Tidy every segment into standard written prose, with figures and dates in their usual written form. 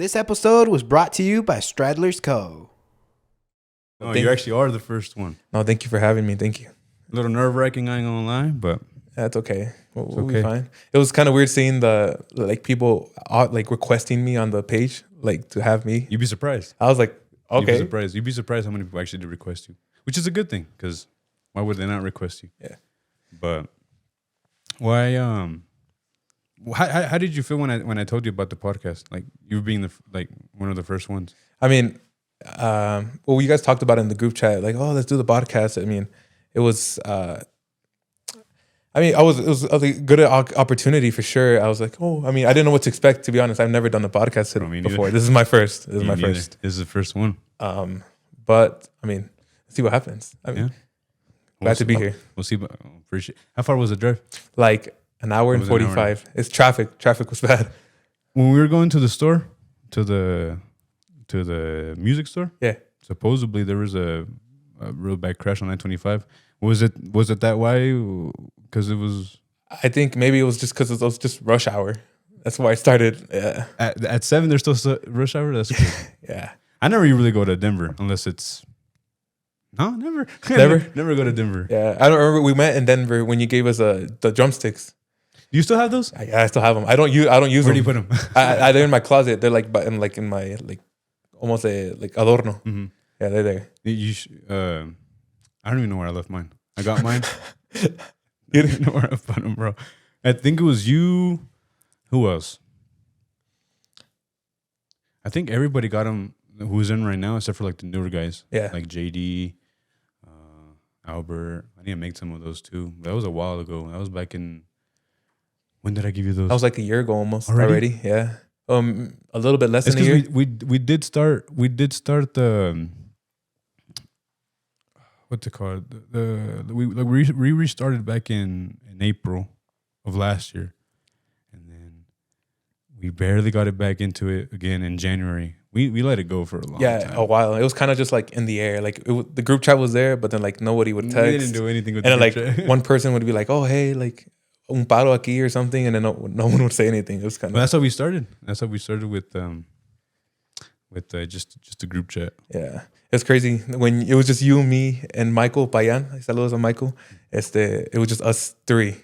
This episode was brought to you by Stradler's Co. Oh, you actually are the first one. No, thank you for having me. Thank you. A little nerve-wracking, I ain't gonna lie, but That's okay. We'll okay. be fine. It was kind of weird seeing the people requesting me on the page to have me. you'd be surprised. I was like, You'd be okay. surprised. You'd be surprised how many people actually did request you, which is a good thing because why would they not request you? Yeah. But why? How did you feel when I told you about the podcast? Like you being one of the first ones. I mean, well, you guys talked about it in the group chat, like, oh, let's do the podcast. I mean, it was. It was a good opportunity for sure. I was like, oh, I mean, I didn't know what to expect, to be honest. I've never done a podcast before. This is my first. This is the first one. But I mean, let's see what happens. I mean, glad to be here. We'll see. Appreciate. How far was the drive? Like an hour and 45. It's traffic. Traffic was bad. When we were going to the store, to the music store. Yeah. Supposedly there was a real bad crash on 925. Was it that way? Because it was. I think maybe it was just because it was just rush hour. That's why I started. Yeah. At 7, there's still rush hour. That's cool. Yeah. I never really go to Denver unless it's. No, never. Never go to Denver. Yeah, I don't remember. We met in Denver when you gave us the drumsticks. Do you still have those? I still have them. I don't use Where them. do you put them? They're in my closet. They're in my almost adorno. Mm-hmm. Yeah, they're there. I don't even know where I left mine. I got mine. You didn't know where I put them, bro. I think it was you. Who else? I think everybody got them who's in right now, except for the newer guys. Yeah. Like JD, Albert. I need to make some of those too. That was a while ago. That was back in. When did I give you those? That was like a year ago almost already. Yeah. A little bit less than a year. We did start the. What's it called? We restarted back in April of last year, and then we barely got it back into it again in January. We let it go for a long time. A while. It was kind of just in the air. The group chat was there, but then nobody would text. We didn't do anything with and the then group chat. One person would be like, "Oh, hey, un paro aquí" or something, and then no one would say anything. It was kind of. That's how we started. That's how we started with just a group chat. Yeah. It's crazy when it was just you, me, and Michael Payan. Saludos a Michael. It was just us three.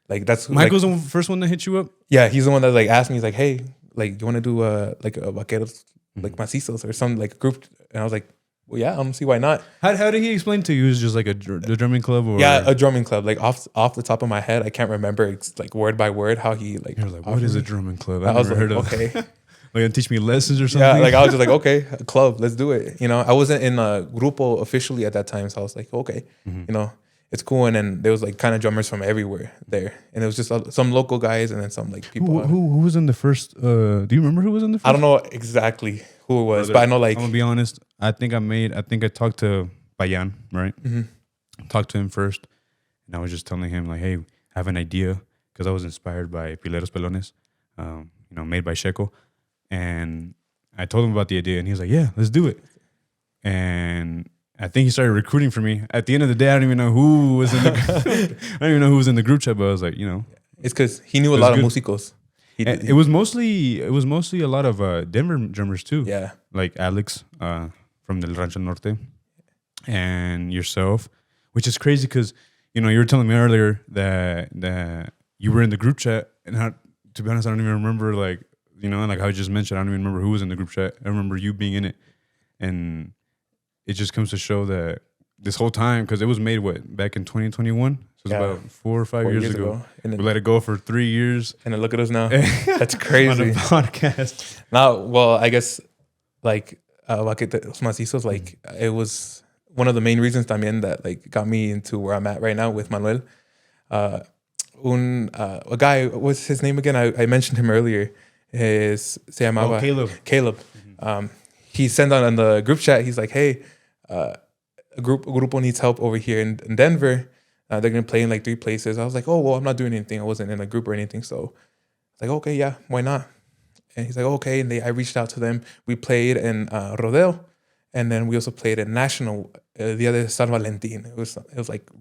That's Michael's the first one that hit you up. Yeah, he's the one that asked me. He's like, "Hey, you want to do a vaqueros macizos or some group?" And I was like, "Well, yeah, I don't see why not." How did he explain to you? It was just the drumming club, or yeah, a drumming club. Off the top of my head, I can't remember it's word by word how he You're like, what is a drumming club? I was heard of. Okay. Teach me lessons or something. Yeah, I was just okay, a club, let's do it. I wasn't in a grupo officially at that time, so I was like, okay, it's cool. And then there was kind of drummers from everywhere there, and it was just some local guys, and then some people. Who was in the first? Do you remember who was in the first? I don't know exactly who it was, but I know I'm gonna be honest. I think I talked to Payan, right? Mm-hmm. Talked to him first, and I was just telling him hey, I have an idea because I was inspired by Pileros Pelones, made by Checo. And I told him about the idea, and he was like, "Yeah, let's do it." And I think he started recruiting for me. At the end of the day, I don't even know who was in the. I don't even know who was in the group chat, but I was like, it's because he knew a lot of músicos. It was mostly a lot of Denver drummers too. Yeah, like Alex from the Rancho Norte, and yourself, which is crazy because you were telling me earlier that you were in the group chat, and to be honest, I don't even remember how I just mentioned, I don't even remember who was in the group chat. I remember you being in it. And it just comes to show that this whole time, because it was made, back in 2021? So it's about 4 or 5 years ago. And we let it go for 3 years. And then look at us now. That's crazy. On a podcast. Now, well, I guess, Vaqueros Macizos, it was one of the main reasons también that, got me into where I'm at right now with Manuel. A guy, what's his name again? I mentioned him earlier. Se llamaba Caleb. Mm-hmm. He sent out on the group chat. He's like, "Hey, a grupo needs help over here in Denver. They're gonna play in 3 places." I was like, "Oh, well, I'm not doing anything. I wasn't in a group or anything." So it's like, "Okay, yeah, why not?" And he's like, "Okay." And I reached out to them. We played in Rodeo, and then we also played in National the other San Valentin. It was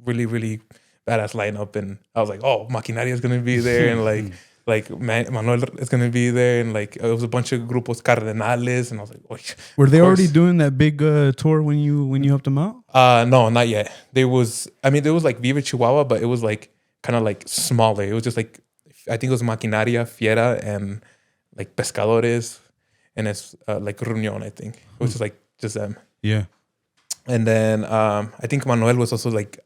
really really badass lineup, and I was like, "Oh, Maquinaria is gonna be there," and like Manuel is gonna be there, and like it was a bunch of grupos cardenales, and I was like, oh, Were they already doing that big tour when you helped them out? No, not yet. There was like Vive Chihuahua, but it was like kind of like smaller. It was just like, I think it was Maquinaria, Fiera, and like Pescadores, and it's like Reunion, I think, which is like just them. Yeah. And then I think Manuel was also like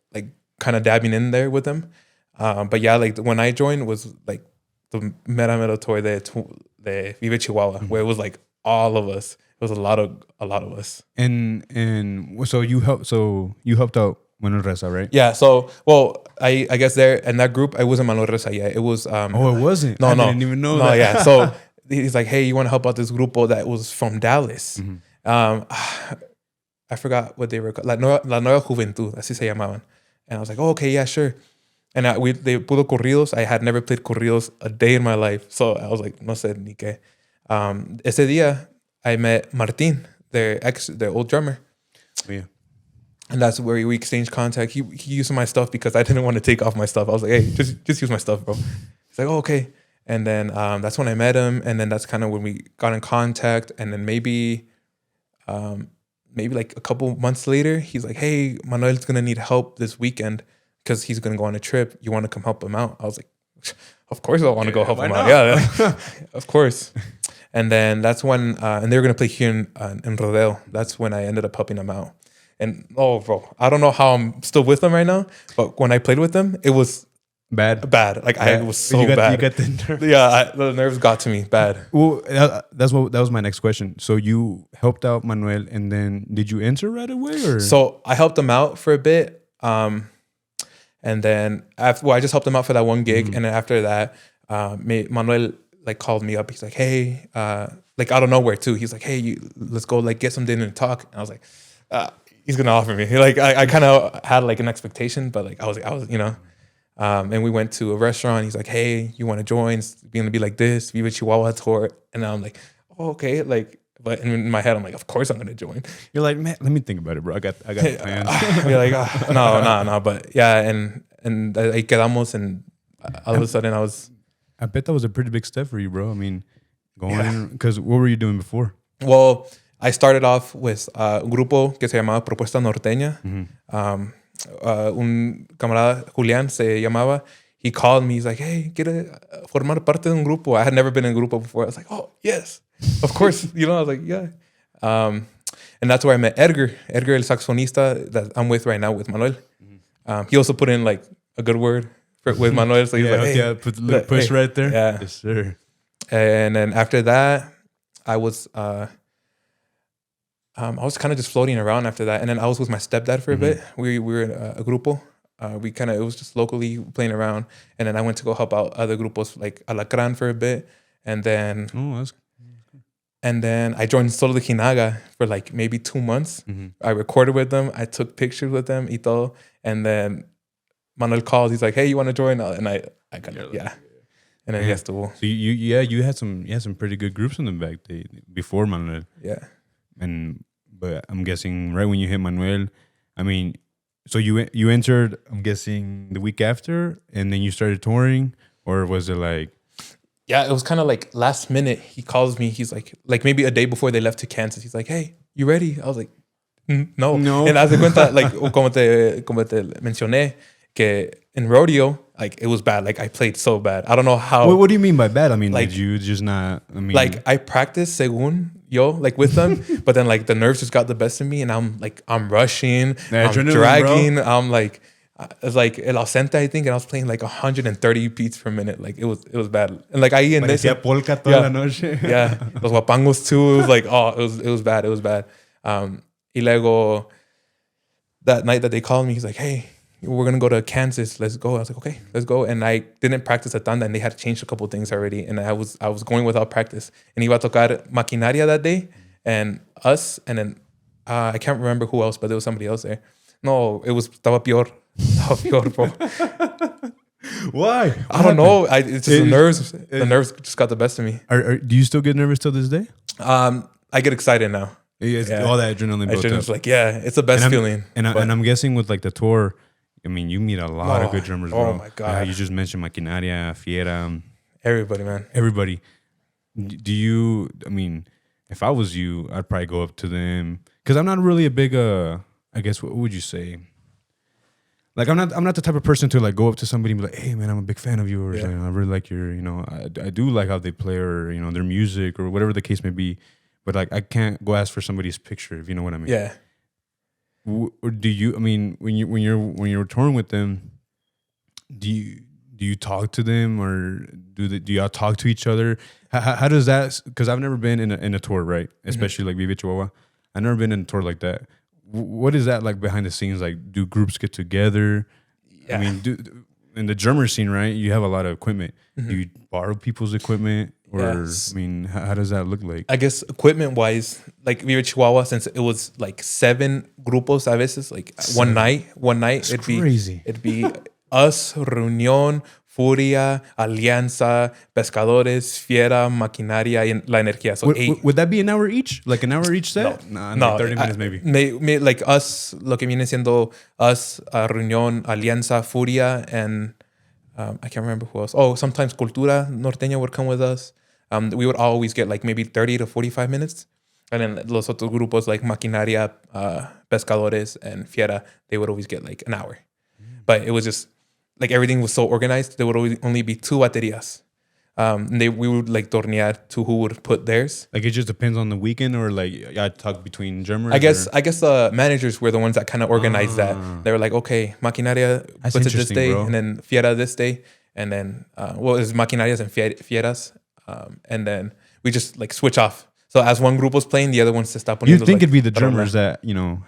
kind of dabbing in there with them. But yeah, like when I joined was like the mera tour de Vive Chihuahua, where it was like all of us. It was a lot of us. And so you helped out Manuel Reza, right? Yeah. So I guess there in that group I wasn't Manuel Reza yet. It was It wasn't. No, I no. didn't even know No, that. yeah. So he's like, hey, you want to help out this grupo that was from Dallas? I forgot what they were called. La Nueva Juventud, así se llamaban. And I was like, oh, okay, yeah, sure. And they puro corridos. I had never played corridos a day in my life. So I was like, no sé ni qué. Ese día, I met Martin, their old drummer. Oh, yeah. And that's where we exchanged contact. He used my stuff because I didn't want to take off my stuff. I was like, hey, just use my stuff, bro. He's like, oh, okay. And then that's when I met him. And then that's kind of when we got in contact. And then maybe like a couple months later, he's like, hey, Manuel's going to need help this weekend because he's going to go on a trip. You want to come help him out? I was like, of course I want to go help him out. Yeah, of course. And then that's when, and they were going to play here in Rodeo. That's when I ended up helping him out. And, oh, bro, I don't know how I'm still with them right now, but when I played with them, it was bad. Like, I was so bad. You got the nerve. Yeah, the nerves got to me bad. Well, that was my next question. So you helped out Manuel, and then did you enter right away, or? So I helped him out for a bit, and then I just helped him out for that one gig, and then after that, Manuel like called me up. He's like, hey, like out of nowhere too. He's like, hey, let's go like get some dinner and talk. And I was like, he's gonna offer me. Like I kind of had like an expectation, but like I was you know. And we went to a restaurant. He's like, hey, you want to join? It's going to be like this, Vive Chihuahua tour. And I'm like, oh, okay. Like, but in my head, I'm like, of course I'm going to join. You're like, man, let me think about it, bro. I got plans. You're like, no. But yeah, and ahí quedamos, and all of a sudden I bet that was a pretty big step for you, bro. I mean, going, because what were you doing before? Well, I started off with un grupo que se llamaba Propuesta Norteña. Un camarada, Julián se llamaba, he called me. He's like, hey, ¿quieres formar parte de un grupo? I had never been in a grupo before. I was like, oh, yes, of course. You know, I was like, yeah. And that's where I met Edgar, el saxofonista that I'm with right now with Manuel. He also put in like a good word with Manuel. So he's like, hey, put the little push right there. Yeah. Yes, sir. And then after that, I was kind of just floating around after that. And then I was with my stepdad for a bit. We were in a grupo. It was just locally playing around. And then I went to go help out other grupos like Alacran for a bit. And then I joined Solo de Jinaga for like maybe 2 months. I recorded with them. I took pictures with them y todo. And then Manuel called. He's like, hey, you want to join? And I kind of, yeah. And then yes, so you had some pretty good groups in the back before Manuel. Yeah. But I'm guessing right when you hit Manuel, I mean, so you entered, I'm guessing the week after, and then you started touring, or was it like? Yeah, it was kind of like last minute. He calls me. He's like maybe a day before they left to Kansas. He's like, hey, you ready? I was like, no. And haz de cuenta, like como te mencioné, que in rodeo, like it was bad. Like I played so bad. I don't know how. What do you mean by bad? I mean, like, did you just not? I mean, like I practiced según yo, like with them, but then like the nerves just got the best of me, and I'm rushing, I'm dragging, bro. I'm like, it's like El Ausente, I think, and I was playing like 130 beats per minute. Like it was bad. And like ahí en ese, polka toda la noche. Yeah, los guapangos too. It was like, oh, it was bad. It was bad. Y luego that night that they called me, he's like, hey, we're gonna go to Kansas. Let's go. I was like, okay, let's go. And I didn't practice a tanda, and they had changed a couple of things already. And I was going without practice. And iba a tocar Maquinaria that day, and us, and then I can't remember who else, but there was somebody else there. No, estaba peor. Estaba peor, bro. Why? I don't know. It's just the nerves. The nerves just got the best of me. Do you still get nervous till this day? I get excited now. Yeah. All that adrenaline built up. Like, yeah, it's the best feeling. And I'm guessing with like the tour, I mean, you meet a lot of good drummers, bro. Oh my God. You just mentioned Maquinaria, Fiera. Everybody, man. Everybody. Do you? I mean, if I was you, I'd probably go up to them because I'm not really a big. I guess what would you say? Like I'm not the type of person to like go up to somebody and be like, hey man, I'm a big fan of yours. Yeah. And I really like your, I do like how they play or their music or whatever the case may be. But like I can't go ask for somebody's picture if you know what I mean. Yeah. Or do you? I mean, when you're touring with them, do you talk to them or do y'all talk to each other? How does that? Because I've never been in a tour, right? Especially like Vive Chihuahua. I've never been in a tour like that. What is that like behind the scenes? Like, do groups get together? Yeah. I mean, in the drummer scene, right? You have a lot of equipment. Do you borrow people's equipment, or Yes. I mean, how does that look like? I guess equipment wise, like Vive Chihuahua, since it was like 7 grupos a veces, like one night, It's crazy. it'd be us, Reunión, Furia, Alianza, Pescadores, Fiera, Maquinaria, y La Energía. So 8. Would that be an hour each? Like an hour each set? No, Like 30 minutes maybe. Like us, lo que viene siendo us, Reunión, Alianza, Furia, and I can't remember who else. Oh, sometimes Cultura Norteña would come with us. We would always get like maybe 30 to 45 minutes. And then los otros grupos like Maquinaria, Pescadores, and Fiera, they would always get like an hour. But it was just like everything was so organized. There would only be 2 baterias. We would like tornear to who would put theirs. Like it just depends on the weekend, or like I talk between drummers. I guess the managers were the ones that kind of organized that. They were like, okay, Maquinaria That's puts it this interesting, day, bro. and then Fiera this day, and then it's Maquinarias and Fieras, and then we just like switch off. So as one group was playing, the other ones to stop. You'd think it'd be the drummers that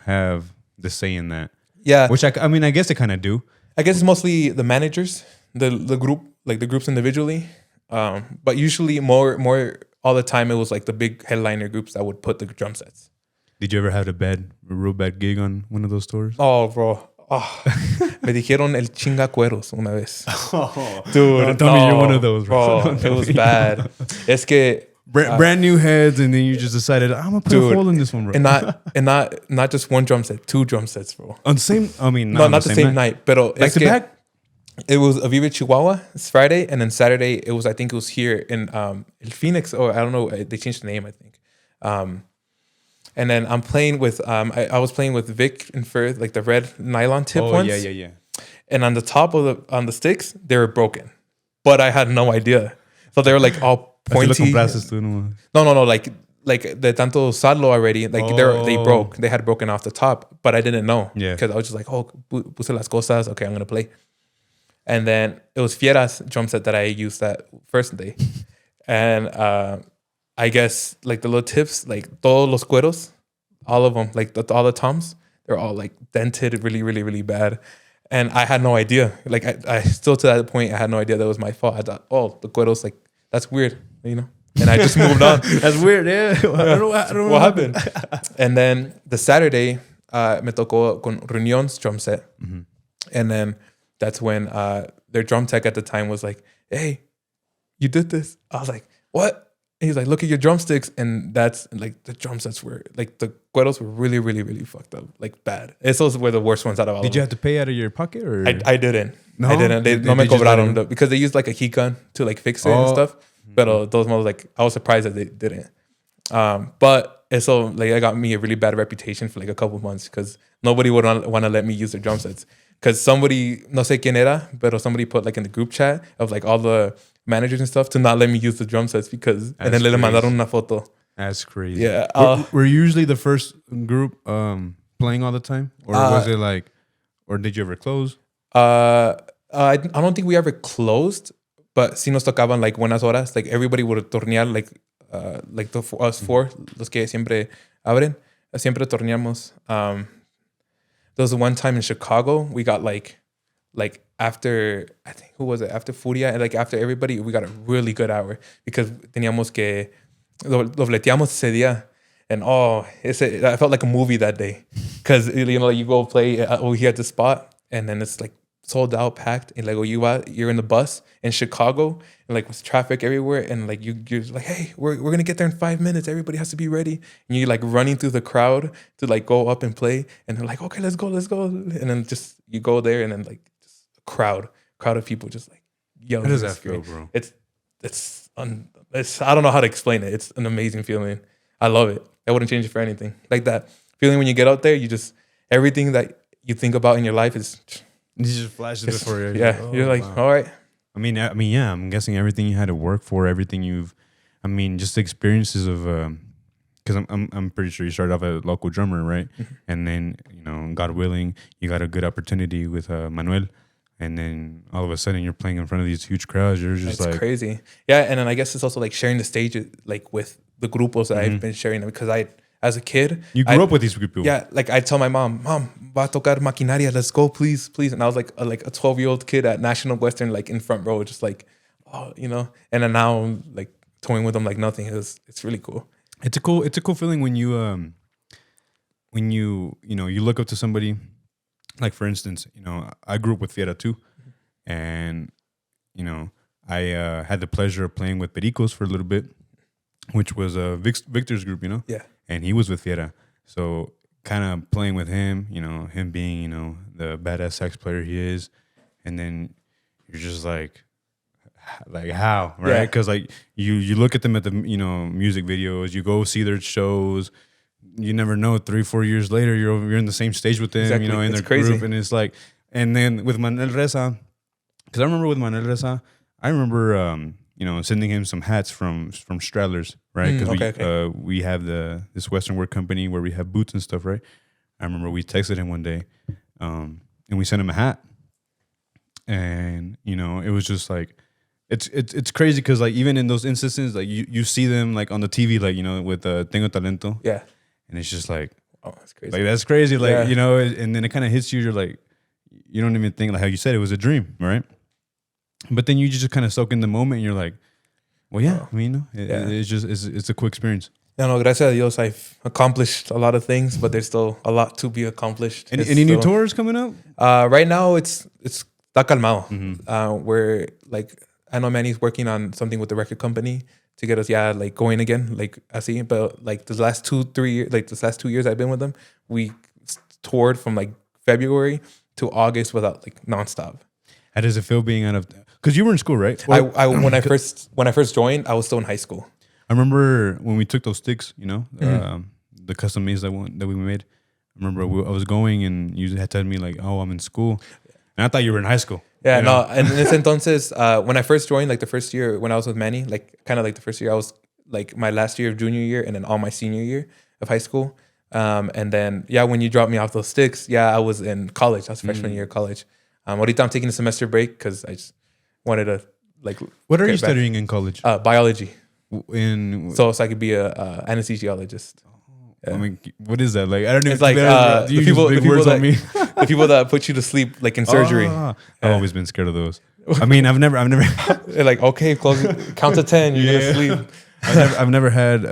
have the say in that. Yeah, Which I mean, I guess they kind of do. I guess it's mostly the managers, the group, like the groups individually. But usually more all the time it was like the big headliner groups that would put the drum sets. Did you ever have a real bad gig on one of those tours? Oh, bro. Oh. Me dijeron el chingacueros una vez. Dude, don't tell me you're one of those, bro. It was bad. Es que Brand new heads, and then you just decided I'm gonna put a hole in this one, bro. and not just one drum set, 2 drum sets, bro. On the same, I mean, No, not the same night, pero Back es to que back. it was a Vive Chihuahua. It's Friday, and then Saturday I think it was here in El Phoenix, or I don't know. They changed the name, I think. And then I'm playing with I was playing with Vic and Firth, like the red nylon tip ones. Yeah. And on the top of the sticks, they were broken, but I had no idea. So they were like all pointy. No. Like de tanto usarlo already. Like they broke. They had broken off the top, but I didn't know. Yeah. Because I was just like, oh, puse las cosas. Okay, I'm gonna play. And then it was Fiera's drum set that I used that first day, and I guess like the little tips, like todos los cueros, all of them, like all the toms, they're all like dented really, really, really bad. And I had no idea. Like I still to that point, I had no idea that was my fault. I thought, oh, the cueros, like that's weird, And I just moved on. That's weird, yeah. I don't know what happened. And then the Saturday, me tocó con Reunion's drum set. Mm-hmm. And then that's when their drum tech at the time was like, hey, you did this. I was like, what? And he's like, look at your drumsticks. And that's like the drum sets were like the cueros were really, really, really fucked up. Like bad. Esos were the worst ones out of all. Did you have to pay out of your pocket or? I didn't. No? I didn't. They no me just cobraron because they used like a heat gun to like fix it and stuff. But those ones, like, I was surprised that they didn't. But so like it got me a really bad reputation for like a couple months because nobody would want to let me use their drum sets. Because somebody, no sé quién era, but somebody put like in the group chat of like all the managers and stuff to not let me use the drum sets because, and then le mandaron una foto. That's crazy. Yeah. Were you usually the first group playing all the time? Or was it like, or did you ever close? I don't think we ever closed, but sí nos tocaban like buenas horas. Like everybody would tornear like us four, los que siempre abren, siempre torneamos. There was one time in Chicago, we got like after, I think, who was it? After Furia, and like after everybody, we got a really good hour because teníamos que, dobleteamos ese día. And I felt like a movie that day. Because, you go play over here at the spot, and then it's like sold out, packed. And like, you're in the bus in Chicago, and like with traffic everywhere. And like, you're like, hey, we're going to get there in 5 minutes. Everybody has to be ready. And you're like running through the crowd to like go up and play. And they're like, okay, let's go. And then just, you go there, and then like just a crowd of people just like yelling. How does that feel, bro? It's it's I don't know how to explain it. It's an amazing feeling. I love it. I wouldn't change it for anything. Like that feeling when you get out there, you just everything that you think about in your life is It just flashes before you. Yeah, you're like, wow. all right. I mean, yeah. I'm guessing everything you had to work for, everything just the experiences of, because I'm pretty sure you started off as a local drummer, right? Mm-hmm. And then God willing, you got a good opportunity with Manuel, and then all of a sudden you're playing in front of these huge crowds. You're just It's crazy. Yeah, and then I guess it's also like sharing the stage like with the grupos that I've been sharing because as a kid, you grew up with these people. Yeah, like I tell my mom, va a tocar maquinaria, let's go, please, please. And I was like a 12-year-old kid at National Western, like in front row, just like, And then now I'm like touring with them like nothing. It's really cool. It's a cool feeling when you you look up to somebody. Like for instance, I grew up with Fiera too, and I had the pleasure of playing with Pericos for a little bit, which was Victor's group, Yeah. and he was with Fiera, so kind of playing with him, him being the badass sax player he is, and then you're just like how, right? Because like you look at them at the music videos, you go see their shows. You never know. 3-4 years later, you're in the same stage with them, Exactly. in It's their crazy. group, and it's like, and then with Manuel Reza, because I remember with Manuel Reza, I remember sending him some hats from Stradlers, right? Because we have this Western work company where we have boots and stuff, right? I remember we texted him one day, and we sent him a hat, and it was just like. It's crazy because like even in those instances like you see them like on the TV like with Tengo Talento, Yeah. and it's just like, Oh, that's crazy. like that's crazy, like Yeah. and then it kind of hits you. You're like, you don't even think like how you said it was a dream, right? But then you just kind of soak in the moment, and you're like, well, yeah, I mean, it's just it's a cool experience. No, gracias a Dios, I've accomplished a lot of things, but there's still a lot to be accomplished. Any new tours coming up? Right now, it's está calmado. Mm-hmm. We're like, I know Manny's working on something with the record company to get us, like going again, like así. But like the last 2-3 years, like this last 2 years I've been with them, we toured from like February to August without like nonstop. How does it feel being out of? Because you were in school, right? I when I first joined, I was still in high school. I remember when we took those sticks, the custom maze that we made. I remember I was going and you had told me like, oh, I'm in school, and I thought you were in high school. Yeah, no, and en ese entonces, when I first joined, like the first year when I was with Manny, like kind of like the first year I was like my last year of junior year and then all my senior year of high school. And then, when you dropped me off those sticks, I was in college. I was freshman year of college. Ahorita I'm taking a semester break because I just wanted to like. What are you studying in college? Biology. So I could be a anesthesiologist. I mean, what is that? Like, I don't even. It's like the people the people that put you to sleep like in surgery. I've always been scared of those. I mean, I've never. They're like, okay, count to 10. You're gonna sleep. I've never had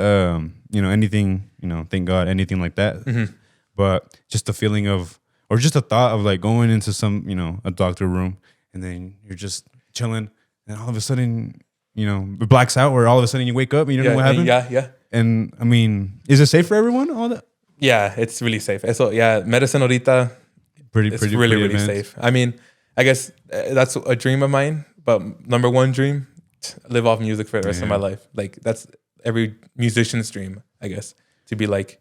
anything. Thank God, anything like that. Mm-hmm. But just the feeling of, or just the thought of like going into some a doctor room and then you're just chilling and all of a sudden it blacks out, or all of a sudden you wake up and you don't know what happened. Yeah. And I mean, is it safe for everyone? All that? Yeah, it's really safe. So medicine ahorita, it's really safe. I mean, I guess that's a dream of mine. But number one dream, live off music for the rest of my life. Like that's every musician's dream, I guess, to be like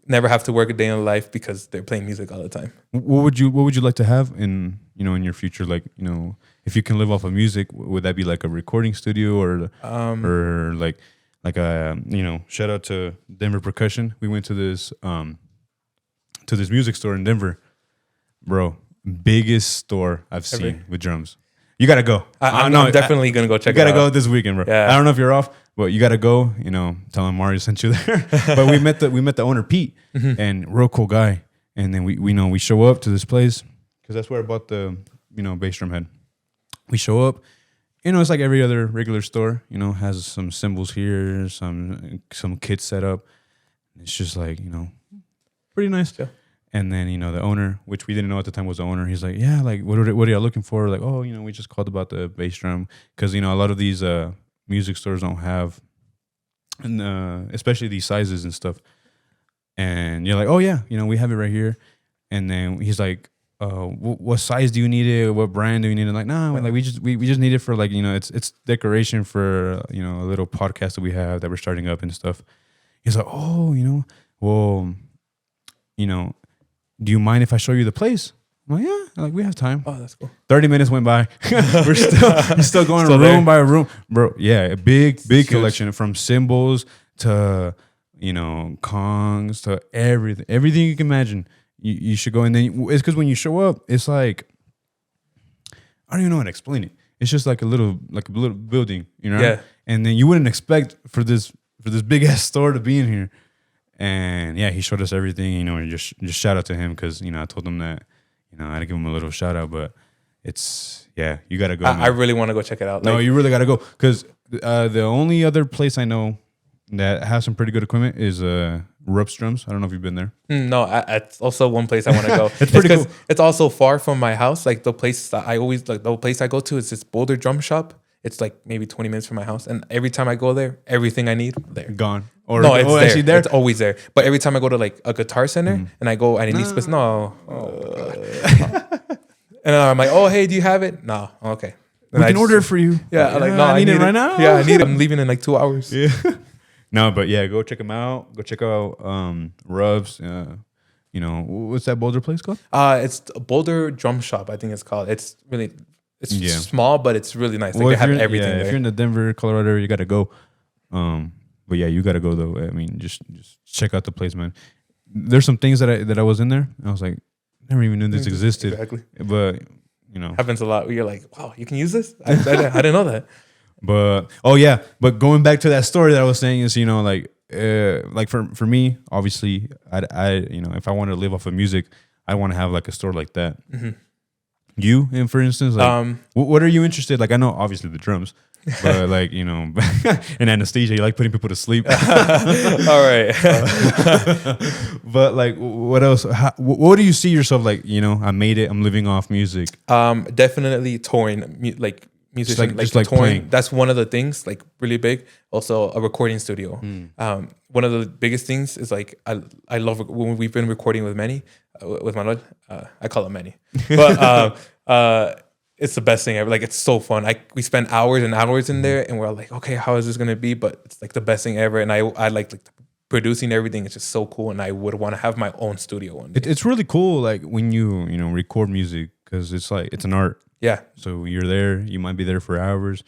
never have to work a day in life because they're playing music all the time. What would you like to have in in your future? Like if you can live off of music, would that be like a recording studio or like a shout out to Denver Percussion. We went to this music store in Denver, bro. Biggest store I've seen with drums. You gotta go. I'm definitely gonna go check it out. You gotta go this weekend, bro. Yeah. I don't know if you're off, but you gotta go. Tell him Mario sent you there. But we met the owner Pete, and real cool guy. And then we show up to this place because that's where I bought the bass drum head. We show up. It's like every other regular store. Has some cymbals here, some kits set up. It's just like pretty nice. Yeah. And then the owner, which we didn't know at the time was the owner. He's like, yeah, like what are y'all looking for? Like, oh, we just called about the bass drum because a lot of these music stores don't have, and especially these sizes and stuff. And you're like, oh yeah, we have it right here. And then he's like, what size do you need it? What brand do you need it? Like, nah, like we just need it for like, you know, it's decoration for, you know, a little podcast that we have that we're starting up and stuff. He's like, oh, you know, well, you know, do you mind if I show you the place? I'm like, yeah, like we have time. Oh, that's cool. 30 minutes went by. We're still going Still room there. by room, bro. Yeah, a big Huge. collection from cymbals to, you know, congs to everything you can imagine. You should go, and then it's because when you show up, it's like I don't even know how to explain it. It's just like a little building, you know. Yeah. And then you wouldn't expect for this big ass store to be in here. And yeah, he showed us everything, you know, and just shout out to him because, you know, I told him that, you know, I had to give him a little shout out, but it's, yeah, you got to go. I really want to go check it out. No, you really got to go because the only other place I know that has some pretty good equipment is Rupp's Drums. I don't know if you've been there. No, it's also one place I want to go. It's pretty cool. It's also far from my house. Like the place that the place I go to is this Boulder Drum Shop. It's like maybe 20 minutes from my house. And every time I go there, everything I need, there. Gone. Or, No, it's there. actually there. It's always there. But every time I go to like a guitar center and I go and I need space, no. And I'm like, oh, hey, do you have it? No. Okay. We can order it for you. Yeah. I'm like, no, I need it right now. Yeah, I need it. I'm leaving in like 2 hours. Yeah. No, but yeah, go check them out. Go check out Rubs. You know, what's that Boulder place called? It's Boulder Drum Shop, I think it's called. It's really small, but it's really nice. Like Well, they have everything there. If you're in the Denver, Colorado area, you got to go. But yeah, you got to go though. I mean, just check out the place, man. There's some things that I was in there. And I was like, never even knew this existed. Exactly. But you know, Happens a lot. Where you're like, wow, you can use this? I didn't know that. but but going back to that story that I was saying is, you know, like for me, obviously, I you know, if I want to live off of music, I want to have like a store like that. Mm-hmm. You, and for instance, like, what are you interested? Like, I know obviously the drums, but like, you know, in anesthesia, you like putting people to sleep. All right. But like, what else? What do you see yourself like? You know, I made it. I'm living off music. Definitely touring, like musician, Just like touring. playing. That's one of the things, like really big. Also, a recording studio. One of the biggest things is like I love when we've been recording with Manny, with Manuel. I call him Manny, but it's the best thing ever. Like, it's so fun. We spend hours and hours in there, and we're like, okay, how is this gonna be? But it's like the best thing ever. And I like producing everything. It's just so cool, and I would want to have my own studio one day. It's really cool, like when you know record music, because it's like it's an art. Yeah. So you're there. You might be there for hours,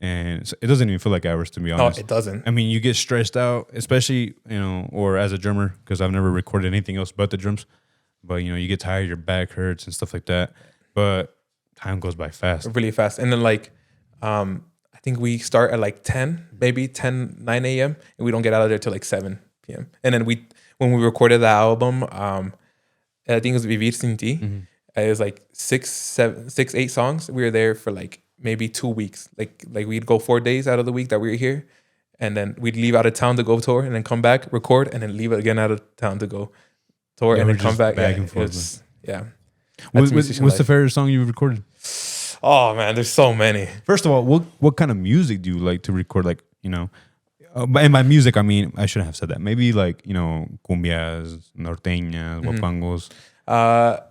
and it doesn't even feel like hours, to be honest. No, it doesn't. I mean, you get stressed out, especially, you know, or as a drummer, because I've never recorded anything else but the drums. But, you know, you get tired, your back hurts and stuff like that. But time goes by fast. Really fast. And then like, I think we start at like 9 a.m. and we don't get out of there till like 7 p.m. And then when we recorded the album, I think it was Vivir Sin Ti. Mm-hmm. It was like 8 songs. We were there for like maybe 2 weeks. Like we'd go 4 days out of the week that we were here, and then we'd leave out of town to go tour, and then come back, record, and then leave again out of town to go tour, and then come back. And forth. Yeah. What's the favorite song you've recorded? Oh man, there's so many. First of all, what kind of music do you like to record? Like, you know, and by music, I mean, I shouldn't have said that. Maybe like, you know, cumbias, norteñas, guapangos.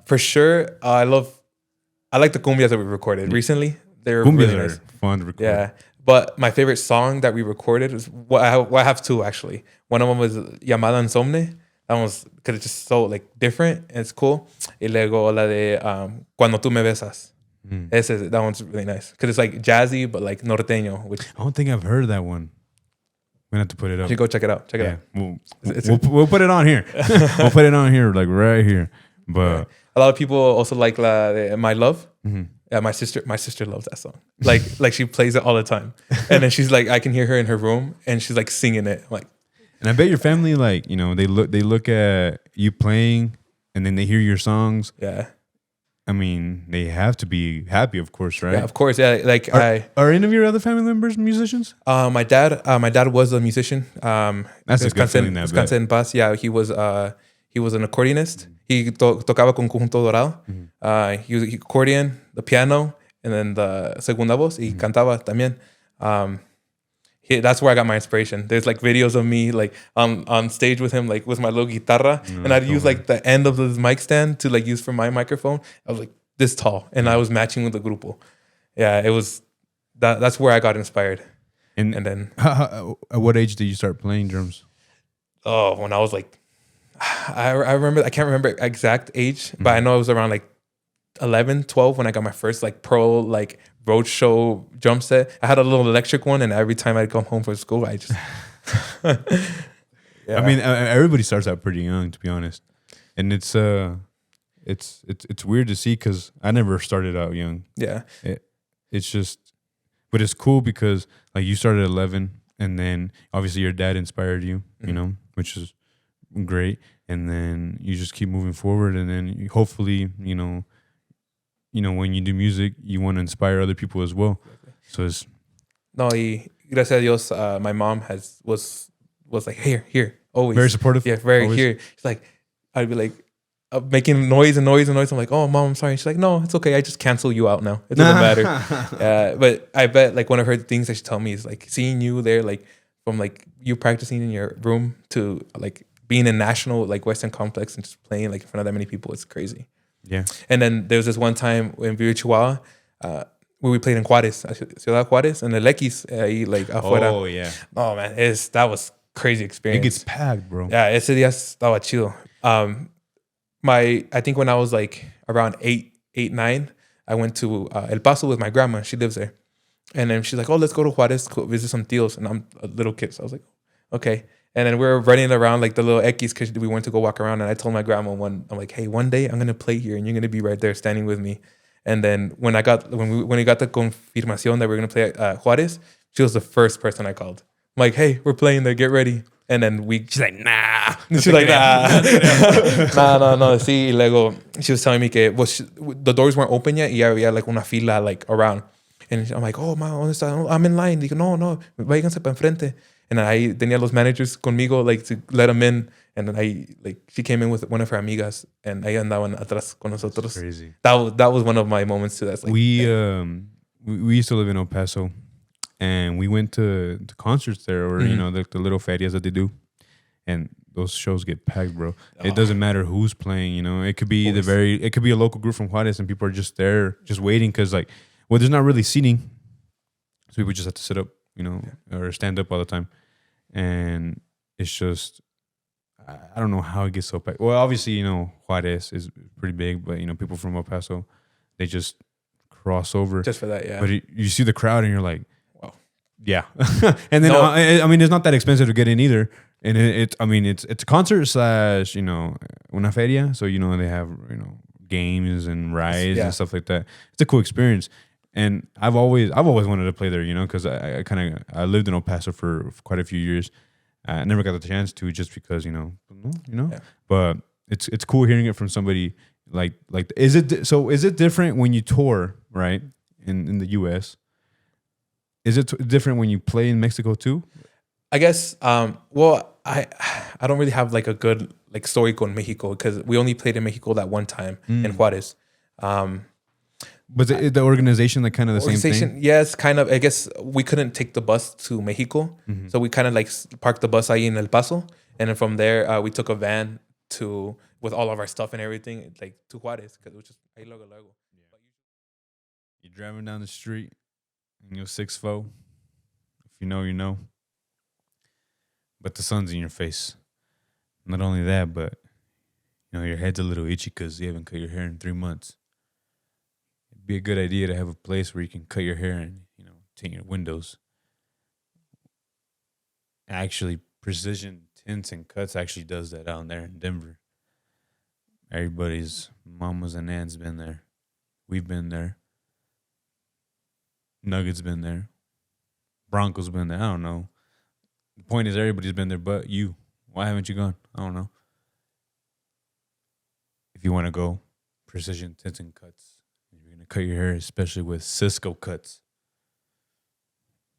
For sure, I like the cumbias that we recorded recently. They're Cumbias really are nice. fun to record. Yeah, but my favorite song that we recorded is I have two actually. One of them was Llamada Insomne. That was because it's just so like different and it's cool. Y luego la de Cuando tú me besas. That one's really nice because it's like jazzy but like norteño. Which I don't think I've heard that one. We're gonna have to put it up. you go check it out. Check it out. We'll put it on here. We'll put it on here, like right here. But a lot of people also like la de My Love. Yeah, my sister loves that song. Like she plays it all the time, and then she's like, I can hear her in her room, and she's like singing it. I'm like, and I bet your family, like, you know, they look at you playing, and then they hear your songs. Yeah. I mean, they have to be happy, of course, right? Yeah, of course. Yeah, like are any of your other family members musicians? My dad was a musician. That's a good feeling. That Descansa en paz. Yeah, he was an accordionist. He tocaba con Conjunto Dorado. He accordion, the piano, and then the segunda voz. Y cantaba también. that's where I got my inspiration. There's like videos of me like on stage with him, like with my little guitarra, and I'd use like the end of this mic stand to like use for my microphone. I was like this tall, and I was matching with the grupo. Yeah, it was that's where I got inspired. And then at what age did you start playing drums? Oh, when I was like, I remember, I can't remember exact age, but I know it was around like 11, 12 when I got my first like pro like roadshow drum set. I had a little electric one, and every time I'd come home from school, I just I mean, everybody starts out pretty young, to be honest, and it's weird to see because I never started out young. Yeah, it's just, but it's cool because like you started at 11, and then obviously your dad inspired you, you know, which is great, and then you just keep moving forward, and then hopefully, you know, when you do music, you want to inspire other people as well. So it's gracias a Dios, my mom was like here always very supportive. Yeah, very always. here. She's like, I'd be like making noise. I'm like, oh mom, I'm sorry. She's like, no, it's okay. I just cancel you out now. It doesn't matter. But I bet like one of her things that she told me is like seeing you there, like from like you practicing in your room to like being in national like Western Complex and just playing like in front of that many people. It's crazy. Yeah. And then there was this one time in Vive Chihuahua, where we played in Juárez, Ciudad Juárez, and el X, like afuera. Oh yeah. Oh man, that was crazy experience. It gets packed, bro. Yeah, ese día estaba chido. I think when I was like around 8, 9, I went to El Paso with my grandma. She lives there. And then she's like, oh, let's go to Juárez, go visit some tios. And I'm a little kid. So I was like, okay. And then we were running around like the little X because we went to go walk around. And I told my grandma I'm like, hey, one day I'm going to play here and you're going to be right there standing with me. And then when we got the confirmación that we were going to play at Juárez, she was the first person I called. I'm like, hey, we're playing there. Get ready. And then she's like, nah. She's like, nah. No. Sí, y luego she was telling me que the doors weren't open yet. Y había like una fila like around. And I'm like, oh, ma, ¿dónde está? Oh, I'm in line. Digo, no, váyanse para enfrente. And then I tenía los managers conmigo like to let them in. And then she came in with one of her amigas. And ahí andaban atrás con nosotros. Crazy. That was one of my moments too. That's like, we used to live in El Paso. And we went to concerts there, or you know, the little ferias that they do, and those shows get packed, bro. It doesn't matter who's playing, you know. It could be it could be a local group from Juárez, and people are just there, just waiting, because like, well, there's not really seating, so people just have to sit up, you know, or stand up all the time, and it's just, I don't know how it gets so packed. Well, obviously, you know, Juárez is pretty big, but you know, people from El Paso, they just cross over just for that, yeah. But you see the crowd, and you're like, yeah. And then I mean, it's not that expensive to get in either, and it's a concert / you know, una feria, so you know they have, you know, games and rides and stuff like that. It's a cool experience, and I've always wanted to play there, you know, because I lived in El Paso for quite a few years. I never got the chance to, just because you know, but it's cool hearing it from somebody like is it different when you tour, right, in the US? Is it different when you play in Mexico too? I guess. Well, I don't really have like a good like story con Mexico, because we only played in Mexico that one time in Juárez. But the organization like kind of the same thing? Yes, kind of. I guess we couldn't take the bus to Mexico, so we kind of like parked the bus ahí in El Paso, and then from there we took a van with all of our stuff and everything like to Juárez, because it was just ahí luego. Yeah. You're driving down the street. In your 6'4", if you know, you know. But the sun's in your face. Not only that, but you know, your head's a little itchy because you haven't cut your hair in 3 months. It'd be a good idea to have a place where you can cut your hair and, you know, tint your windows. Actually, Precision Tints and Cuts actually does that out there in Denver. Everybody's mamas and aunts been there. We've been there. Nuggets been there. Broncos been there. I don't know. The point is, everybody's been there but you. Why haven't you gone? I don't know. If you want to go, Precision Tints and Cuts. If you're going to cut your hair, especially with Cisco cuts,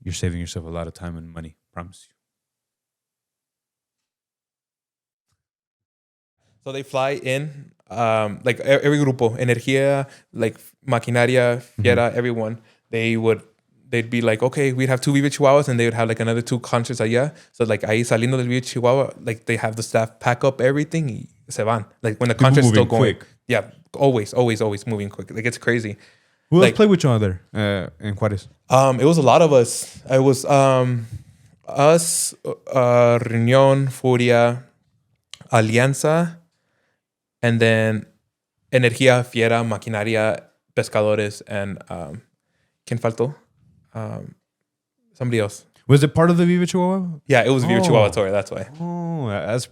you're saving yourself a lot of time and money. Promise you. So they fly in, like every grupo, Energía, like Maquinaria, Fiera, everyone. They would they'd be like, okay, we'd have 2 Vive Chihuahuas, and they would have like another 2 concerts allá. So like ahí saliendo del Vive Chihuahua, like they have the staff pack up everything y se van. Like when the People concert's still moving going. quick. Yeah, always moving quick. Like it's crazy. Who else Like- played with y'all there in Juarez? It was a lot of us. It was us, Riñón, Furia, Alianza, and then Energía, Fiera, Maquinaria, Pescadores, and ¿quién faltó? Somebody else. Was it part of the Vive Chihuahua? Yeah, it was Vive Oh. Chihuahua tour. That's why. Oh, that's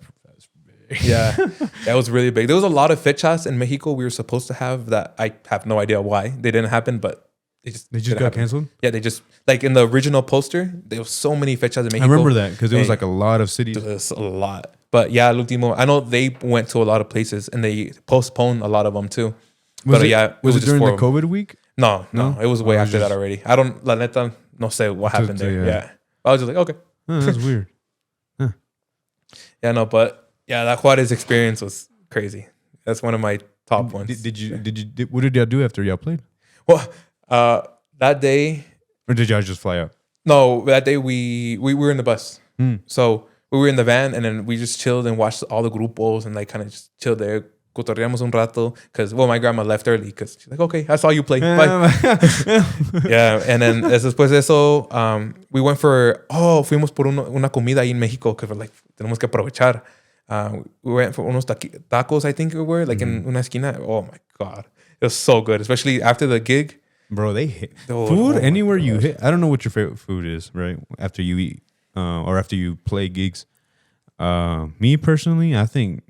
big. Yeah, that was really big. There was a lot of fechas in Mexico we were supposed to have that I have no idea why they didn't happen, but they just got happen. canceled? Yeah, they just like in the original poster, there was so many fechas in Mexico. I remember that because it was Hey. like a lot of cities. It was a lot. But yeah, El Último, I know they went to a lot of places and they postponed a lot of them too. Was But it, yeah, was it just during four the of them. COVID week? No, No? it was way Oh, it was after that just- already. I don't, la neta, no sé what happened there. yeah. Yeah. I was just like, okay. Oh, that's weird. Yeah, no, but yeah, that Juarez experience was crazy. That's one of my top ones. What did y'all do after y'all played? Well, that day, Or did y'all just fly out? no, that day we were in the bus. Hmm. So we were in the van and then we just chilled and watched all the grupos and like kind of just chilled there. Cotorreamos un rato because, well, my grandma left early because she's like, okay, I saw you play. Bye. Yeah, and then después de eso, we went fuimos por una comida ahí en México que fue like, tenemos que aprovechar. We went for unos tacos, I think we were, like in una esquina. Oh my God. It was so good, especially after the gig. Bro, they hit Oh, food oh my anywhere you hit. I don't know what your favorite food is, right? After you eat or after you play gigs. Me personally, I think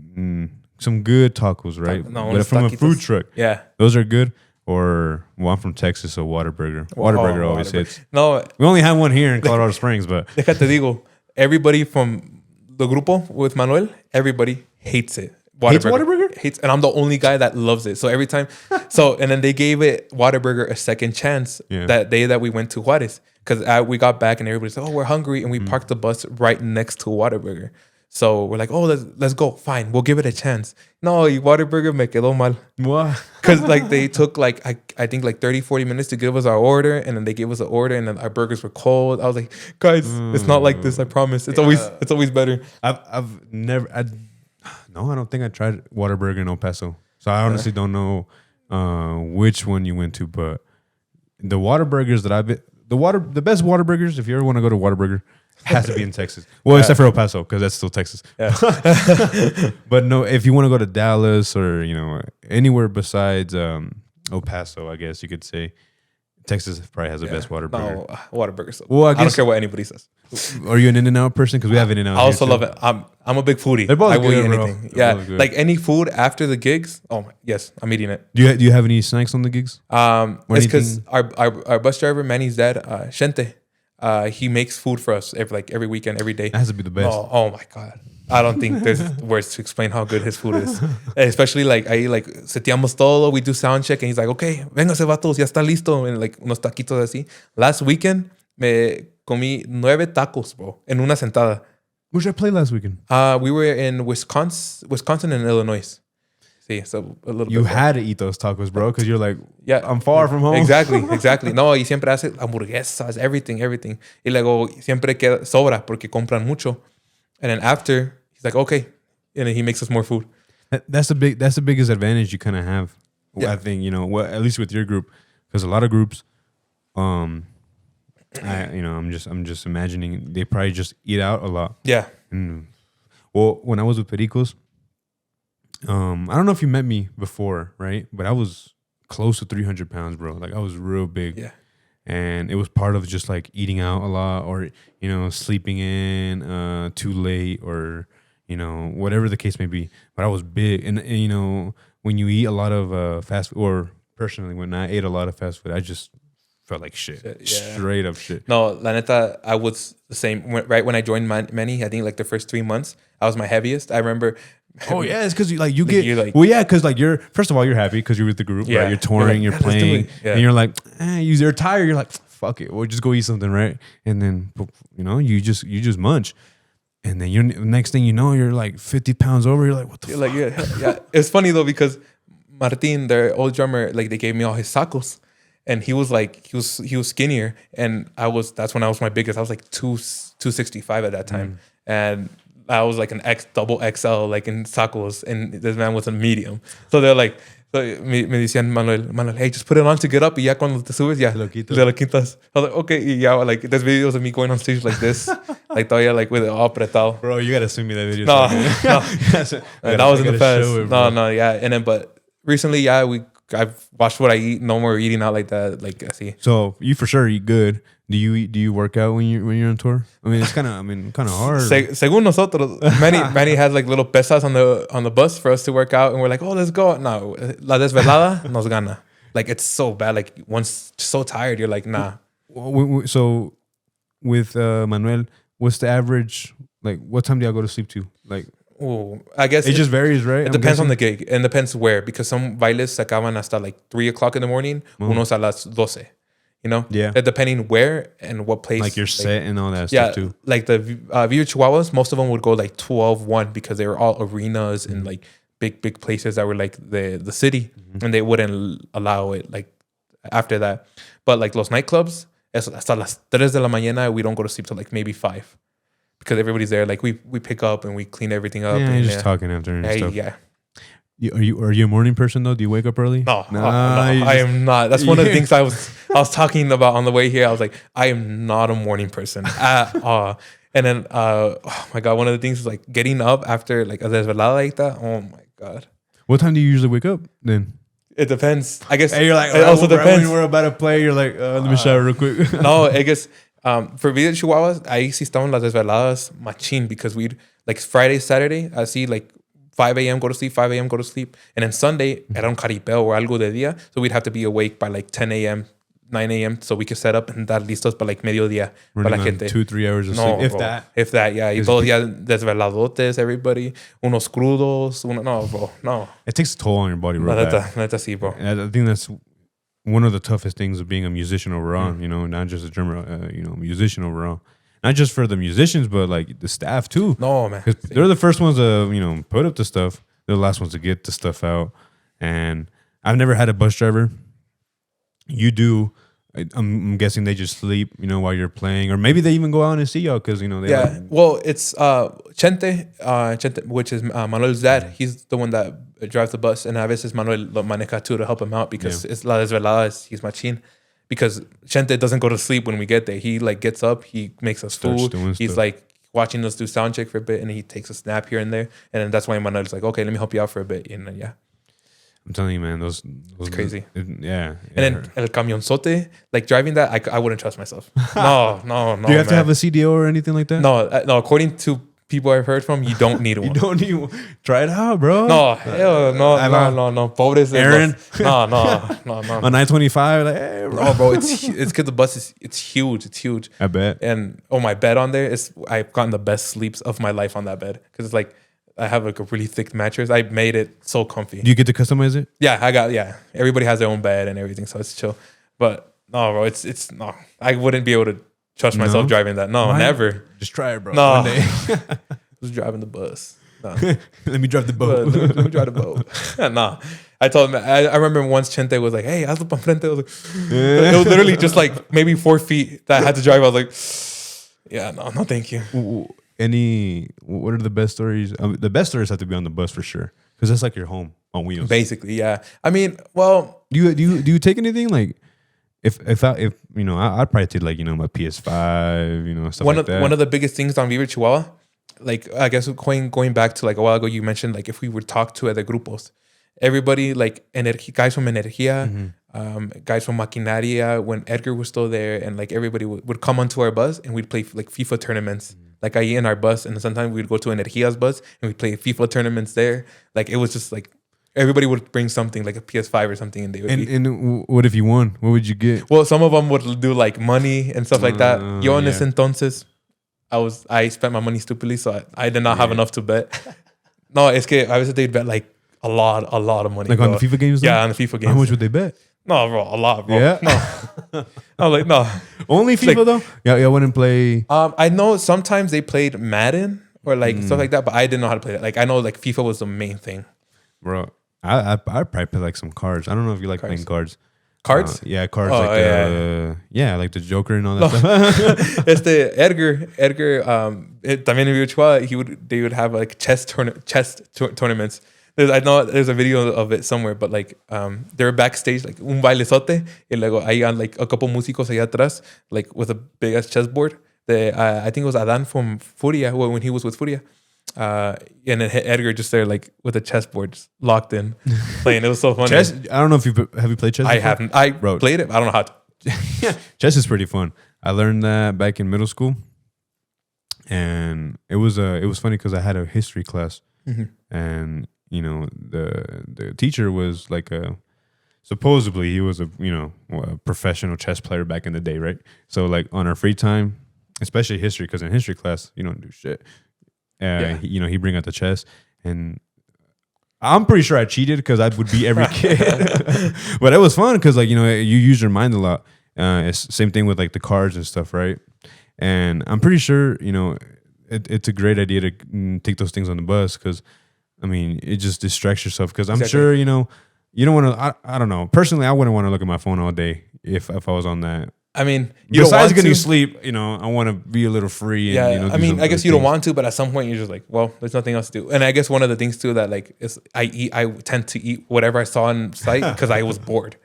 some good tacos, right? No, But unos from a taquitos. food truck, Yeah. those are good. Or well, I'm from Texas, so Whataburger. Whataburger always hits. No, We only have one here in Colorado Springs, but déjate digo, everybody from the grupo with Manuel, everybody hates it. Hates Whataburger? Hates, and I'm the only guy that loves it. So every time, and then they gave it Whataburger a second chance Yeah. that day that we went to Juarez because we got back and everybody said, "Oh, we're hungry," and we parked the bus right next to Whataburger. So we're like, "Oh, let's go. Fine, we'll give it a chance." No, Whataburger me quedó mal. what? Because like they took like I think like 30-40 minutes to give us our order, and then they gave us an order, and then our burgers were cold. I was like, guys, it's not like this. I promise. It's always better. I've never. No, I don't think I tried Whataburger in El Paso. So I honestly don't know which one you went to, but the Whataburgers that I've been, the best Whataburgers, if you ever want to go to Whataburger, has to be in Texas. Well, except for El Paso, because that's still Texas. Yeah. But no, if you want to go to Dallas or anywhere besides El Paso, I guess you could say Texas probably has the best Whataburger. No, Whataburger. So Well, I I don't guess- care what anybody says. Are you an In-N-Out person? Because we have In-N-Out. I also love it. I'm a big foodie. They're both I will good, eat bro. anything. They're Yeah, both good. like any food after the gigs. Oh my, yes, I'm eating it. Do you have any snacks on the gigs? It's because our bus driver Manny's dad, Shente, he makes food for us every weekend, every day. That has to be the best. Oh my God. I don't think there's words to explain how good his food is. Especially like ahí like seteamos todo, we do sound check and he's like, okay, véngase vatos, ya está listo. And like unos taquitos así. Last weekend me comí 9 tacos, bro, en una sentada. Where did I play last weekend? We were in Wisconsin and Illinois. See, so a little You bit. had to eat those tacos, bro, because you're like, Yeah. I'm far from home. Exactly. No, y siempre hace hamburguesas, everything. Y luego siempre sobra porque compran mucho. And then after, he's like, okay. And then he makes us more food. That's the biggest advantage you kind of have. Yeah. I think, at least with your group, because a lot of groups, I'm just imagining they probably just eat out a lot. Yeah. Well, when I was with Pericos, I don't know if you met me before, right? But I was close to 300 pounds, bro. Like I was real big. Yeah. And it was part of just like eating out a lot or, sleeping in too late or, whatever the case may be. But I was big. And when you eat a lot of fast food, or personally, when I ate a lot of fast food, I just felt like shit. Yeah. Straight up shit. No, la neta, I was the same. Right when I joined Manny, I think like the first 3 months, I was my heaviest. I remember. Oh yeah, it's because because you're first of all you're happy because you're with the group, Yeah. right? You're touring, You're you're like, "Yeah, let's do playing, it." Yeah. and you're like, you're tired. You're like, fuck it, we'll just go eat something, right? And then you just munch, and then you're next thing you know you're like 50 pounds over. You're like, what the fuck? Like, yeah. It's funny though because Martin, their old drummer, like they gave me all his sacos. and he was skinnier, and that's when I was my biggest. I was like 265 at that time, and I was like an double XL, like in tacos, and this man was a medium. So they're like, me decían Manuel, hey, just put it on to get up, y ya cuando te subes, ya le quitas. I was like, okay, y ya, like, there's videos of me going on stage like this, like todavía, like with it all apretado. Bro, you gotta send me that video. No, that was in the past. No, yeah, and then but recently, yeah, I've watched what I eat. No more eating out like that, like I see. So you for sure eat good. Do you work out when you're on tour? I mean, it's kind of hard. Según nosotros, Manny has like little pesas on the bus for us to work out, and we're like, oh, let's go. No, la desvelada nos gana. Like it's so bad. Like once so tired, you're like, nah. So with Manuel, what's the average? Like, what time do y'all go to sleep to? Like, I guess it just varies, right? It depends on the gig and depends where, because some bailes se acaban hasta like 3 o'clock in the morning, unos a las 12. You know, depending where and what place. Like your set and all that stuff too. Like the Vive Chihuahuas, most of them would go like 12-1 because they were all arenas and like big places that were like the city, and they wouldn't allow it like after that. But like los nightclubs, hasta las 3 de la mañana, we don't go to sleep till like maybe 5 because everybody's there. Like we pick up and we clean everything up. Yeah, and you're just talking after and stuff. Yeah. Are you a morning person though? Do you wake up early? No, I am not. That's one of the things I was talking about on the way here. I was like, I am not a morning person at all. And then, oh my God, one of the things is like getting up after like a desvelada like that. Oh my God. What time do you usually wake up then? It depends. I guess. Hey, you're like, it also depends. When we're about to play, you're like, let me shower real quick. No, I guess for Vive Chihuahua, ahí sí estaban las desveladas machín because we'd like Friday, Saturday, I see like 5 a.m. go to sleep, 5 a.m. go to sleep. And then Sunday, era un caripeo or algo de día. So we'd have to be awake by like 10 a.m., 9 a.m. so we could set up and dar listos para like mediodía. Running para la on gente. 2-3 hours of sleep. If bro. that. If that, yeah. Y todos ya desveladotes, everybody. Unos crudos. No, bro. No. It takes a toll on your body, bro. Neta sí, bro. And I think that's one of the toughest things of being a musician overall, you know, not just a drummer, musician overall. Not just for the musicians, but like the staff too. No, man. They're the first ones to, put up the stuff. They're the last ones to get the stuff out. And I've never had a bus driver. You do. I'm guessing they just sleep, while you're playing. Or maybe they even go out and see y'all because, they well, it's Chente, which is Manuel's dad. He's the one that drives the bus. And a veces Manuel lo maneja too to help him out because it's la desveladas. He's machín. Because Chente doesn't go to sleep when we get there. He like gets up, he makes us food. He's stuff. Like watching us do sound check for a bit, and he takes a snap here and there. And then that's why Manuel's like, okay, let me help you out for a bit. And then, I'm telling you, man, those it's crazy. And then el camionzote, like driving that, I wouldn't trust myself. No. Do you have to have a CDO or anything like that? No. According to people I've heard from, you don't need one. You don't need one. Try it out, bro. No, hell, no. Pobres Aaron. No. On 925, like, hey, bro. No, bro, it's because the bus it's huge. It's huge. I bet. And my bed on there I've gotten the best sleeps of my life on that bed because it's like I have like a really thick mattress. I made it so comfy. Do you get to customize it? Yeah, everybody has their own bed and everything, so it's chill. But no, bro, it's no. I wouldn't be able to trust myself driving that. No, never. Just try it, bro. No. One day. Who's driving the bus? No. Let me drive the boat. Let me drive the boat. Nah. I told him, I remember once Chente was like, hey, hazlo pa frente. I was like, it was literally just like maybe 4 feet that I had to drive. I was like, yeah, no, thank you. What are the best stories? The best stories have to be on the bus for sure. Because that's like your home on wheels. Basically, yeah. I mean, well. Do you take anything like, If I'd probably take like my PS5, stuff like that. One of the biggest things on Vive Chihuahua, like I guess going back to like a while ago, you mentioned like if we would talk to other grupos, everybody like guys from Energía, guys from Maquinaria, when Edgar was still there, and like everybody would come onto our bus and we'd play like FIFA tournaments. Like I in our bus, and sometimes we'd go to Energía's bus and we'd play FIFA tournaments there. Like it was just like. Everybody would bring something like a PS5 or something, and they would. And what if you won? What would you get? Well, some of them would do like money and stuff like that. Yo, en ese entonces, I spent my money stupidly, so I did not have enough to bet. No, es que a veces they'd bet like a lot of money. Like on the FIFA games? Yeah, on the FIFA games. How much would they bet? No, bro, a lot, bro. Yeah? No. I was like, no. Only FIFA though? Yeah, I wouldn't play. I know sometimes they played Madden or like stuff like that, but I didn't know how to play that. Like I know like FIFA was the main thing. Bro. I'd probably play like some cards. I don't know if you like playing cards. Cards? Yeah, cards. Oh, like like the Joker and all that stuff. Edgar, también en Vive Chihuahua, they would have like chess tournaments. I know there's a video of it somewhere, but like they're backstage, like un bailezote, y luego hay like a couple músicos allá atrás, like with a big ass chessboard. I think it was Adan from Furia when he was with Furia. And then Edgar just there like with a chessboard locked in playing. It was so funny. Chess. I don't know if have you played chess. I before? haven't. I played it. I don't know how to. Chess is pretty fun. I learned that back in middle school, and it was funny because I had a history class, and you know the teacher was like supposedly he was a professional chess player back in the day, right? So like on our free time, especially history, because in history class you don't do shit. He bring out the chess, and I'm pretty sure I cheated because I would beat every kid. But it was fun because like you use your mind a lot. It's same thing with like the cards and stuff, right? And I'm pretty sure it's a great idea to take those things on the bus because I mean it just distracts yourself. Because I'm sure you don't want to. I don't know. Personally, I wouldn't want to look at my phone all day if I was on that. I mean, besides getting sleep, I want to be a little free. And, I mean, I guess you don't want to, but at some point you're just like, well, there's nothing else to do. And I guess one of the things too that like is I tend to eat whatever I saw on site because I was bored.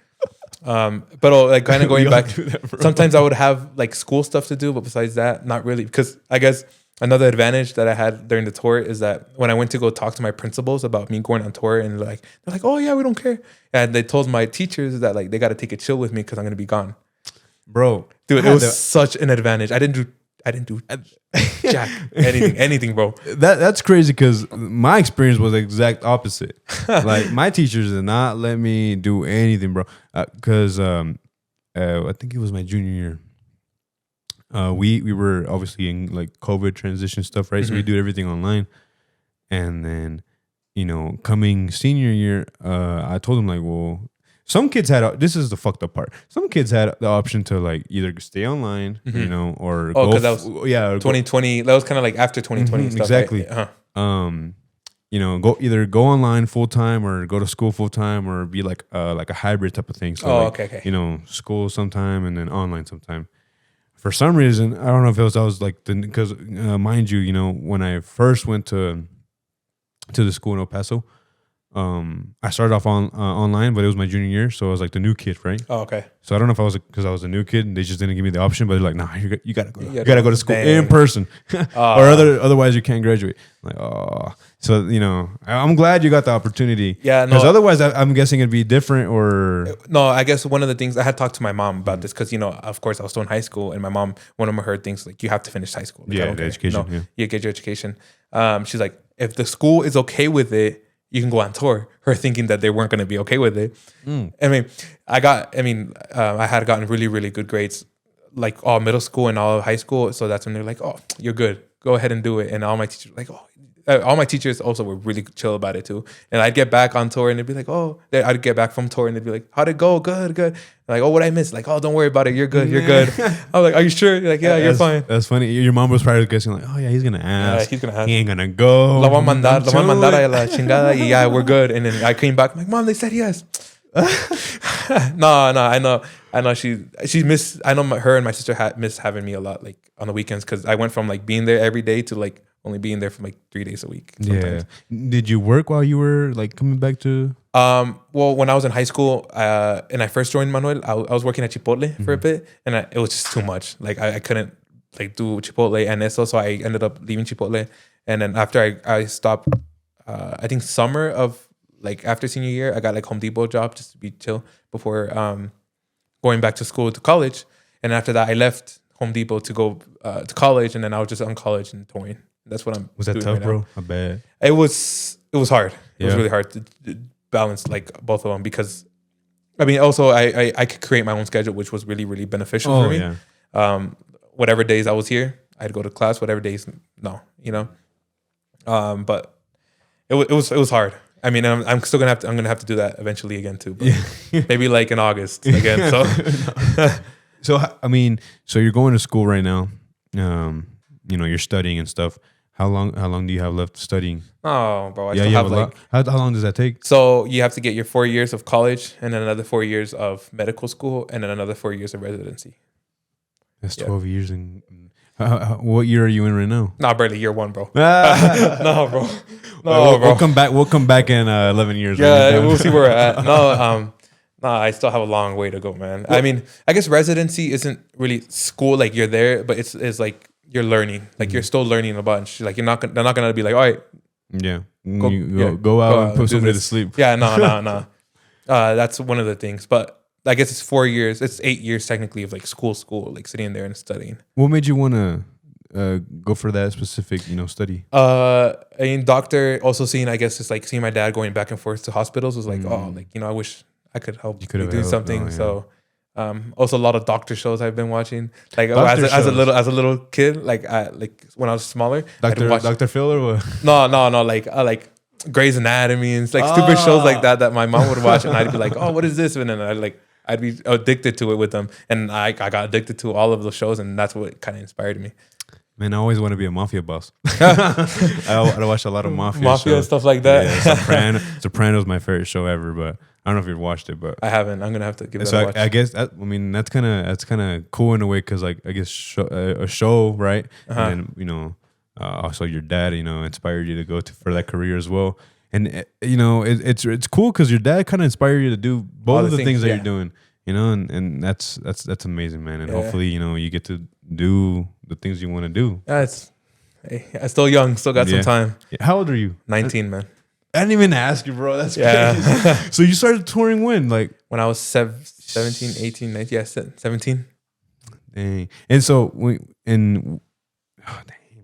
But like kind of going back, sometimes I would have like school stuff to do, but besides that, not really. Because I guess another advantage that I had during the tour is that when I went to go talk to my principals about me going on tour, and they're like, oh yeah, we don't care. And they told my teachers that like they got to take it chill with me because I'm gonna be gone. Bro, dude, it was such an advantage. I didn't do jack anything, bro. That's crazy because my experience was the exact opposite. Like my teachers did not let me do anything, bro. Because I think it was my junior year. We were obviously in like COVID transition stuff, right? So we do everything online, and then coming senior year, I told them like, well. Some kids had this is the fucked up part. Some kids had the option to like either stay online, or go. Because that was 2020. That was kind of like after 2020 stuff. Exactly. Right? Go online full time or go to school full time or be like a hybrid type of thing. So okay. School sometime and then online sometime. For some reason, I don't know if it was like because mind you, when I first went to the school in El Paso. I started off online, but it was my junior year, so I was like the new kid, right? Oh, okay. So I don't know if I was because I was a new kid and they just didn't give me the option, but they're like, nah, you gotta go to school in person, or otherwise you can't graduate. I'm like, oh, so I'm glad you got the opportunity. Yeah, because otherwise I'm guessing it'd be different. Or no, I guess one of the things I had talked to my mom about this because of course I was still in high school, and my mom, one of her things like you have to finish high school. Like, the education. You get your education. She's like, if the school is okay with it, you can go on tour. Her thinking that they weren't going to be okay with it. I mean, I had gotten really, really good grades, like all middle school and all of high school. So that's when they're like, oh, you're good. Go ahead and do it. And all my teachers were like, all my teachers also were really chill about it too. And I'd get back on tour and they'd be like, I'd get back from tour and they'd be like, how'd it go? Good. And like, what'd I miss? Like, don't worry about it. You're good. I was like, are you sure? You're like, yeah, you're fine. That's funny. Your mom was probably guessing like, oh yeah, he's going to ask. Yeah, he's going to ask. He ain't going to go. Lo voy a mandar a la chingada y yeah, we're good. And then I came back. I'm like, Mom, they said yes. No, I know. She missed. I know her and my sister missed having me a lot, like on the weekends, because I went from like being there every day to like only being there for like 3 days a week. Sometimes. Yeah. Did you work while you were like coming back to? Well, when I was in high school, and I first joined Manuel, I was working at Chipotle for a bit, and it was just too much. Like I couldn't like do Chipotle and eso, so I ended up leaving Chipotle. And then after I stopped, I think summer of like after senior year, I got like Home Depot job just to be chill before going back to school to college. And after that, I left Home Depot to go to college, and then I was just on college and touring. That's what I'm. Was that doing tough, right bro? now. I bet it was hard. It was really hard to balance like both of them because, I mean, also I could create my own schedule, which was really really beneficial for me. Yeah. Whatever days I was here, I'd go to class. Whatever days, no, But it was hard. I mean, I'm still I'm gonna have to do that eventually again too. But maybe like in August again. So I mean, so you're going to school right now. You're studying and stuff. How long do you have left studying? Oh, bro, I Yeah, still you have have a like. lot. How long does that take? So you have to get your 4 years of college, and then another 4 years of medical school, and then another 4 years of residency. That's Yeah. 12 years. And what year are you in right now? Nah, barely year 1, bro. Ah. No, bro. No, We'll bro. come back. We'll come back in 11 years. Yeah, we'll see where we're at. No, I still have a long way to go, man. I mean, I guess residency isn't really school, like you're there, but it's like you're learning. Like you're still learning a bunch. Like they're not gonna be like, all right, Yeah. Go Go out and do put somebody to this. sleep. Yeah, no. That's one of the things. But I guess it's 4 years. It's 8 years technically of like school, like sitting there and studying. What made you want to go for that specific, study? I mean, doctor also seeing, I guess it's like seeing my dad going back and forth to hospitals was like, oh, like, I wish I could help You could have do helped. something. Oh, yeah. So, also a lot of doctor shows I've been watching. Like Doctor as a shows. little kid, like when I was smaller, I'd watch, Dr. Phil or what? no, like Grey's Anatomy and like stupid shows like that my mom would watch, and I'd be like, oh, what is this? And then I'd be addicted to it with them, and I got addicted to all of those shows, and that's what kind of inspired me. Man, I always want to be a mafia boss. I watched a lot of mafia shows. Stuff like that. Yeah, Sopranos my favorite show ever, but I don't know if you've watched it, but I haven't. I'm gonna have to give that so a watch. I guess that's kind of cool in a way because like I guess a show, right? Uh-huh. And then also your dad inspired you to go for that career as well, and it's cool because your dad kind of inspired you to do both All of the things that yeah. you're doing, and that's amazing, man. And Yeah. hopefully you get to do the things you want to do. Hey, I'm still young. Still got some Yeah. time. How old are you? 19, man. I didn't even ask you, bro. That's Yeah. crazy. So you started touring when? Like, When I was 17, 18, 19, yeah, 17. dang. And so oh, dang,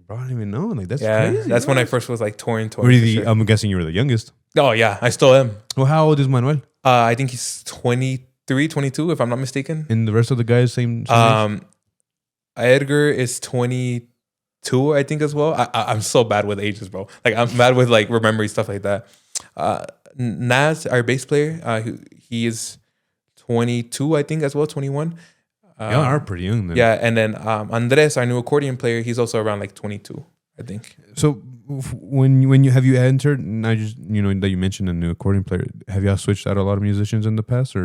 bro, I don't even know. Like, that's Yeah, crazy. that's bro. when I first was like touring. Were you for the, sure. I'm guessing you were the youngest. Oh yeah, I still am. Well, how old is Manuel? I think he's 23, 22, if I'm not mistaken. And the rest of the guys same age? Edgar is 22, I think, as well. I'm so bad with ages, bro. Like I'm bad with like remembering stuff like that. Naz, our bass player, he is 22, I think, as well, 21. Y'all are pretty young then. Yeah, and then Andres, our new accordion player, he's also around like 22, I think. So when you have you entered, and I just that you mentioned a new accordion player, have y'all switched out a lot of musicians in the past or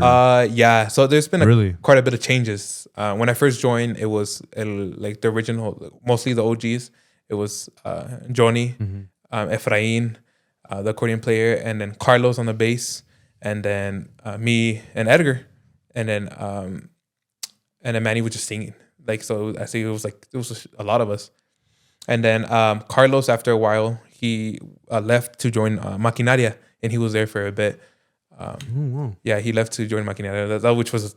Yeah, so there's been really? quite a bit of changes. When I first joined, it was like the original, mostly the OGs. It was Johnny, Efrain, the accordion player, and then Carlos on the bass, and then me and Edgar, and then Manny was just singing. Like, so I think it was just a lot of us. And then Carlos, after a while, he left to join Maquinaria, and he was there for a bit. wow. Yeah, he left to join Maquinaria, which was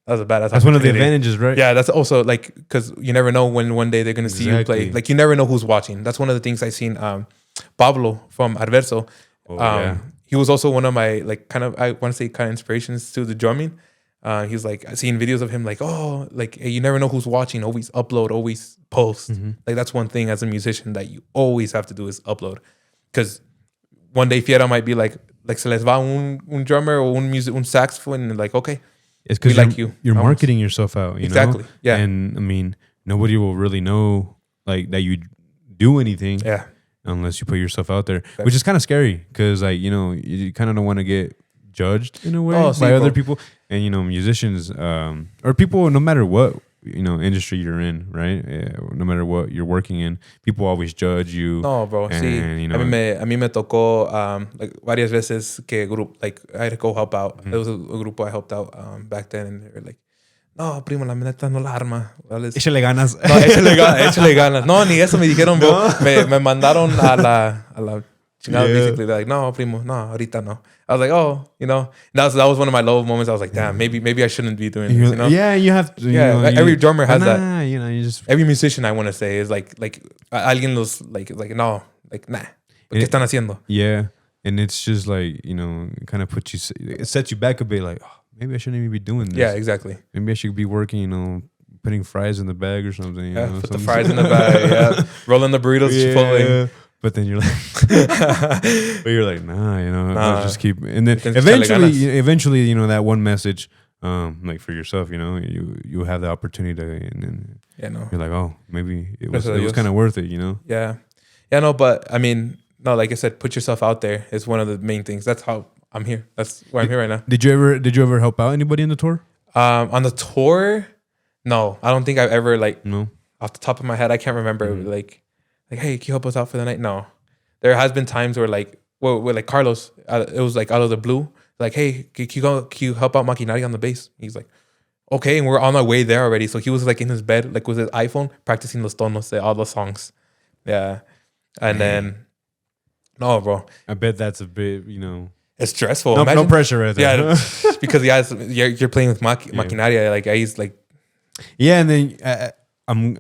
a badass. That's one of the opportunity. advantages, right? Yeah, that's also like because you never know when one day they're gonna see you play. Exactly. Like you never know who's watching. That's one of the things I seen. Pablo from Adverso. Yeah. He was also one of my like kind of, I want to say, kind of inspirations to the drumming. He's like, I seen videos of him like, oh, like, hey, you never know who's watching. Always upload, always post. Like that's one thing as a musician that you always have to do is upload, because one day Fiera might be like se les va un drummer or un saxophone, and like, okay, It's because we like you. You're Almost. marketing yourself out, you Exactly, know? yeah. And I mean, nobody will really know like that you do anything Yeah, unless you put yourself out there, which is kind of scary because like, you kind of don't want to get judged in a way by other people. And, musicians or people, no matter what, industry you're in, right? No matter what you're working in, people always judge you. no, bro. And, Sí, a mí me tocó like varias veces que I had to go help out. There was a grupo I helped out back then, and they were like, no, primo, la neta no la arma. Échale ganas. No, échale ganas. No, ni eso me dijeron, bro. Me mandaron a la chingada, basically. They're like, no, primo, no, ahorita no. I was like, oh, that was one of my low moments. I was like, damn, maybe I shouldn't be doing this, Yeah, you have to. Every drummer has that. You just. Every musician, I want to say, is like alguien los like no, like nah. ¿Qué están haciendo? Yeah, and it's just like kind of it sets you back a bit. Like, oh, maybe I shouldn't even be doing this. Yeah, exactly. Maybe I should be working. Putting fries in the bag or something. Put the fries in the bag. Yeah, rolling the burritos. Chipotle. But then you're like, nah, I'll just keep. And then eventually, that one message, like for yourself, you have the opportunity to, and then you're like, oh, maybe it was kind of worth it, Yeah. Yeah, no, but I mean, no, like I said, put yourself out there is one of the main things. That's how I'm here. That's why I'm here right now. Did you ever help out anybody in the tour? On the tour, no, I don't think I've ever like No. off the top of my head, I can't remember like, hey, can you help us out for the night? No, there has been times where like, well, like Carlos, it was like out of the blue, like, hey, can you help out Maquinaria on the bass? He's like, okay, and we're on our way there already. So he was like in his bed, like with his iPhone, practicing los tonos, all the songs. Yeah, and then no, bro, I bet that's a bit, it's stressful. no pressure right there. Yeah, because you're playing with Maquinaria, like he's like, yeah, and then I'm,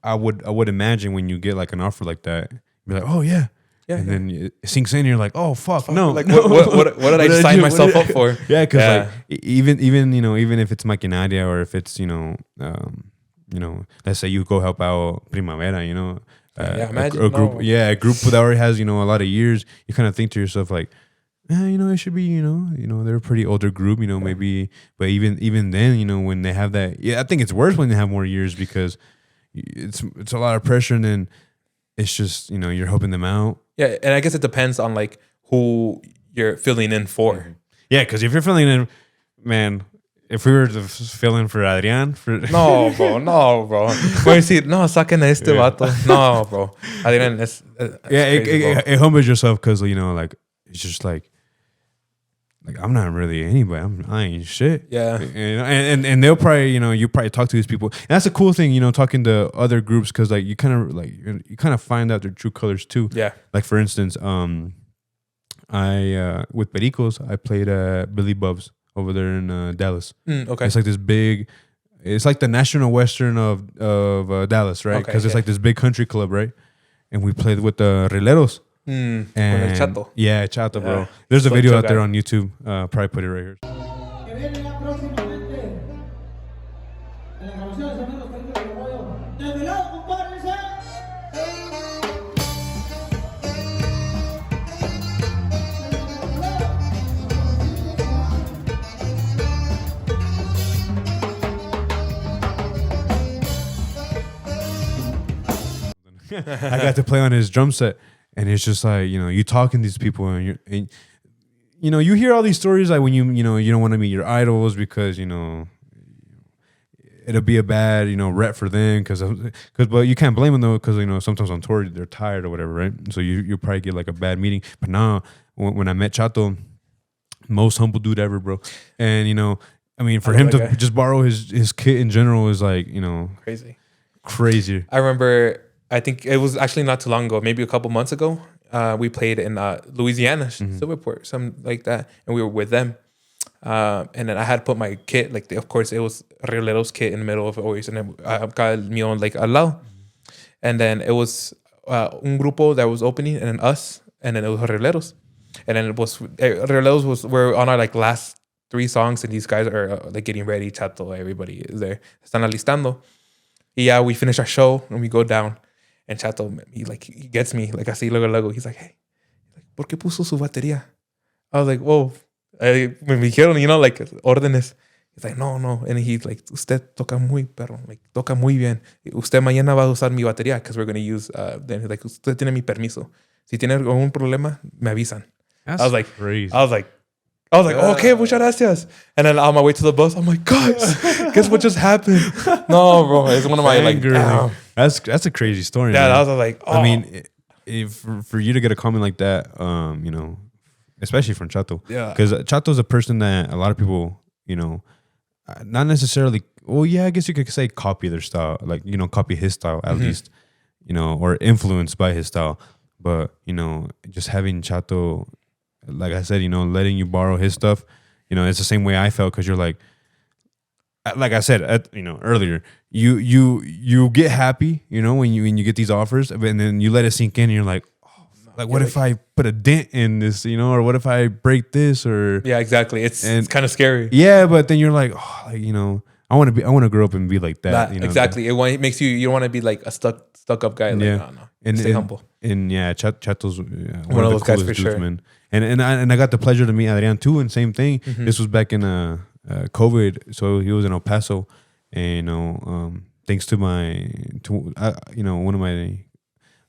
I would imagine when you get like an offer like that, be like, oh yeah, and then it sinks in. You're like, oh fuck, no. Like what did I sign myself up for? Yeah, because like even even if it's Maquinaria or if it's let's say you go help out Primavera, imagine a group, a group that already has a lot of years. You kind of think to yourself like, it should be, they're a pretty older group, maybe, but even then, when they have that, I think it's worse when they have more years because it's a lot of pressure and then it's just, you're helping them out. Yeah, and I guess it depends on like who you're filling in for. Yeah, because if you're filling in, man, if we were to fill in for Adrian, no, bro. Where is he? No, saquen a este vato. No, bro. Adrian, it's crazy, it humbles yourself because like it's just like I'm not really anybody. I ain't shit. Yeah. And they'll probably you probably talk to these people. And that's a cool thing, talking to other groups because like you kind of find out their true colors too. Yeah. Like for instance, I with Pericos I played Billy Bubs over there in Dallas. Okay. It's like this big. It's like the National Western of Dallas, right? Because it's like this big country club, right? And we played with the Rileros. And Chato. Yeah, Chato, bro. There's a video out there on YouTube. Probably put it right here. I got to play on his drum set. And it's just like, you talking to these people and you hear all these stories like when you don't want to meet your idols because, it'll be a bad, rep for them but you can't blame them though because, sometimes on tour they're tired or whatever, right? So you probably get like a bad meeting. But now when I met Chato, most humble dude ever, bro. And, for him to just borrow his kit in general is like, crazy. I remember... I think it was actually not too long ago, maybe a couple months ago. We played in Louisiana, Silverport, something like that, and we were with them. And then I had to put my kit, like of course it was Riolero's kit in the middle of it always, and then I got el mío like al lado. And then it was un grupo that was opening, and then us, and then it was Rioleros. And then it was Rioleros were on our like last 3 songs, and these guys are like getting ready. Chato, everybody is there, están alistando. Y yeah, we finish our show and we go down. And Chato, he gets me, like así luego. He's like, hey, ¿por qué puso su batería? I was like, whoa. Me dijeron, like órdenes. He's like, no. And he's like, usted toca muy perro, like toca muy bien. Usted mañana va a usar mi batería because we're going to use, then he's like, usted tiene mi permiso. Si tiene algún problema, me avisan. That's I was like, crazy. I was like, okay, muchas gracias. And then on my way to the bus, I'm like, guys, guess what just happened? No, bro, it's one of my like, damn. That's a crazy story. Yeah, man. I was like, oh. I mean, if for you to get a comment like that, especially from Chato, because Chato's a person that a lot of people, not necessarily. Well, yeah, I guess you could say copy their style, like copy his style at least, or influenced by his style. But just having Chato, like I said, letting you borrow his stuff, it's the same way I felt because you're like I said, earlier, you get happy, when you get these offers, and then you let it sink in, and you're like, oh, like what if I put a dent in this, or what if I break this, or yeah, exactly. It's kind of scary. Yeah, but then you're like, oh, like I want to grow up and be like that. Exactly. It makes you don't want to be like a stuck up guy. Like, no. And stay humble. And Chato's one of those guys for sure. Man. And I got the pleasure to meet Adrian too, and same thing. Mm-hmm. This was back in COVID, so he was in El Paso, and thanks to one of my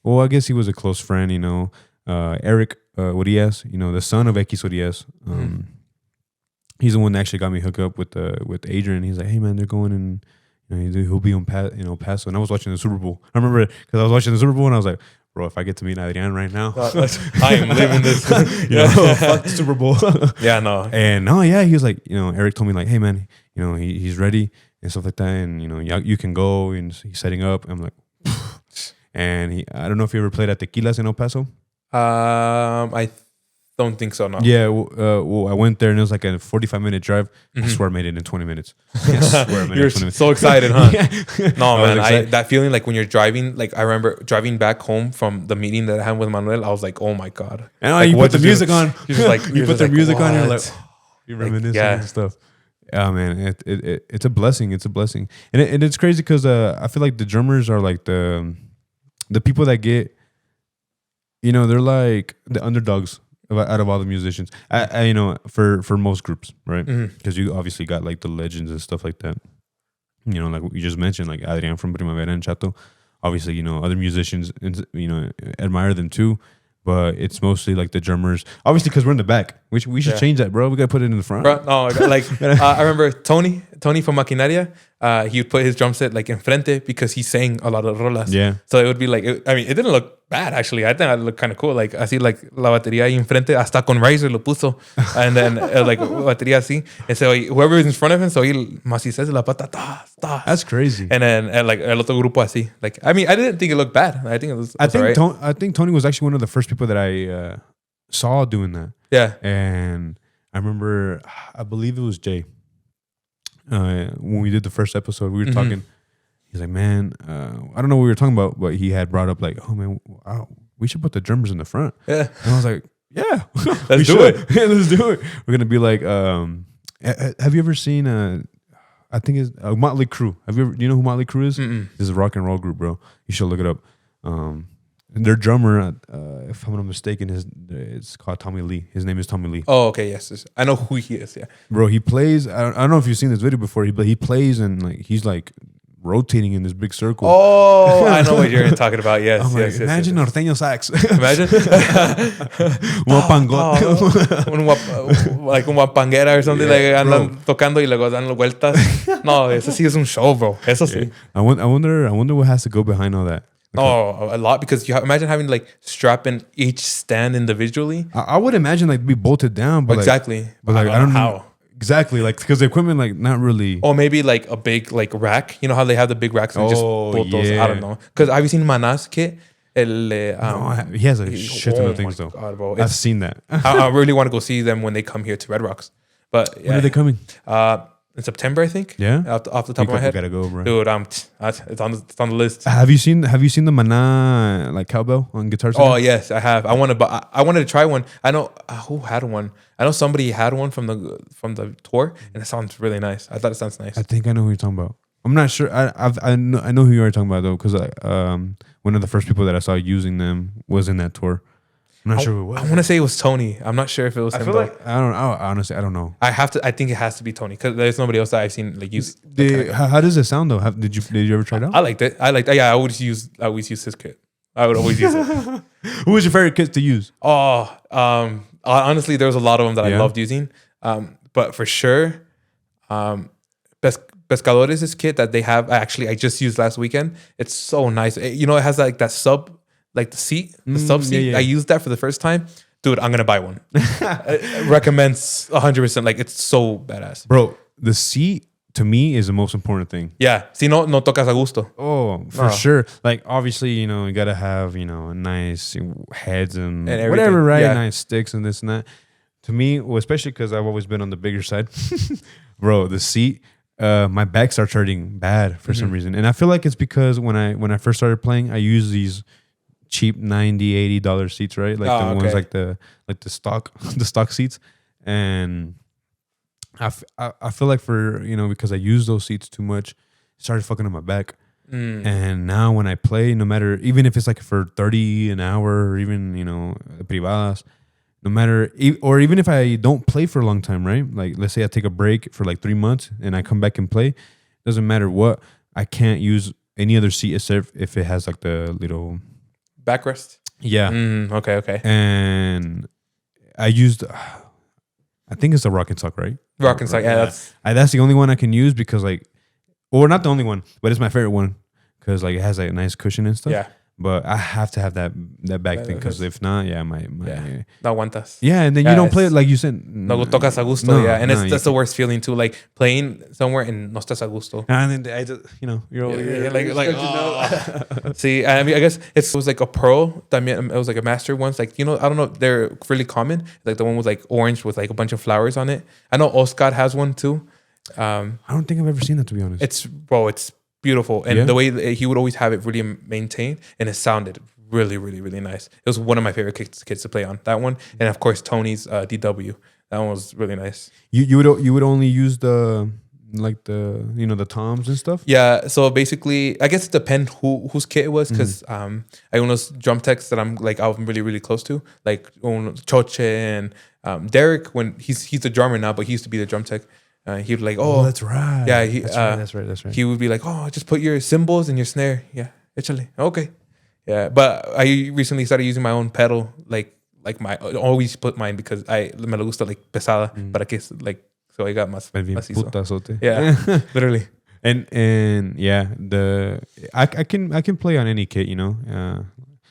Well, I guess he was a close friend, you know. Eric Urias, you know, the son of X Urias. He's the one that actually got me hooked up with Adrian. He's like, hey man, they're going and he'll be on Paso. And I was watching the Super Bowl. I remember because I was watching the Super Bowl and I was like, bro, if I get to meet Adrian right now, I am living this. Fuck the Super Bowl. Yeah, no. And he was like, Eric told me like, hey man, he's ready and stuff like that, and you can go, and he's setting up. I'm like, and I don't know if you ever played at Tequilas in El Paso. I don't think so. No. Yeah, well, I went there and it was like a 45-minute drive. I swear I made it in 20 minutes. I swear I made it in 20 minutes. So excited, huh? No, man. That feeling like when you're driving, like I remember driving back home from the meeting that I had with Manuel, I was like, oh my God. And like, you put the music on. You're just like, you put the music on, you're like, you like, reminisce and stuff. Yeah, man, it's a blessing. It's a blessing. And it's crazy because I feel like the drummers are like the people that get, they're like the underdogs out of all the musicians. For most groups, right? Because you obviously got like the legends and stuff like that. Like what you just mentioned, like Adrian from Primavera and Chato. Obviously, other musicians, admire them too. But it's mostly like the drummers. Obviously, because we're in the back. We should change that, bro. We got to put it in the front. Bro, no, like I remember Tony from Maquinaria. He would put his drum set like enfrente because he sang a lot of rolas. Yeah. So it would be like, it didn't look bad actually. I think it looked kind of cool. Like así like la batería ahí enfrente, hasta con riser lo puso, and then like batería así. And so whoever was in front of him, so he macizo la pata, That's crazy. And then like el otro grupo así. Like I didn't think it looked bad. I think it was. I think Tony was actually one of the first people that I saw doing that. Yeah. And I remember, I believe it was Jay. When we did the first episode, we were talking. He's like, man, I don't know what we were talking about, but he had brought up like, oh man, wow, we should put the drummers in the front. Yeah. And I was like, yeah, let's do it. Yeah, let's do it. We're gonna be like, have you ever seen I think it's Motley Crue. Do you know who Motley Crue is? This is a rock and roll group, bro. You should look it up. And their drummer, if I'm not mistaken, it's called Tommy Lee. His name is Tommy Lee. Oh, okay, yes. I know who he is, yeah. Bro, he plays, I don't know if you've seen this video before, but he plays and like he's like rotating in this big circle. Oh, I know what you're talking about. Yes, I'm yes, like, imagine norteño sax. Imagine. Like un guapanguera or something, like andan tocando y luego dan vueltas. No, eso sí es un show, bro. Eso sí. I wonder what has to go behind all that. Oh, a lot, because you imagine having like strap in each stand individually. I would imagine like be bolted down, but exactly. Like, but like I don't know how. Exactly, like because the equipment like not really. Or maybe like a big like rack. You know how they have the big racks and just bolt those. I don't know. Because have you seen Manas's kit? No, he has a shit ton of things though. God, bro. I've seen that. I really want to go see them when they come here to Red Rocks. But yeah, when are they coming? In September, I think. Yeah. Off the top of my head. Gotta go, bro. Dude, it's on the list. Have you seen the Mana like cowbell on Guitar Center? Oh yes, I have. I wanted to try one. I know who had one. I know somebody had one from the tour, and it sounds really nice. I thought it sounds nice. I think I know who you're talking about. I'm not sure. I know who you are talking about though, because one of the first people that I saw using them was in that tour. I'm not sure who it was. I want to say it was Tony. I'm not sure if it was him. Honestly, I don't know. I think it has to be Tony because there's nobody else that I've seen like use. How does it sound though? Did you ever try it out? I liked it. Yeah, I always use his kit. I would always use it. Who was your favorite kit to use? Oh, honestly, there was a lot of them that I loved using. But for sure, Pescadores' kit that they have. I just used last weekend. It's so nice. It has like that sub. Like the sub seat. Yeah. I used that for the first time. Dude, I'm going to buy one. Recommends 100%. Like, it's so badass. Bro, the seat, to me, is the most important thing. Yeah. Si no tocas a gusto. Oh, for sure. Like, obviously, you got to have, nice heads and whatever, right? Yeah. Nice sticks and this and that. To me, especially because I've always been on the bigger side. Bro, the seat, my back starts hurting bad for some reason. And I feel like it's because when I first started playing, I used these cheap $90-$80 seats, right? Like the ones like the stock seats. And I feel like for because I use those seats too much, it started fucking up my back. And now when I play, no matter, even if it's like for 30 an hour or even privadas, no matter, or even if I don't play for a long time, right? Like let's say I take a break for like 3 months and I come back and play, doesn't matter what, I can't use any other seat except if it has like the little backrest. Yeah. Okay. And I used, I think it's the Rock and Sock, right? Rock and Sock. Yeah, that's the only one I can use because like, or not the only one, but it's my favorite one because like it has like a nice cushion and stuff. Yeah. But I have to have that back thing because if not, my no aguantas. Yeah, and then you don't play it like you said. No tocas a gusto. That's the worst feeling too. Like playing somewhere and no estás a gusto. And then I just, you're over here like oh. See, I mean, I guess it was like a pearl. It was like a master ones. Like I don't know, they're really common. Like the one with like orange with like a bunch of flowers on it. I know Oscar has one too. I don't think I've ever seen that, to be honest. It's beautiful, and the way that he would always have it really maintained, and it sounded really, really, really nice. It was one of my favorite kits to play on, that one, and of course Tony's DW. That one was really nice. You would only use the the toms and stuff. Yeah, so basically, I guess it depends whose kit it was because I own those Drumsticks that I'm really, really close to, like Choche and Derek. When he's the drummer now, but he used to be the drum tech. He would that's right. Yeah, that's right. He would be like, just put your cymbals and your snare. Yeah, échale. Okay. Yeah, but I recently started using my own pedal, like I always put mine because me lo gusta like pesada, para que so I got más putazote. Yeah, literally. And yeah, I can play on any kit,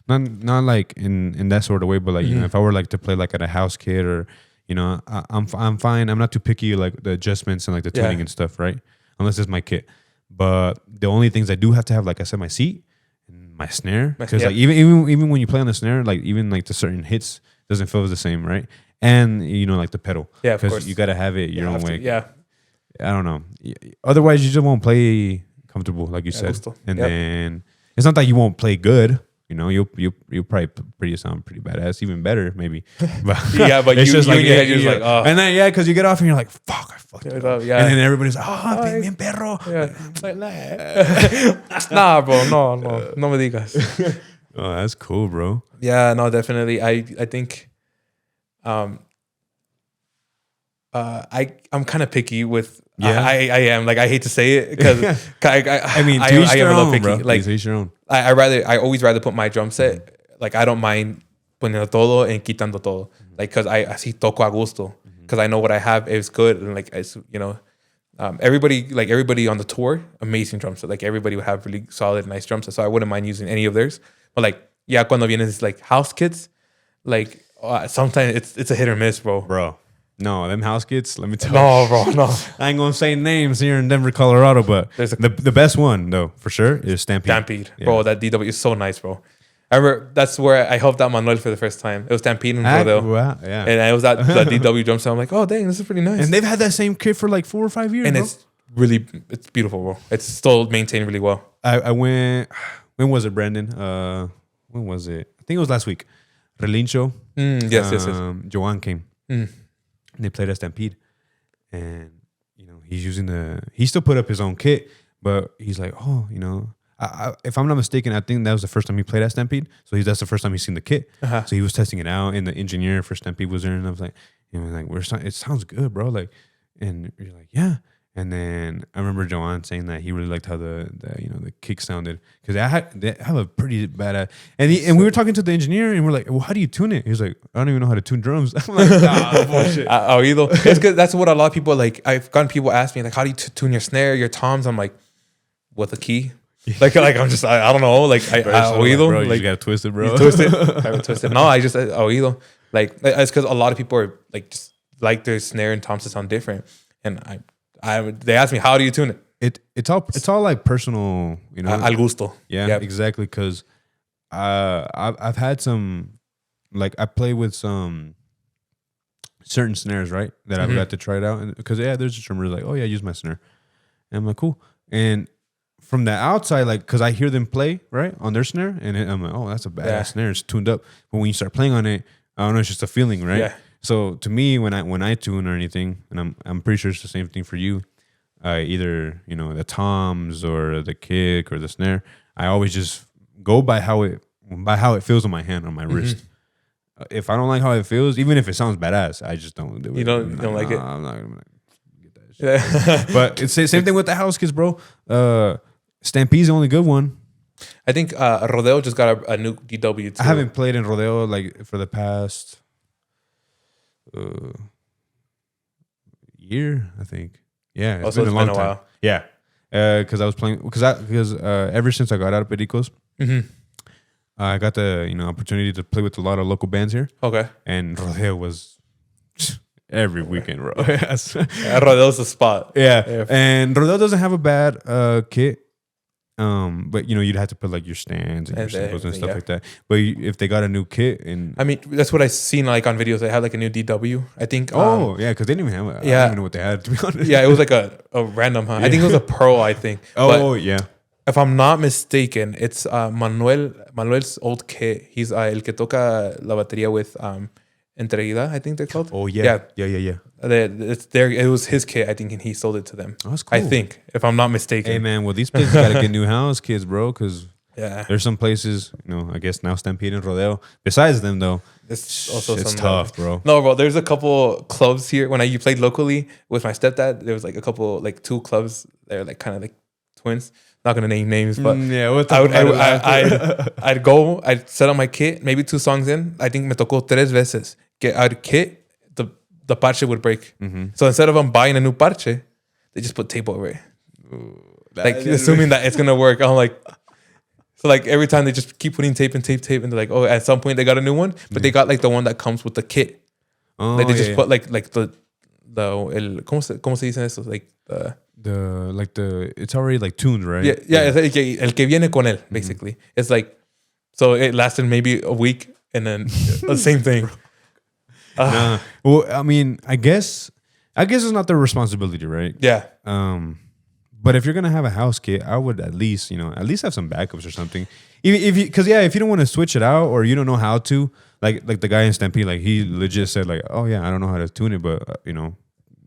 not like in that sort of way, but like if I were like to play like at a house kit or. I'm fine. I'm not too picky like the adjustments and like the tuning and stuff, right? Unless it's my kit. But the only things I do have to have, like I said, my seat and my snare, because like even when you play on the snare, like even like the certain hits doesn't feel the same, right? And like the pedal, because you gotta have it your own way. Yeah, I don't know. Otherwise, you just won't play comfortable, like you said. And then it's not that you won't play good. You'll probably sound pretty badass, even better maybe. But but it's just like you're like, oh. And then because you get off and you're like, fuck, I fucked it up. Yeah. And then everybody's like, bien perro. Yeah. Nah, bro, no me digas. Oh, that's cool, bro. Yeah, no, definitely. I think, I'm kind of picky with. Yeah, I am. Like, I hate to say it because I mean, I am a little picky. Bro. Like, to each your own. I always rather put my drum set. Like, I don't mind poniendo todo and quitando todo. Like, because I así toco a gusto. Because I know what I have is good, and like it's everybody on the tour, amazing drum set. Like everybody would have really solid, nice drum sets. So I wouldn't mind using any of theirs. But like, cuando vienes like house kits, like sometimes it's a hit or miss, bro. No, them house kits, let me tell you. No, bro, no. I ain't gonna say names here in Denver, Colorado, but the best one, though, for sure, is Stampede. Yeah. Bro, that DW is so nice, bro. I remember that's where I helped out Manuel for the first time. It was Stampede in Rodeo. Wow, yeah. And I was at the DW drum set. I'm like, oh, dang, this is pretty nice. And they've had that same kit for like 4 or 5 years, and bro. It's beautiful, bro. It's still maintained really well. I went, when was it, Brandon? When was it? I think it was last week. Relincho. Yes. Joanne came. And they played at Stampede, and he's using he still put up his own kit, but he's like, if I'm not mistaken, I think that was the first time he played at Stampede, so that's the first time he's seen the kit. So he was testing it out, and the engineer for Stampede was there, and I was like, it sounds good, bro. Like, and you're like, yeah. And then I remember Joanne saying that he really liked how the kick sounded, because they have a pretty badass. And we were talking to the engineer, and we're like, well, how do you tune it? He's like, I don't even know how to tune drums. I'm like, nah, bullshit. Oído. It's good. That's what a lot of people like. I've gotten people ask me like, how do you tune your snare, your toms? I'm like, with a key. Like I'm just I don't know. Like oído. Bro, like, you gotta twist it, bro. You twist it. I haven't twisted. No, I just oído. Like it's because a lot of people are like just like their snare and toms to sound different, and they asked me, how do you tune it? It's all like personal, al gusto. Yeah, exactly. Because I've had some, like I play with some certain snares, right, that I've got to try it out, and because there's a drummer like, oh yeah, use my snare, and I'm like, cool. And from the outside, like, because I hear them play right on their snare, and I'm like, oh, that's a badass snare, it's tuned up. But when you start playing on it, I don't know, it's just a feeling, right? Yeah. So to me, when I tune or anything, and I'm pretty sure it's the same thing for you, either the toms or the kick or the snare, I always just go by how it feels on my hand, on my wrist. If I don't like how it feels, even if it sounds badass, I just don't do it. You don't like it? I'm not gonna get that shit. Yeah. But it's the same thing with the house kits, bro. Stampede's the only good one. I think Rodeo just got a new DW too. I haven't played in Rodeo like for the past year, I think. Yeah, It's been a long time. While. Yeah, because I was playing because ever since I got out of Pericos, I got the opportunity to play with a lot of local bands here. Okay, and Rodeo was every weekend, bro. Rodeo's the spot. Yeah, and Rodeo doesn't have a bad kit. But you'd have to put like your stands and your cymbals and stuff like that. But if they got a new kit, and I mean that's what I seen like on videos. They had like a new DW. I think. Yeah, because they didn't even have. I don't even know what they had, to be honest. Yeah, it was like a random. I think it was a Pearl. I think. Yeah. If I'm not mistaken, it's Manuel's old kit. He's el que toca la batería with Entreguida, I think they're called. Oh yeah. It's there. It was his kit, I think, and he sold it to them. Oh, that's cool. I think, if I'm not mistaken. Hey man, well these places gotta get new house kids, bro, because yeah, there's some places, I guess now Stampede and Rodeo. Besides them though, it's also it's tough, bro. No, bro, there's a couple clubs here. When I played locally with my stepdad, there was like a couple, like 2 clubs. They're like kind of like twins. Not gonna name names, but I'd go, I'd set up my kit, maybe 2 songs in. I think me tocó 3 veces. Get out of kit, the parche would break. So instead of them buying a new parche, they just put tape over it. Like assuming that it's gonna work. I'm like, so like every time they just keep putting tape, and they're like, oh, at some point they got a new one, but they got like the one that comes with the kit. Like they just put like the ¿cómo se dicen eso? Like it's already like tuned, right? Yeah. El que viene con él, basically. It's like, so it lasted maybe a week and then the same thing. Well, I mean, I guess it's not their responsibility, right? Yeah. But if you're gonna have a house kit, I would at least have some backups or something. If you don't want to switch it out or you don't know how to, like the guy in Stampede, like he legit said like, oh yeah, I don't know how to tune it, but todo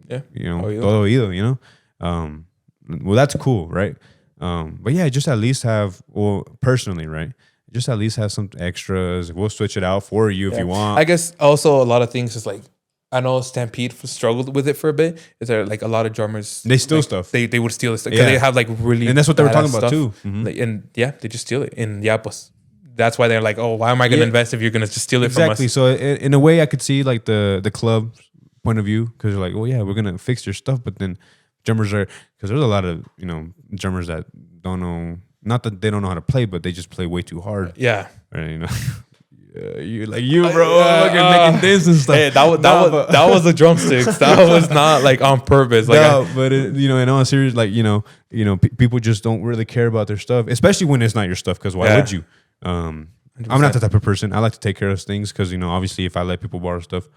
oído, well, that's cool, right? But yeah, just at least have, well, personally, right? Just at least have some extras. We'll switch it out for you if you want. I guess also a lot of things is like, I know Stampede struggled with it for a bit. Is there like a lot of drummers? They steal like, stuff. They would steal stuff because they have like really, and that's what they were talking about stuff. too. Like, and yeah, they just steal it. And yeah, pues, that's why they're like, oh, why am I going to invest if you're going to just steal it from us? Exactly. So in a way, I could see like the club point of view, because they're like, well, yeah, we're gonna fix your stuff, but then drummers are, because there's a lot of drummers that don't know, not that they don't know how to play, but they just play way too hard. Yeah. Right, you bro, making this and stuff. Hey, that was the drumsticks. That was not like on purpose. Like, but in all serious, like people just don't really care about their stuff, especially when it's not your stuff. Because why would you? 100%. I'm not the type of person. I like to take care of things because obviously if I let people borrow stuff,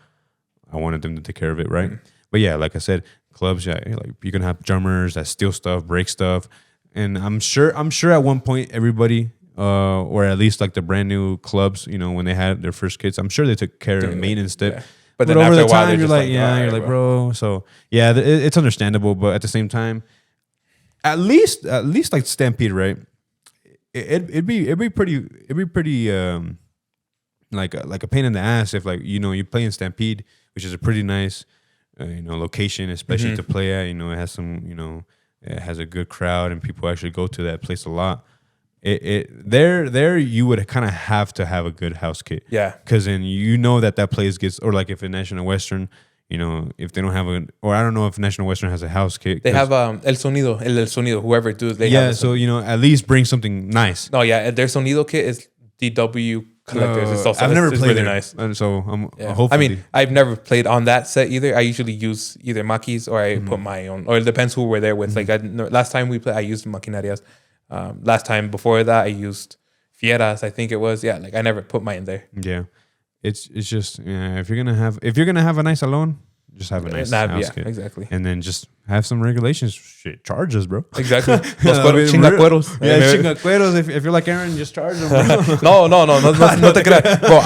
I wanted them to take care of it, right? But yeah, like I said, clubs, yeah, like you can have drummers that steal stuff, break stuff, and I'm sure at one point everybody, or at least like the brand new clubs, when they had their first kits, I'm sure they took care of maintenance stuff. Yeah. But then over the time, you're like, you're like, bro. So yeah, it's understandable, but at the same time, at least like Stampede, right? It'd be pretty like a pain in the ass if you play in Stampede, which is a pretty nice location, especially to play at. It has some it has a good crowd and people actually go to that place a lot. There you would kind of have to have a good house kit. Yeah, because then that place gets, or like if a National Western, if they don't have or I don't know if National Western has a house kit. They have El Sonido, whoever it is. They have so at least bring something nice. No, yeah, their Sonido kit is DW collectors. It's also, I've never played really there, nice. And so hopefully. I mean, I've never played on that set either. I usually use either Makis or I put my own, or it depends who we're there with. Like last time we played, I used Maquinarias. Last time before that, I used Fieras. I think it was. Yeah, like I never put mine there. Yeah, it's just if you're gonna have a nice salon, just have a nice house kit. Exactly. And then just have some regulations. Shit, charges, bro. Exactly. Chingacueros. Yeah, chingacueros. If you're like Aaron, just charge them, bro. No te creas. Bro,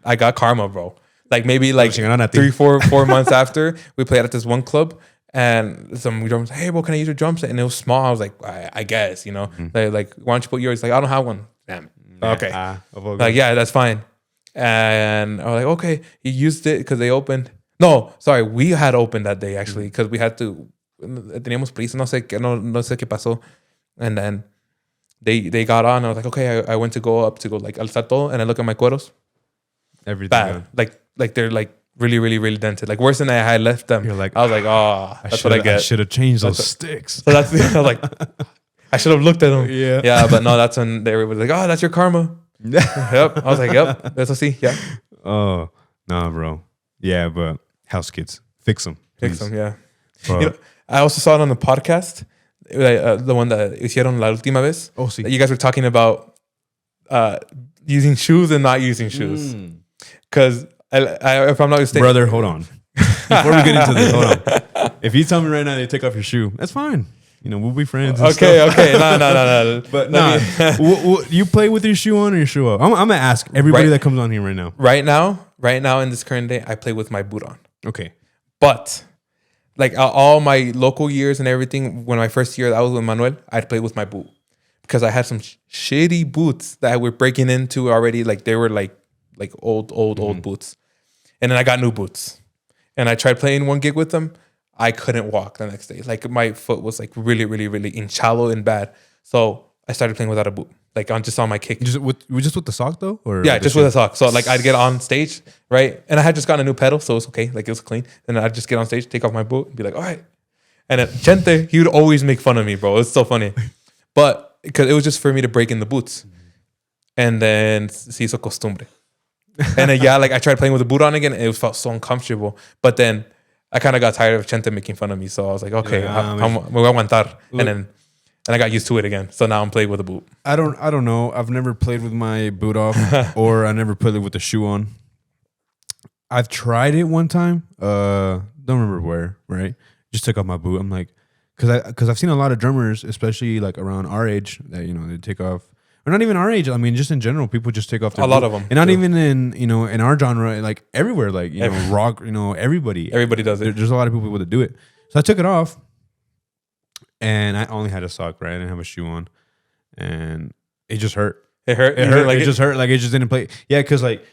I got karma, bro. Like maybe like 3-4 months after we played at this one club, and some drums, hey, bro, can I use your drum set? And it was small. I was like, I guess, like, why don't you put yours? Like, I don't have one. Damn. Okay. Like, yeah, that's fine. And I was like, okay. He used it because they opened. No, sorry, we had opened that day actually because we had to. Teníamos prisa, no sé qué pasó. And then They got on. I was like, okay. I went to go up to go like alzar todo, and I look at my cueros. Everything. Bad. Like they're like really, really, really dented. Like worse than I had left them. You're like, I was like, oh, that's what I get. I should have changed those sticks. So that's I was like, I should have looked at them. Yeah. Yeah, but no, that's when everybody was like, oh, that's your karma. Yep. I was like, yep. That's a C. Yeah. Oh, no, bro. Yeah, but house kids, fix them. Fix them. Yeah. But, You know, I also saw it on the podcast, the one that hicieron la última vez. oh, sí. That you guys were talking about using shoes and not using shoes. Because if I'm not mistaken, Brother, hold on. Before we get into this, hold on. If you tell me right now they take off your shoe, that's fine. You know, we'll be friends. And Okay. stuff. No. But nah, you play with your shoe on or your shoe off? I'm gonna ask everybody that comes on here right now. Right now in this current day, I play with my boot on. Okay. But like all my local years and everything, when my first year I was with Manuel, I'd play with my boot because I had some shitty boots that I were breaking into already. Like they were like old boots, and then I got new boots, and I tried playing one gig with them. I couldn't walk the next day. Like my foot was like really, really, really hinchado and bad. So I started playing without a boot, like on my kick. Just with the sock though, or Yeah, the just shoe? with a sock. So like I'd get on stage, right? And I had just gotten a new pedal, so it was okay. Like it was clean. And I'd just get on stage, take off my boot, and be like, all right. And then Chente, he would always make fun of me, bro. It's so funny. But because it was just for me to break in the boots. And then se hizo costumbre. And then like I tried playing with the boot on again, and it felt so uncomfortable. But then I kind of got tired of Chente making fun of me. So I was like, okay, I'm voy a aguantar. And I got used to it again. So now I'm playing with a boot. I don't know. I've never played with my boot off, or I never played with the shoe on. I've tried it one time. Don't remember where. Right, just took off my boot. I'm like, because I've seen a lot of drummers, especially like around our age, that they take off. Or not even our age. I mean, just in general, people just take off their A lot of them. and not even in our genre, like everywhere, like rock. Everybody does it. There's a lot of people that do it. So I took it off. And I only had a sock, right? I didn't have a shoe on, and it just hurt. It hurt. It hurt. It just hurt. Like it just didn't play. Yeah, because like,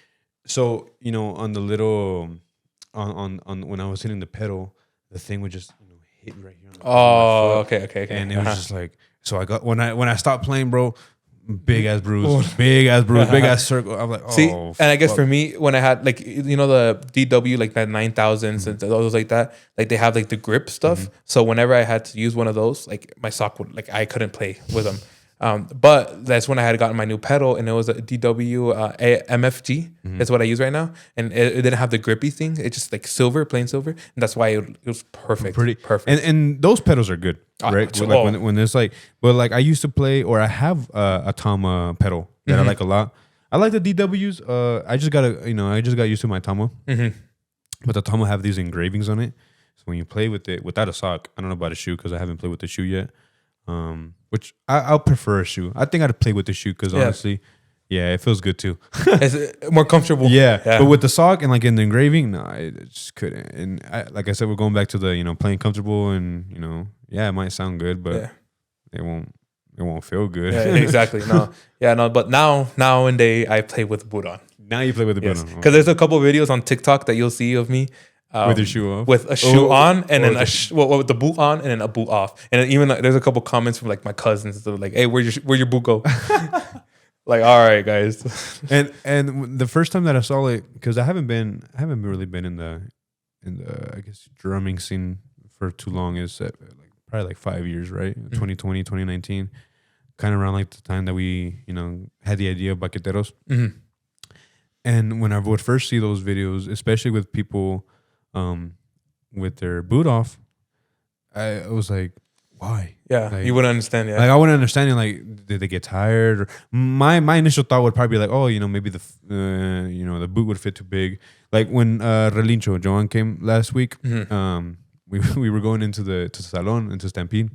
so on the little, on when I was hitting the pedal, the thing would just hit right here. On the okay. And it was just like, so I got when I stopped playing, bro. Big ass bruise, big ass circle. I'm like, oh. See, and I guess for me, when I had like the DW like that 9000s and those like that, like they have like the grip stuff. So whenever I had to use one of those, like my sock would I couldn't play with them. But that's when I had gotten my new pedal, and it was a DW MFG. That's what I use right now, and it didn't have the grippy thing. It's just like silver, plain silver, and that's why it was perfect. Perfect. And those pedals are good, right? Like when there's like, but like I used to play, or I have a Tama pedal that I like a lot. I like the DWs. I just got used to my Tama, but the Tama have these engravings on it. So when you play with it without a sock, I don't know about a shoe because I haven't played with the shoe yet. Which I'll prefer a shoe. I think I'd play with the shoe because honestly, it feels good too. It's more comfortable. Yeah, but with the sock and like in the engraving, no, I just couldn't. And like I said, we're going back to the playing comfortable, and it might sound good, but it won't feel good. Yeah, exactly. No, but nowadays I play with boot on. Now you play with the boot on because there's a couple of videos on TikTok that you'll see of me. With your shoe off, with a shoe on, and then with the boot on, and then a boot off, and then even there's a couple comments from like my cousins that are like, "Hey, where your boot go?" Like, all right, guys. and the first time that I saw it, because I haven't really been in the I guess drumming scene for too long. Is probably like 5 years, right? 2020, 2019, kind of around like the time that we had the idea of baqueteros. And when I would first see those videos, especially with people with their boot off, I was like, why? Yeah, like, you wouldn't understand. Yeah, like I wouldn't understand. Like, did they get tired? Or my initial thought would probably be like, oh, maybe the boot would fit too big. Like when Relincho Joan came last week, we were going into the salon into Stampede,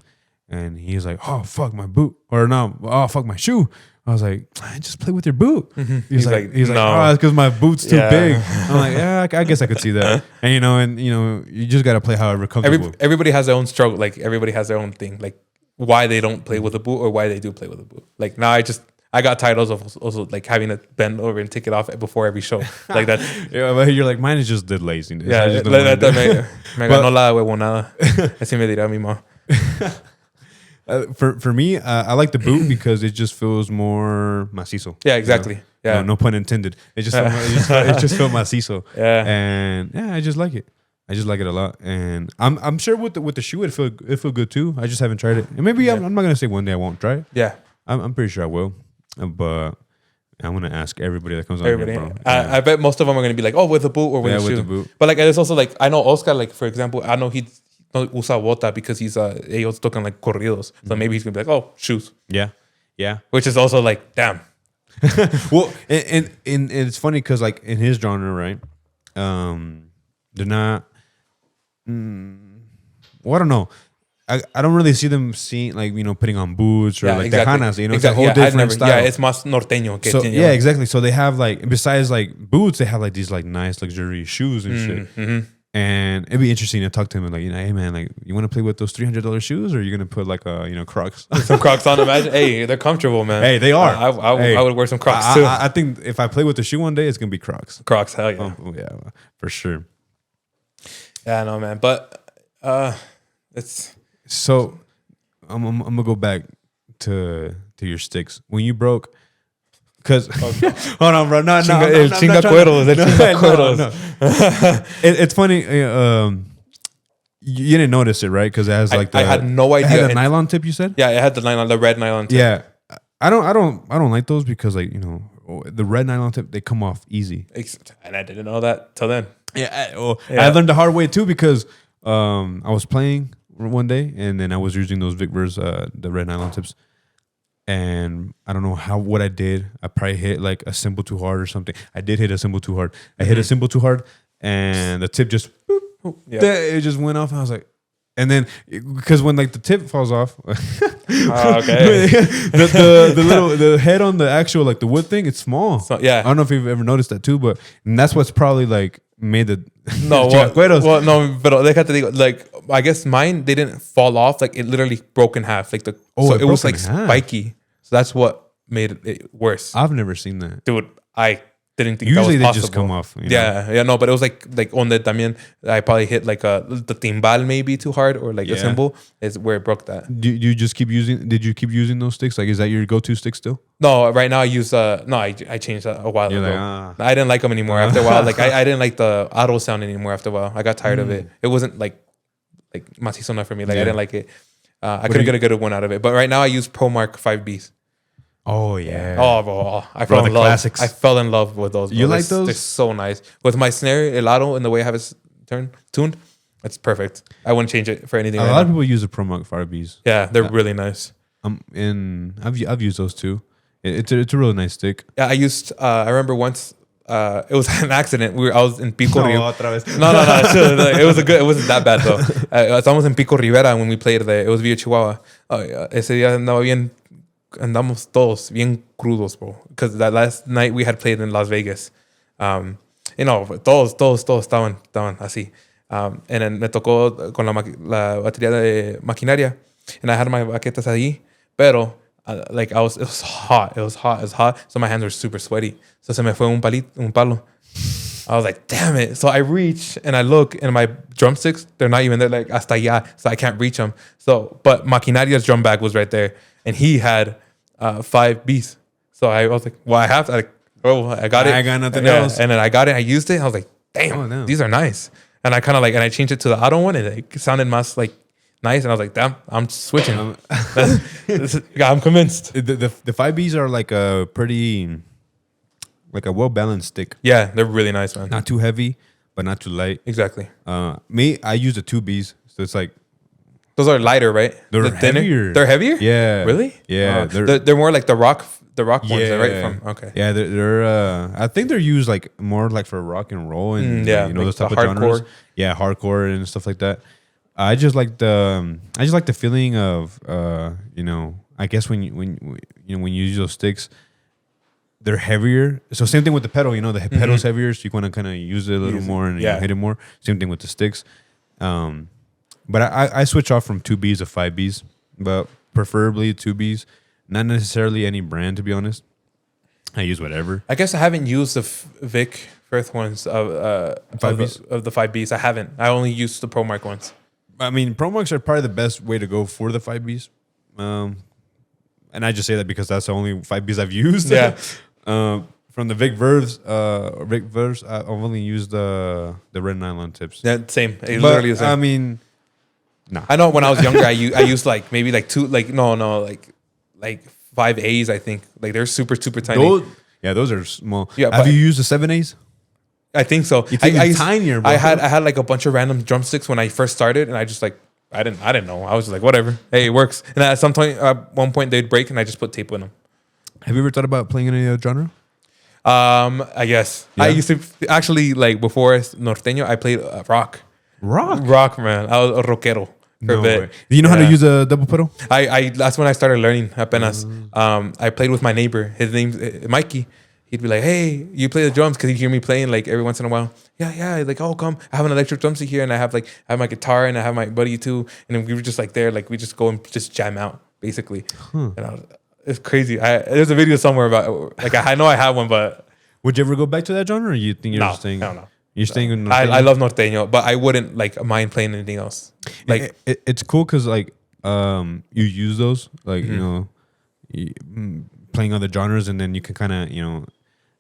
and he's like, oh fuck my boot, or no, oh fuck my shoe. I was like, just play with your boot. He's like, no, oh, it's because my boot's too big. I'm like, yeah, I guess I could see that. And you just gotta play however comfortable. Everybody has their own struggle. Like everybody has their own thing. Like why they don't play with a boot or why they do play with a boot. Like now I got tired of also like having to bend over and take it off before every show. Like that. Yeah, but you're like, mine is just the laziness. Yeah, me ganó la huevonada. Así me dirá mi mamá. For me, I like the boot because it just feels more macizo. Yeah, exactly. Yeah. No pun intended. It just it just felt macizo. Yeah. And yeah, I just like it. I just like it a lot. And I'm sure with the shoe it feel good too. I just haven't tried it. And maybe I'm not gonna say one day I won't try it. Yeah. I'm pretty sure I will. But I'm gonna ask everybody that comes on Everybody. here, bro. I bet most of them are gonna be like, oh, with a boot or with a shoe. With the boot. But like, there's also like, I know Oscar, like for example, I know he no usa bota because he's ellos tocan like corridos. So maybe he's gonna be like, oh, shoes. Yeah. Yeah. Which is also like, damn. Well, and it's funny because like in his genre, right? They're not. Well, I don't know. I don't really see them seeing like putting on boots or like exactly. Tejanas. It's a Exactly. whole different style. Yeah, it's más norteño. Que So tiene, yeah, exactly. So they have like besides like boots, they have like these like nice luxury shoes and shit. Mm-hmm. And it'd be interesting to talk to him and like, hey man, like you want to play with those $300 shoes or you're gonna put like Crocs? Some Crocs on. Imagine, hey, they're comfortable, man. Hey, they are. I would wear some Crocs too. I think if I play with the shoe one day, it's gonna be Crocs. Crocs, hell yeah. Oh yeah, for sure. Yeah, no, man. But it's So I'm gonna go back to your sticks when you broke. Cause hold on, bro. No, el chingacueros. It's funny. You didn't notice it, right? Because it has like I had no idea. It had a nylon tip. You said, yeah, it had the red nylon tip. yeah. I don't like those because like the red nylon tip they come off easy. And I didn't know that till then. Yeah, I learned the hard way too because I was playing one day and then I was using those Vicvers, the red nylon tips. And I don't know what I did. I probably hit like a cymbal too hard or something. I did hit a cymbal too hard. I hit a cymbal too hard, and the tip just it just went off. And I was like, and then because when like the tip falls off, okay, the head on the actual like the wood thing, it's small. So, yeah, I don't know if you've ever noticed that too, but that's what's probably like made the no. Well, no, but déjate digo, like I guess mine they didn't fall off. Like it literally broke in half. Like it was like spiky. So that's what made it worse. I've never seen that, dude. I didn't think usually that was they just come off. Yeah, no, but it was like on the también. I probably hit like the timbal maybe too hard or like a cymbal is where it broke that. Do you just keep using? Did you keep using those sticks? Like, is that your go-to stick still? No, right now I use I changed that a while ago. Like, I didn't like them anymore after a while. Like I didn't like the auto sound anymore after a while. I got tired of it. It wasn't like macizo enough for me. Like I didn't like it. I couldn't get a good one out of it. But right now I use ProMark 5Bs. Oh yeah. Oh, bro. I fell in love. Classics. I fell in love with those. Bro. You like those? They're so nice. With my snare, el auto, and the way I have it tuned, it's perfect. I wouldn't change it for anything. A lot of people use the ProMark 5Bs. Yeah, they're really nice. I've used those too. It's a really nice stick. Yeah, I remember once. It was an accident. I was in Pico Rivera. No. It wasn't that bad though. Estábamos en Pico Rivera when we played there. It was Vive Chihuahua. Ese día andamos todos bien crudos, bro. Because that last night we had played in Las Vegas. Todos estaban así. And then me tocó con la batería de maquinaria. And I had my baquetas ahí. Pero it was hot. So my hands were super sweaty. So se me fue un palo. I was like, damn it. So I reach and I look and my drumsticks, they're not even there, like hasta allá. So I can't reach them. But Maquinaria's drum bag was right there. And he had 5Bs. So I was like, well, I got it. I got nothing else. And then I got it. I used it. I was like, damn, these are nice. And I kind of and I changed it to the auto one and it sounded más like nice. And I was like, damn, I'm switching. I'm convinced. The 5Bs are like a pretty, like a well-balanced stick. Yeah, they're really nice, man. Not too heavy, but not too light. Exactly. I use the 2Bs. So it's like, those are lighter, right? They're heavier. They're heavier? Yeah. Really? Yeah. They're more like the rock ones, right? Okay. Yeah, they're I think they're used like more like for rock and roll and those type of genres. Yeah, hardcore and stuff like that. I just like the feeling of I guess when you use those sticks, they're heavier. So same thing with the pedal, the pedal's heavier, so you want to kind of use it a little more and hit it more. Same thing with the sticks. But I switch off from 2Bs to 5Bs, but preferably 2Bs. Not necessarily any brand, to be honest. I use whatever. I guess I haven't used the Vic Firth ones of 5Bs? of the 5Bs. I haven't. I only used the ProMark ones. I mean, ProMarks are probably the best way to go for the 5Bs. and I just say that because that's the only 5Bs I've used. Yeah. From the Vic Verse, I've only used the red nylon tips. Yeah, same. It's But, literally the same. I mean, nah. I know when I was younger, I used like maybe like two, like like 5As. I think like they're super tiny. Those are small. Yeah, Have but- you used the 7As? I think so. It's even tinier, bro. I had like a bunch of random drumsticks when I first started, and I just like I didn't know. I was just like whatever. Hey, it works. And at one point they'd break, and I just put tape in them. Have you ever thought about playing any other genre? I guess I Yeah. used to actually like before norteño. I played rock, man. I was a rockero for a bit. Way. Do you know how to Yeah. use a double pedal? I that's when I started learning apenas. I played with my neighbor. His name's Mikey. He'd be like, "Hey, you play the drums?" Because he'd hear me playing like every once in a while. Yeah. He's like, "Oh, come. I have an electric drumstick here, and I have my guitar, and I have my buddy too." And then we were just like there, like we just go and just jam out, basically. And it's crazy. There's a video somewhere about like I know I have one, but Would you ever go back to that genre, or you think you're no, just staying? I don't know. You're staying in I love norteño, but I wouldn't like mind playing anything else. Like it's cool because like you use those like Mm-hmm. you know playing other genres, and then you can kind of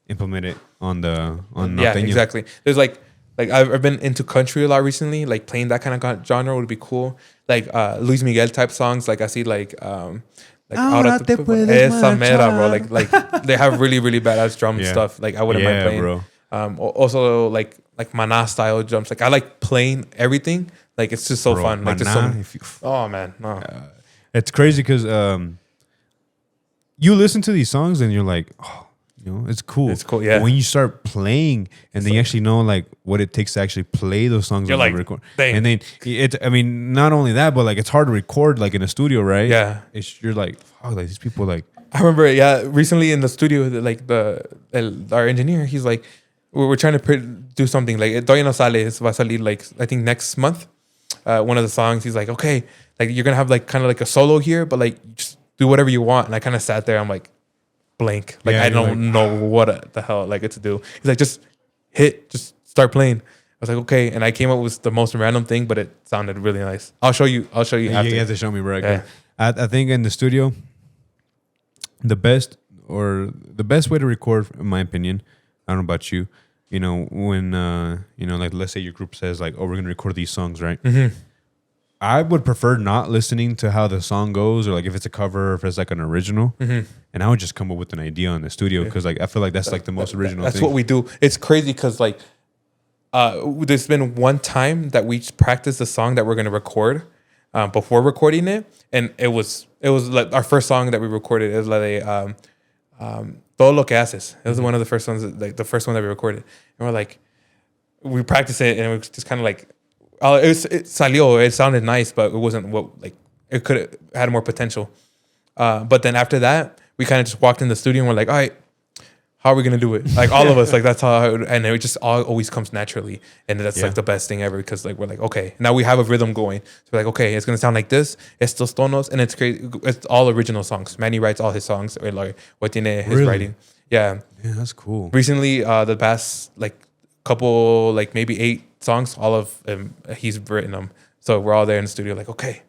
implement it on yeah, norteño. exactly. There's like I've been into country a lot recently. Like playing that kind of genre would be cool. Like Luis Miguel type songs. Like I see like Ahora te puedes esa mera, bro. marchar. Like they have really badass drum Yeah. stuff. Like I wouldn't mind playing. bro. Also like Maná style drums. Like I like playing everything. Like it's just so Bro, fun. Like just Maná, oh man, no. it's crazy because you listen to these songs and you're like, oh, it's cool. It's cool, yeah. But when you start playing and then you actually know like what it takes to actually play those songs You're on like, the record, dang. and then I mean, not only that, but like it's hard to record like in a studio, right? Yeah. You're like, fuck, like these people like. I remember, recently in the studio, like our engineer, he's like, we're trying to do something like todavía no sale, va a salir like I think next month. One of the songs, he's like, okay, like you're gonna have like kind of like a solo here, but like just do whatever you want. And I kind of sat there, I'm like blank, like Yeah, I you're don't know what the hell like to do. He's like, just start playing. I was like, okay, and I came up with the most random thing, but it sounded really nice. I'll show you after. You have to show me, bro. Yeah. I think in the studio, the best way to record, in my opinion, I don't know about you, when like let's say your group says like, oh, we're gonna record these songs, right? Mm-hmm. I would prefer not listening to how the song goes, or like if it's a cover, or if it's like an original, Mm-hmm. and I would just come up with an idea in the studio because like I feel like that's like the most original. That's thing. what we do. It's crazy because like there's been one time that we practiced the song that we're gonna record before recording it, and it was like our first song that we recorded. It was like Todo Lo Que Haces. It was one of the first ones, like the first one that we recorded, and we're like, we practiced it, and it was just kind of like, it salió. It sounded nice, but it wasn't what like it could have had more potential. But then after that, we kind of just walked in the studio and we're like, all right, how are we gonna do it? Like all of us, like that's how, and it just always comes naturally, and that's like the best thing ever because like we're like, okay, now we have a rhythm going. So we're like, okay, it's gonna sound like this, estos tonos, and it's crazy. It's all original songs. Manny writes all his songs, or like what tiene his Really? writing. Yeah. Yeah, that's cool. Recently, the past like couple, like maybe 8 songs, all of them, he's written them. So we're all there in the studio, like, okay,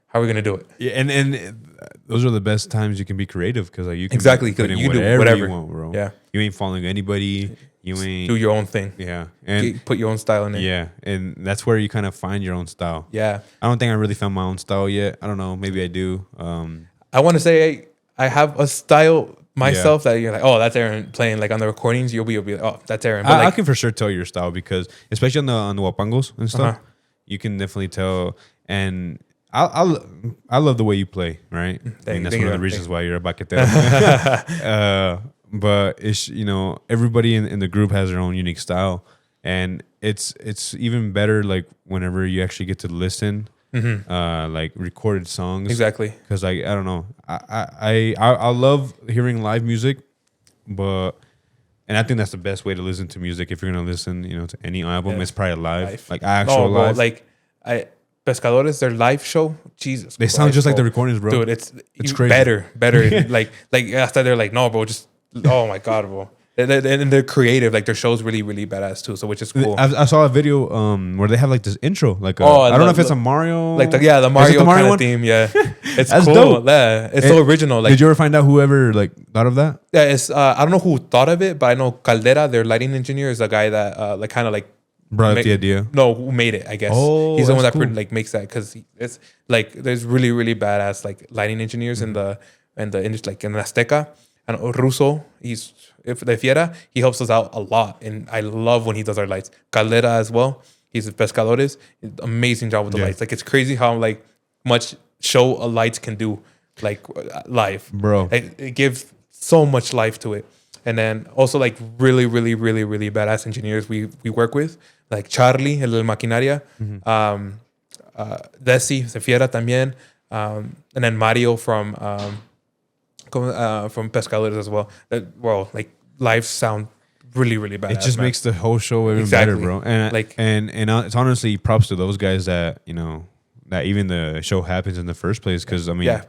how are we gonna do it? Yeah, and those are the best times you can be creative because like you can Exactly, put 'cause in you can do whatever. you want, bro. Yeah. You ain't following anybody. You ain't Do your own thing. yeah, and Put your own style in it. yeah, and that's where you kind of find your own style. Yeah. I don't think I really found my own style yet. I don't know. Maybe I do. I want to say I have a style myself that you're like, oh, that's Aaron playing. Like on the recordings, you'll be like, oh, that's Aaron. But I like, can for sure tell your style because, especially on the wapangos and stuff, Uh-huh. you can definitely tell. And I love the way you play. Right. I mean, that's one of the reasons why you're a baquetero. But it's everybody in the group has their own unique style, and it's even better like whenever you actually get to listen. Like recorded songs, exactly. because I don't know, I love hearing live music, and I think that's the best way to listen to music. If you're gonna listen to any album, Yeah. it's probably live, Live. like actual Bro, live. like Pescadores, their live show, Jesus, They sound Christ, just like the bro. recordings, bro. Dude, it's crazy. better. like after they're like, no, bro, just oh my god, bro, and they're creative. Like their show's really, really badass too. So which is cool. I saw a video where they have like this intro. Like I don't know if it's a Mario. Like the Mario kind of theme. Yeah, it's That's cool. dope. Yeah, it's so original. Like, did you ever find out whoever like thought of that? Yeah, it's I don't know who thought of it, but I know Caldera, their lighting engineer, is a guy that like kind of like Brought up the idea. No, who made it? I guess he's the one that like makes that because it's like there's really, really badass like lighting engineers in the industry, like in Azteca. And Russo, he's if the Fiera, he helps us out a lot, and I love when he does our lights. Caldera as well. He's a Pescadores. Amazing job with the lights. Like it's crazy how like much show a lights can do, like live, bro. Like, it gives so much life to it. And then also like really, really, really, really badass engineers we work with, like Charlie, el de Maquinaria, Desi, Fiera también, and then Mario from Pescadores as well. Well, like live sound really, really badass. It just makes the whole show even better, bro. And like, and it's honestly props to those guys that that even the show happens in the first place. Because I mean,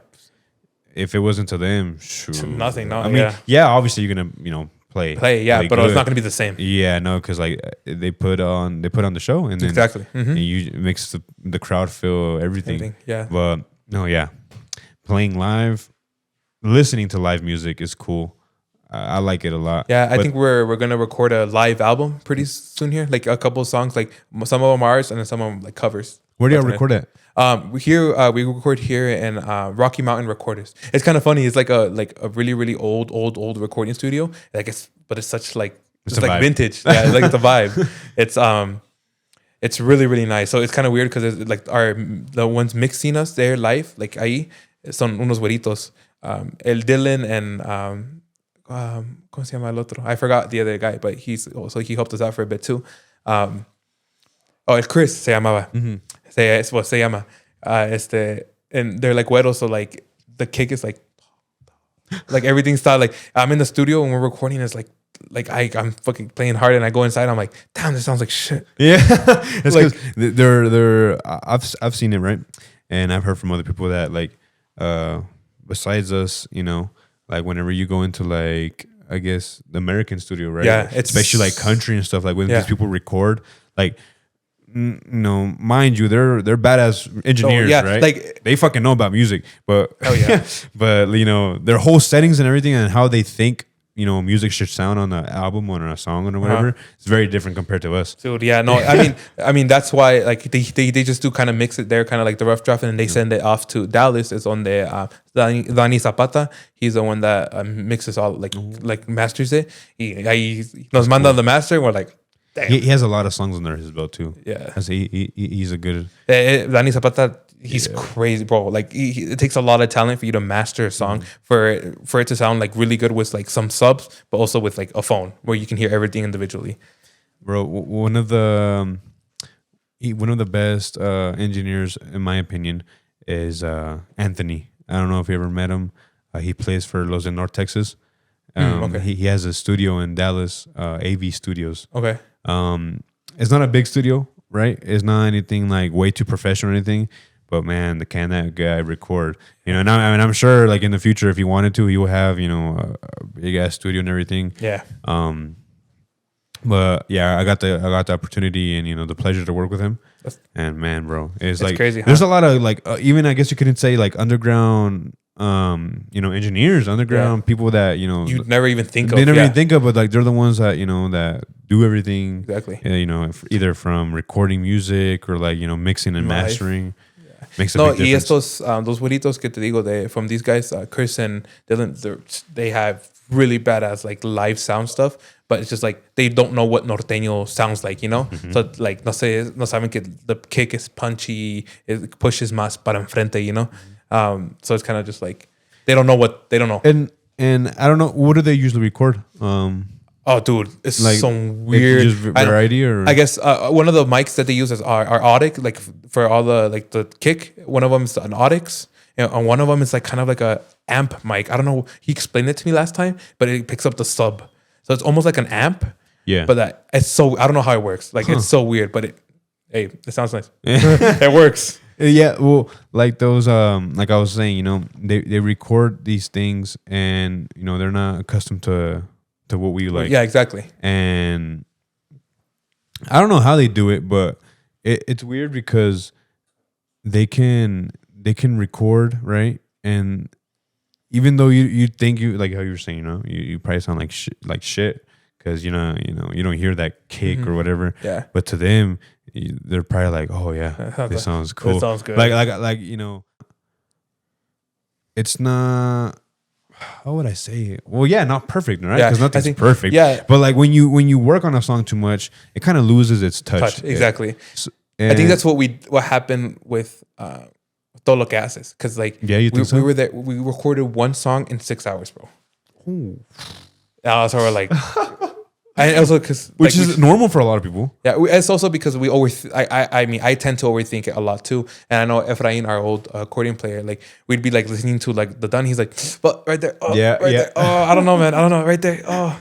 if it wasn't to them, shoot, nothing. No, I mean, obviously you're gonna play, but it's not gonna be the same. Yeah, no, because like they put on the show, and then and it makes the crowd feel everything. Yeah, but no, playing live. Listening to live music is cool. I like it a lot. Yeah, I think we're gonna record a live album pretty soon here. Like a couple of songs, like some of them are ours, and then some of them like covers. Where do y'all record at? We record here in Rocky Mountain Recorders. It's kind of funny. It's like a really, really old recording studio. Like it's such like it's like vintage. Yeah, like it's a vibe. It's really, really nice. So it's kind of weird because it's like the ones mixing us there live, like ahí son unos güeritos. El Dylan and ¿cómo se llama el otro? I forgot the other guy, but he helped us out for a bit too. El Chris se llamaba. Se llama. And they're like güeros, so like the kick is like everything's style. Like I'm in the studio and we're recording. It's like I'm fucking playing hard, and I go inside. I'm like, damn, this sounds like shit. Yeah, it's like they're. I've seen it, right, and I've heard from other people that like besides us, like whenever you go into like I guess the American studio, right? Yeah, especially like country and stuff. Like when these people record, like mind you, they're badass engineers, right? Like they fucking know about music, but yeah, but their whole settings and everything and how they think music should sound on an album or on a song or whatever. It's very different compared to us. Dude, yeah, no, I mean that's why like they just do kind of mix it there, kind of like the rough draft, and then they send it off to Dallas. It's on the Dani Zapata. He's the one that mixes all like masters it. He nos manda the master, and we're like, damn. He has a lot of songs under his belt too. Yeah, he's a good Dani Zapata. He's crazy, bro. Like it takes a lot of talent for you to master a song for it to sound like really good with like some subs, but also with like a phone where you can hear everything individually. Bro, one of the best engineers in my opinion is Anthony. I don't know if you ever met him. He plays for Los de North Texas. He has a studio in Dallas, AV Studios. Okay. It's not a big studio, right? It's not anything like way too professional or anything. But man, that guy record? And I'm sure like in the future, if he wanted to, he will have a big ass studio and everything. Yeah. But yeah, I got the opportunity and the pleasure to work with him. And man, bro, it's like crazy. There's a lot of like even I guess you couldn't say like underground engineers, underground people that you'd never even think of. They never even think of, but like they're the ones that that do everything. Exactly. Either from recording music or like mixing and mastering. Makes a big difference. Those güeritos que te digo from these guys, Chris and Dylan, they have really badass like live sound stuff, but it's just like they don't know what norteño sounds like, So like no saben que the kick is punchy, it pushes más para enfrente, So it's kind of just like they don't know. And I don't know, what do they usually record? Oh, dude, it's like some weird just variety, or I guess one of the mics that they use is our Audix, like for all the like the kick. One of them is an Audix, and one of them is like kind of like a amp mic. I don't know. He explained it to me last time, but it picks up the sub, so it's almost like an amp. Yeah, but it's so I don't know how it works. Like it's so weird, but it sounds nice. It works. Yeah, well, like those, like I was saying, they record these things, and they're not accustomed to to what we like. Yeah, exactly. And I don't know how they do it, but it's weird because they can record, right? And even though you think you like how you were saying, you probably sound like shit because you don't hear that kick or whatever. Yeah. But to them, they're probably like, oh yeah, this sounds cool. That sounds good. Like it's not. How would I say it? Well, yeah, not perfect, right? Because nothing's perfect. Yeah. But like when you work on a song too much, it kind of loses its touch. Exactly. I think that's what happened with Todo Lo Que Haces. Because like we were there, we recorded one song in 6 hours, bro. Ooh. So we're like, and also because which is normal for a lot of people. Yeah, it's also because we always. I tend to overthink it a lot too. And I know Efrain, our old accordion player, like we'd be like listening to like the done. He's like, but right there, there. Oh, I don't know, man. I don't know, right there. Oh,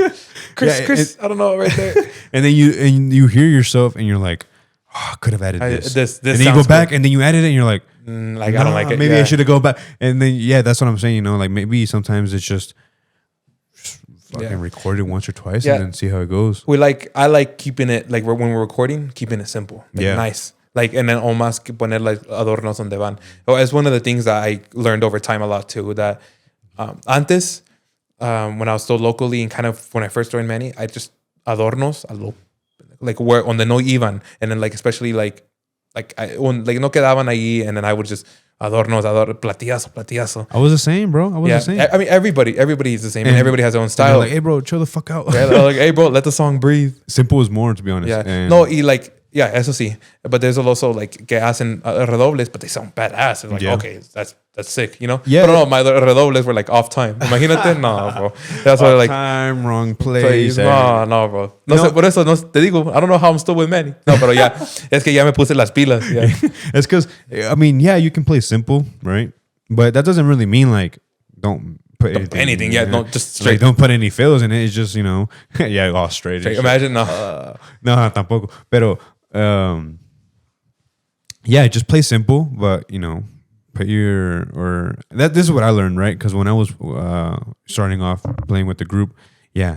Chris, I don't know, right there. And then you hear yourself, and you're like, oh, I could have added this. This and then you go back, and then you edit it, and you're like, I don't like it. Maybe I should have gone back. And then that's what I'm saying. Like maybe sometimes it's just fucking record it once or twice and then see how it goes. I like keeping it like when we're recording, keeping it simple, nice. Like, and then almost poner like adornos donde van. It's one of the things that I learned over time a lot too. That antes, when I was still locally and kind of when I first joined Manny, I just adornos like where donde no iban, and then like especially like no quedaban ahí, and then I would just adornos, platillazo. I was the same, bro. I was the same. I mean, everybody is the same, and everybody has their own style. Like, hey, bro, chill the fuck out. Like, hey, bro, let the song breathe. Simple is more, to be honest. Yeah. And Eso sí. But there's also like que hacen redobles, but they sound badass. It's like, okay, that's sick, Yeah. But no, my redobles were like off time. Imagínate, no, bro. That's why like time, wrong place. No, bro. No sé, por eso te digo, I don't know how I'm still with Manny. No, pero ya, es que ya me puse las pilas. Yeah. It's because, I mean, you can play simple, right? But that doesn't really mean like don't put anything. No, just straight. Like, don't put any fills in it. It's just, all straight. Imagine, no. No, tampoco. Pero, just play simple, but, put this is what I learned, right? Because when I was starting off playing with the group,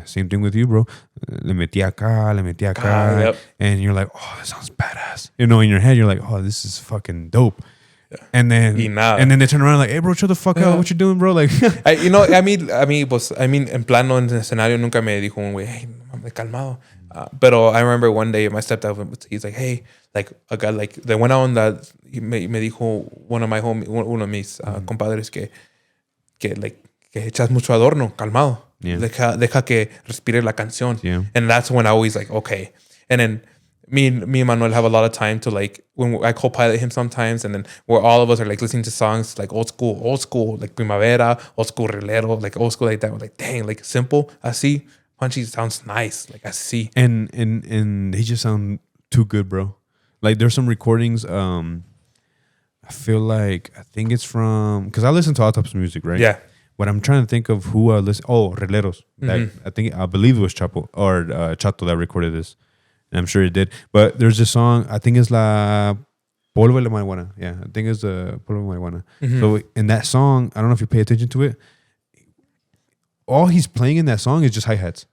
same thing with you, bro. Le metí acá. Yep. And you're like, oh, this sounds badass. In your head, you're like, oh, this is fucking dope. Yeah. And then they turn around like, hey, bro, chill the fuck out. What you doing, bro? Like, a mí, en plano, en escenario, nunca me dijo un güey, hey, calmado. Pero I remember one day my stepdad, he's like, hey, like a guy like de buena onda, me dijo uno de mis compadres que echas mucho adorno, calmado. Yeah. Deja que respire la canción. Yeah. And that's when I always like, okay. And then me and Manuel have a lot of time to like, when I co-pilot him sometimes, and then where all of us are like listening to songs like old school, like Primavera, old school Relero, like old school like that. We're like, dang, like simple, así. Punchy sounds nice, like I see, and they just sound too good, bro. Like there's some recordings. I think it's from because I listen to all types of music, right? Yeah. But I'm trying to think of who I listen. Oh, Releros. Mm-hmm. I believe it was Chapo or Chato that recorded this, and I'm sure it did. But there's this song. I think it's La Polvo de la Marihuana. Yeah, I think it's the Polvo de la Marihuana. Mm-hmm. So in that song, I don't know if you pay attention to it. All he's playing in that song is just hi-hats.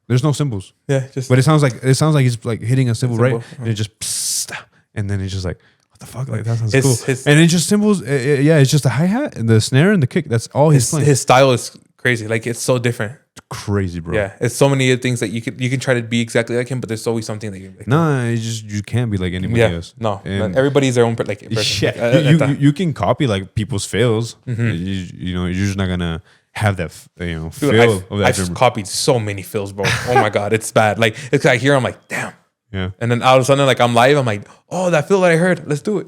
There's no cymbals. Yeah, but it sounds like he's like hitting a cymbal, right? And it just psst, and then it's just like, what the fuck? Like that sounds cool. And it's just cymbals. It's just a hi-hat and the snare and the kick. That's all he's playing. His style is crazy. Like it's so different. It's crazy, bro. Yeah, it's so many things that you can try to be exactly like him, but there's always something that you can't be like anybody else. No, everybody's their own like person. Yeah, you can copy like people's fills. Mm-hmm. You're just not gonna have that feel. Dude, I've copied so many fills, bro. Oh my god, it's bad. Like it's I hear, I'm like, damn. Yeah. And then all of a sudden, like I'm live, I'm like, oh, that fill that I heard, let's do it.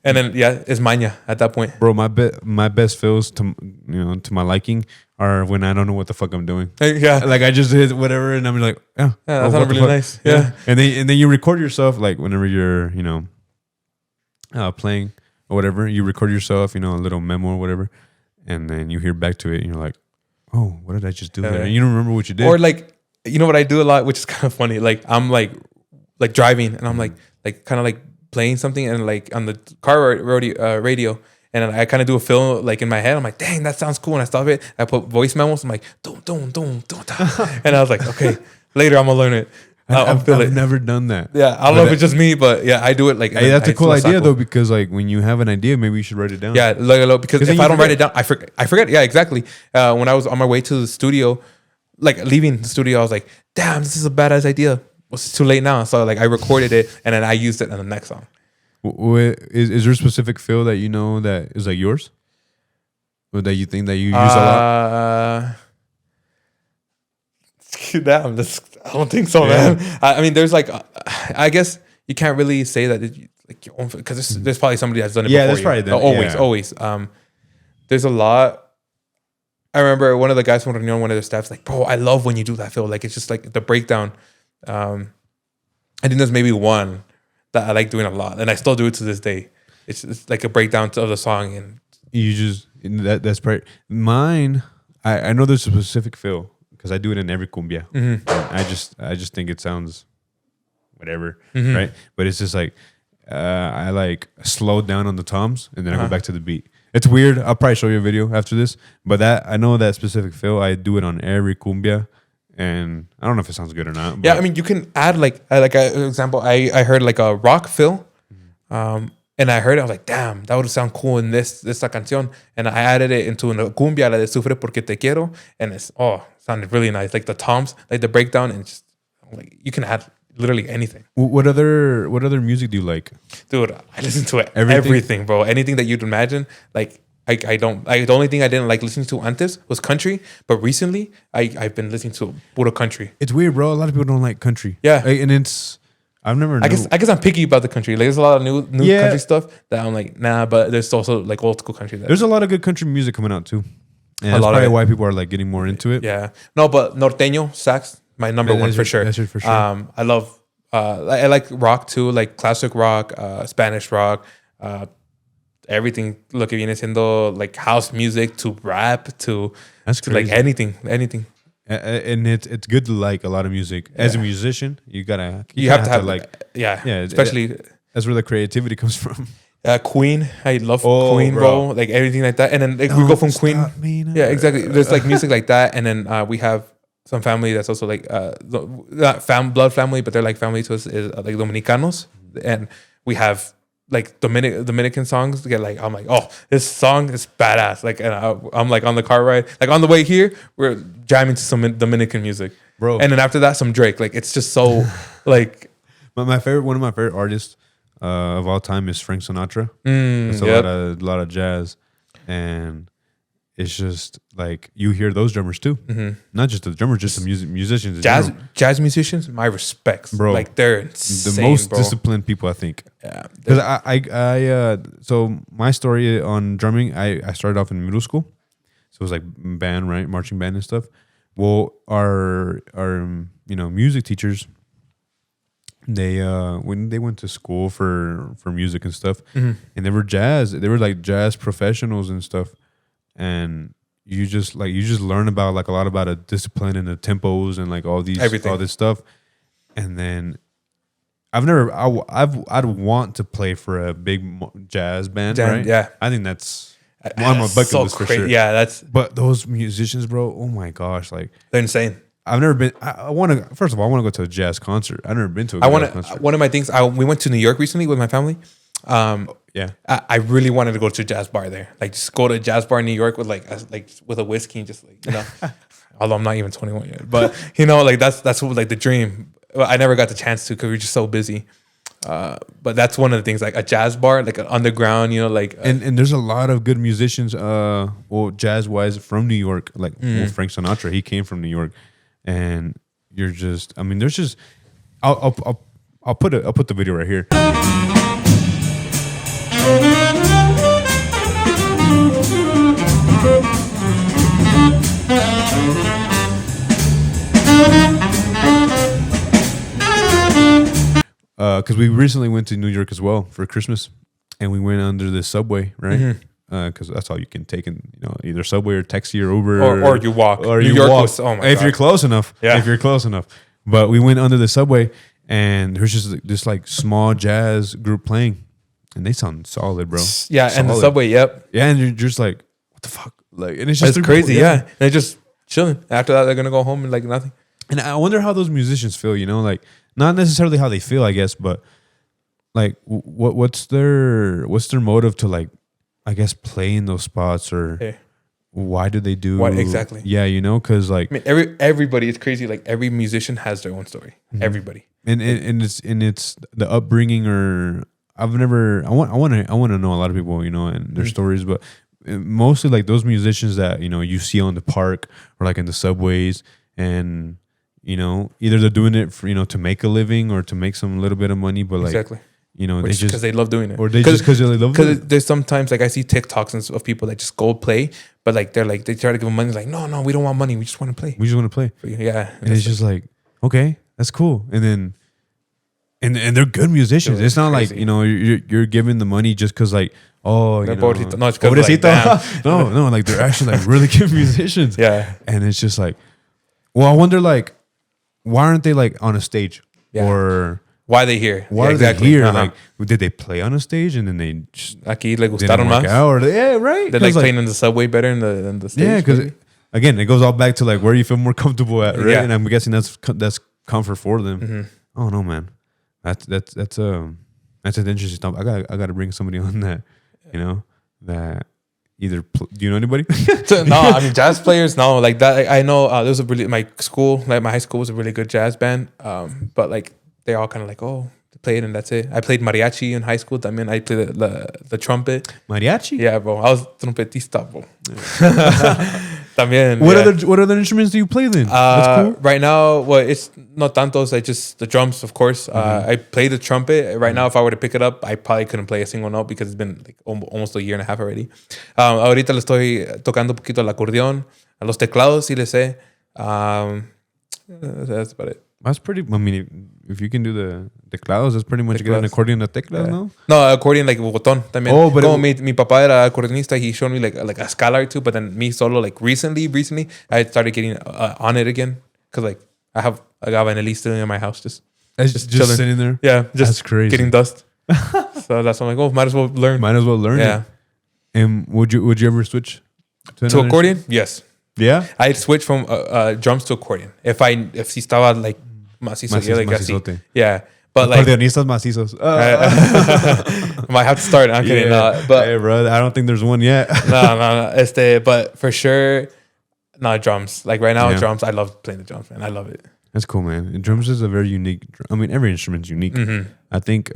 And then it's maña at that point, bro. My best fills to my liking are when I don't know what the fuck I'm doing. Yeah, like I just hit whatever, and I'm like, that sounds really nice. Yeah. And then you record yourself, like whenever you're playing or whatever, you record yourself, a little memo or whatever. And then you hear back to it and you're like, oh, what did I just do there? And you don't remember what you did. Or like, what I do a lot, which is kind of funny. Like I'm like driving and I'm like kind of like playing something and like on the car radio. And then I kind of do a fill like in my head. I'm like, dang, that sounds cool. And I stop it. I put voice memos. I'm like, dum, dum, dum, dum, dum. And I was like, okay, later I'm gonna learn it. I've never done that. Yeah, I don't know if it's just me, but yeah, I do it like. Hey, that's a cool idea though, because like when you have an idea, maybe you should write it down. Yeah, because if I don't write it down, I forget. Yeah, exactly. When I was on my way to the studio, like leaving the studio, I was like, damn, this is a badass idea. Well, it's too late now. So like I recorded it and then I used it in the next song. Is there a specific feel that you know that is like yours? Or that you think that you use a lot? Damn, I don't think so, man. I mean, there's like, I guess you can't really say that like your own, because there's probably somebody that's done it before. Yeah, there's probably that. Always. There's a lot. I remember one of the guys from Reunion, one of their staffs, like, bro, I love when you do that feel. Like, it's just like the breakdown. I think there's maybe one that I like doing a lot, and I still do it to this day. It's like a breakdown of the song, and you just that's probably mine. I know there's a specific feel because I do it in every cumbia. I just think it sounds whatever, right? But it's just like I like slow down on the toms and then I go back to the beat. It's weird. I'll probably show you a video after this. But I know that specific feel. I do it on every cumbia, and I don't know if it sounds good or not. Yeah, I mean, you can add like an example. I heard like a rock fill, and I heard it. I was like, damn, that would sound cool in this la canción. And I added it into una cumbia, la de Sufre Porque Te Quiero, and it sounded really nice. Like the toms, like the breakdown, and just like you can add literally anything. What other music do you like? Dude, I listen to everything, bro. Anything that you'd imagine. Like I don't. The only thing I didn't like listening to antes was country, but recently I've been listening to puro country. It's weird, bro. A lot of people don't like country. Yeah, and it's I've never. I guess I'm picky about the country. Like, there's a lot of new country stuff that I'm like, nah. But there's also like old school country. There's a lot of good country music coming out too. And that's probably why people are like getting more into it. Yeah. No, but norteño sax, my number one for sure. That's it for sure. I love. I like rock too, like classic rock, Spanish rock, everything. Lo que viene siendo like house music to rap to like anything. And it's good to like a lot of music. As a musician, you have to have like especially that's where the creativity comes from. Queen, I love Queen, bro. Like everything like that, and then we go from Queen. Yeah, exactly. There's like music like that, and then we have some family that's also like not blood family, but they're like family to us is like Dominicanos, and we have like Dominican songs to get like I'm like, oh, this song is badass. Like, and I'm like on the car ride, like on the way here, we're jamming to some Dominican music, bro. And then after that, some Drake. Like, it's just so like one of my favorite artists of all time is Frank Sinatra. It's a lot of jazz, and it's just like you hear those drummers too, not just the drummers, just the musicians. Jazz musicians, my respects, bro. Like they're insane, the most disciplined people, I think. Yeah, because I so my story on drumming, I started off in middle school, so it was like band, right, marching band and stuff. Well, our music teachers, they when they went to school for music and stuff, and they were like jazz professionals and stuff. And you just learn about like a lot about a discipline and the tempos and like all this stuff. And then I'd want to play for a big jazz band, right? Yeah, I think that's on my bucket list for sure. Yeah, but those musicians, bro, oh my gosh, like they're insane. I've never been. I want to. First of all, I want to go to a jazz concert. I've never been to a jazz concert. One of my things. We went to New York recently with my family. Yeah, I really wanted to go to a jazz bar there. Like, just go to a jazz bar in New York with with a whiskey and just like, although I'm not even 21 yet, but like that's like the dream. I never got the chance to because we were just so busy. But that's one of the things, like a jazz bar, like an underground, like and there's a lot of good musicians, jazz wise from New York. Like Frank Sinatra, he came from New York, and you're just, I mean, there's just, I'll put the video right here. Because we recently went to New York as well for Christmas, and we went under the subway, right? Because that's all you can take in, either subway or taxi or Uber, or you walk. Or New you York walk. was, oh my if God. You're close enough. Yeah. If you're close enough. But we went under the subway, and there's just this like small jazz group playing, and they sound solid, bro. Yeah, solid. and the subway, yep. Yeah, and you're just like, what the fuck? Like, and it's just crazy, yeah. And they're just chilling. After that, they're gonna go home and like nothing. And I wonder how those musicians feel, you know, like not necessarily how they feel, I guess, but like what's their motive to like, I guess, play in those spots, or why do they do what exactly? Yeah, you know, because like I mean, everybody is crazy. Like every musician has their own story. Mm-hmm. Everybody, and it's the upbringing, or I want to know a lot of people, you know, and their stories, but mostly like those musicians that, you know, you see on the park or like in the subways, and you know, either they're doing it for, you know, to make a living or to make some little bit of money, but like exactly. You know, just because they love doing it, or they just because they love doing it. Because there's sometimes like I see TikToks of people that just go play, but like they try to give them money. Like no, we don't want money. We just want to play. We just want to play. Yeah, and it's just like, okay, that's cool. And then, and they're good musicians. It's not crazy. Like, you know, you're giving the money just because like, oh, you know, no, it's like, no, like they're actually like really good musicians. Yeah, and it's just like, well, I wonder like, why aren't they like on a stage or? Why are they here? Why are they here? Like, did they play on a stage and then they just aquí le gustaron más? Yeah, right. They like playing in the subway better than the stage. Yeah, because again, it goes all back to like where you feel more comfortable at, right? Yeah. And I'm guessing that's comfort for them. Mm-hmm. Oh no, man, that's an interesting topic. I got to bring somebody on that, you know, that either do you know anybody? No, I mean jazz players. No, like that. I know there was my high school was a really good jazz band. But like. They're all kind of like, oh, they played and that's it. I played mariachi in high school. I mean, I played the trumpet. Mariachi? Yeah, bro. I was trompetista, bro. También. What other instruments do you play then? That's cool. Right now, well, it's not tantos. I just the drums, of course. I play the trumpet. Right now, if I were to pick it up, I probably couldn't play a single note because it's been like almost a year and a half already. Ahorita le estoy tocando un poquito el acordeón, a los teclados, sí le sé. That's about it. That's pretty. I mean, if you can do the teclados, that's pretty much good. An accordion de teclas, no? No, accordion like botón también. Oh, but como mi papá era acordeonista, he showed me like a scala or two. But then me solo like recently, I started getting on it again because like I have a vanilista in my house just sitting there. Yeah, just that's crazy. Getting dust. So that's why I'm like, oh, might as well learn. Yeah. It. And would you ever switch to accordion? Yes. Yeah. I'd switch from drums to accordion if si estaba like. Macizo, yeah, but like acordeonistas macizos. Might have to start. I'm kidding. But hey, bro, I don't think there's one yet. no. But for sure, drums. Like right now, drums. I love playing the drums, man. I love it. That's cool, man. And drums is a very unique. I mean, every instrument's unique. Mm-hmm. I think,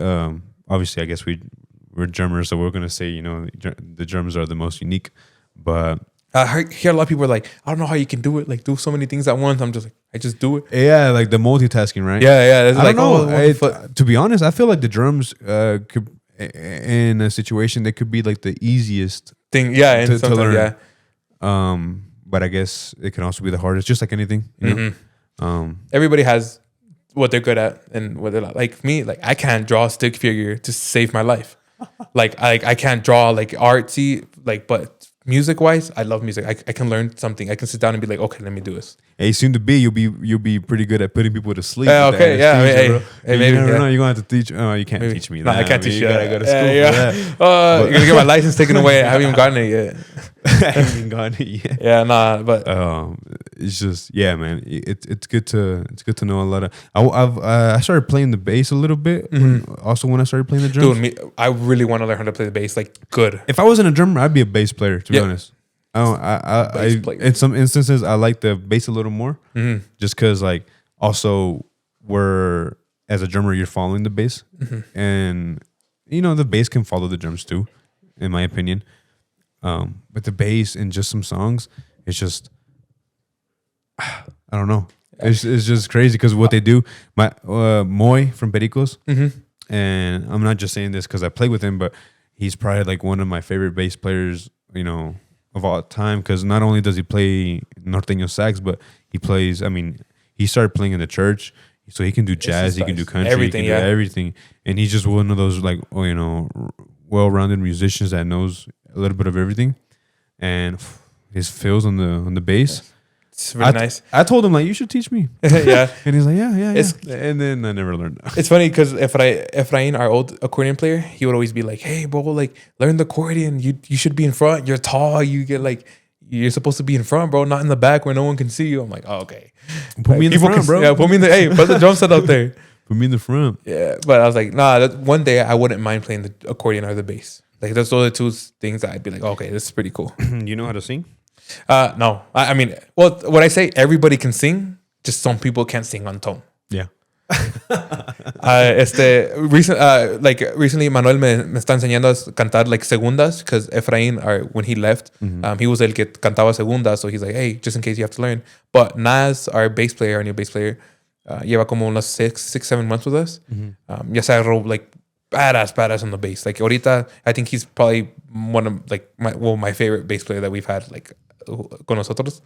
obviously, I guess we're drummers, so we're gonna say, you know, the drums are the most unique. But I hear a lot of people are like, I don't know how you can do it. Like, do so many things at once. I'm just like, I just do it. Yeah, like the multitasking, right? Yeah. It's I don't know. To be honest, I feel like the drums could, in a situation, they could be like the easiest thing. Yeah, to learn. Yeah. But I guess it can also be the hardest, just like anything. You know? Everybody has what they're good at and what they're not. Like me, like I can't draw a stick figure to save my life. like I can't draw like artsy, like but. Music wise, I love music. I can learn something. I can sit down and be like, okay, let me do this. Hey, soon to be, you'll be pretty good at putting people to sleep. Okay, yeah. Maybe you never know. You're gonna have to teach. Oh, you can't teach me that. No, I can't teach you. You gotta go to school for that. You're gonna get my license taken away. I haven't even gotten it yet. I haven't even gotten it yet. Yeah, but it's just man. It's good to know a lot of. I started playing the bass a little bit. Also, when I started playing the drums, dude, I really want to learn how to play the bass. Like, good. If I wasn't a drummer, I'd be a bass player. To be honest. I in some instances I like the bass a little more, just because like also we're as a drummer you're following the bass, and you know the bass can follow the drums too, in my opinion. But the bass in just some songs, it's just I don't know. It's just crazy because what they do. My Moy from Pericos, and I'm not just saying this because I play with him, but he's probably like one of my favorite bass players, you know, of all time, because not only does he play norteño sax, but he plays. I mean, he started playing in the church, so he can do jazz, he can do country, everything, he can do everything, and he's just one of those like well-rounded musicians that knows a little bit of everything, and his fills on the bass. It's really nice. I told him like, you should teach me. Yeah. And he's like, yeah. And then I never learned. It's funny because Efrain, our old accordion player, he would always be like, hey, bro, like learn the accordion. You should be in front. You're tall. You're supposed to be in front, bro, not in the back where no one can see you. I'm like, oh, okay. Put me in the front, bro. Yeah, put me in the, hey, put the drum set out there. Put me in the front. Yeah. But I was like, nah, one day I wouldn't mind playing the accordion or the bass. Like those are the two things that I'd be like, okay, this is pretty cool. You know how to sing? No. I mean, well, when I say everybody can sing, just some people can't sing on tone. Yeah. Recently Manuel me está enseñando a cantar like segundas because Efrain, when he left, he was el que cantaba segundas, so he's like, hey, just in case you have to learn. But Naz, our new bass player, lleva como unos 6-7 months with us. Ya se agarró like badass on the bass. Like ahorita, I think he's probably one of like my favorite bass player that we've had like con nosotros.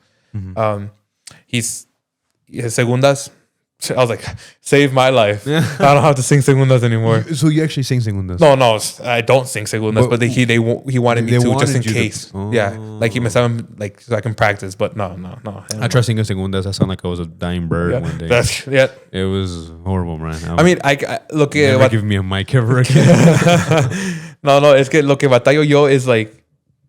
His segundas, I was like, save my life. I don't have to sing segundas anymore. So you actually sing segundas? No, I don't sing segundas, but he wanted me to just in case. Yeah, like he must have like so I can practice, but no. I tried singing segundas. I sound like I was a dying bird one day. It was horrible, man. I mean, I look at never give me a mic ever again. No, es que lo que batallo yo is like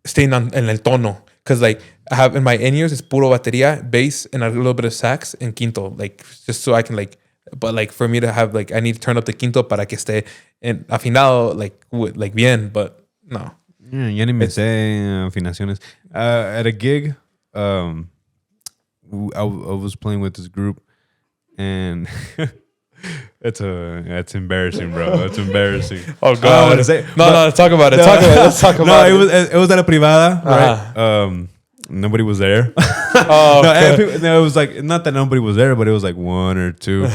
staying en el tono. Because like I have in my in-ears, it's puro batería, bass, and a little bit of sax and quinto. Like just so I can like, but like for me to have like, I need to turn up the quinto para que esté en afinado like bien, but no. Yeah, ya ni me sé afinaciones. At a gig, I was playing with this group and It's embarrassing, bro. It's embarrassing. Oh God! Let's talk about it. Let's talk about it. It was at a privada, right? Nobody was there. Okay. It was like not that nobody was there, but it was like one or two.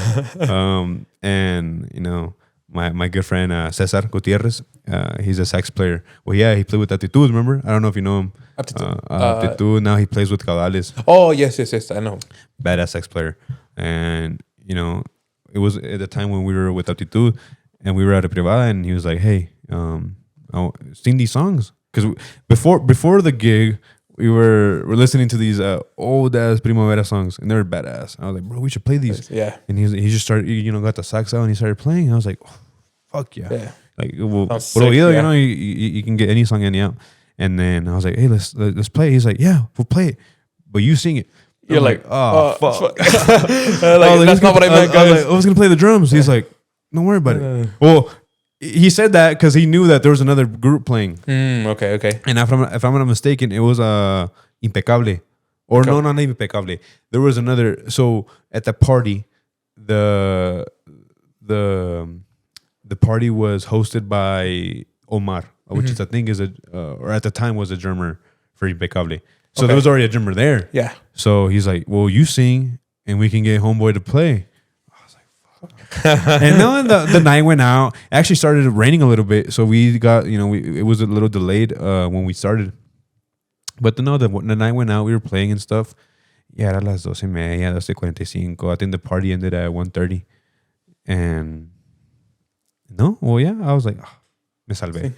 And you know, my good friend Cesar Gutierrez, he's a sax player. Well, yeah, he played with Aptitud. Remember? I don't know if you know him. Aptitud. Now he plays with Caudales. Oh yes, I know. Badass sax player, and you know. It was at the time when we were with Aptitud and we were at a privada and he was like, hey, sing these songs. Because before the gig, we were listening to these old ass Primavera songs and they were badass. I was like, bro, we should play these. Yeah. And he just started, got the sax out and he started playing. And I was like, oh, fuck yeah. Yeah. Like, well, you can get any song any out. And then I was like, hey, let's play. He's like, yeah, we'll play it. But you sing it. You're like, oh, fuck. That's not what I meant, guys. I was going to play the drums. He's like, don't worry about it. Well, he said that because he knew that there was another group playing. Okay. And if I'm not mistaken, it was Impecable. Or no, not Impecable. There was another. So at the party, the party was hosted by Omar, which I think is or at the time was a drummer for Impecable. So there was already a drummer there. Yeah. So he's like, well, you sing and we can get Homeboy to play. I was like, fuck. And then the night went out. It actually started raining a little bit. So we got, it was a little delayed when we started. But the night went out. We were playing and stuff. Yeah, era las 12:30, 12:45. I think the party ended at 1:30. And I was like, me salvé. Sí.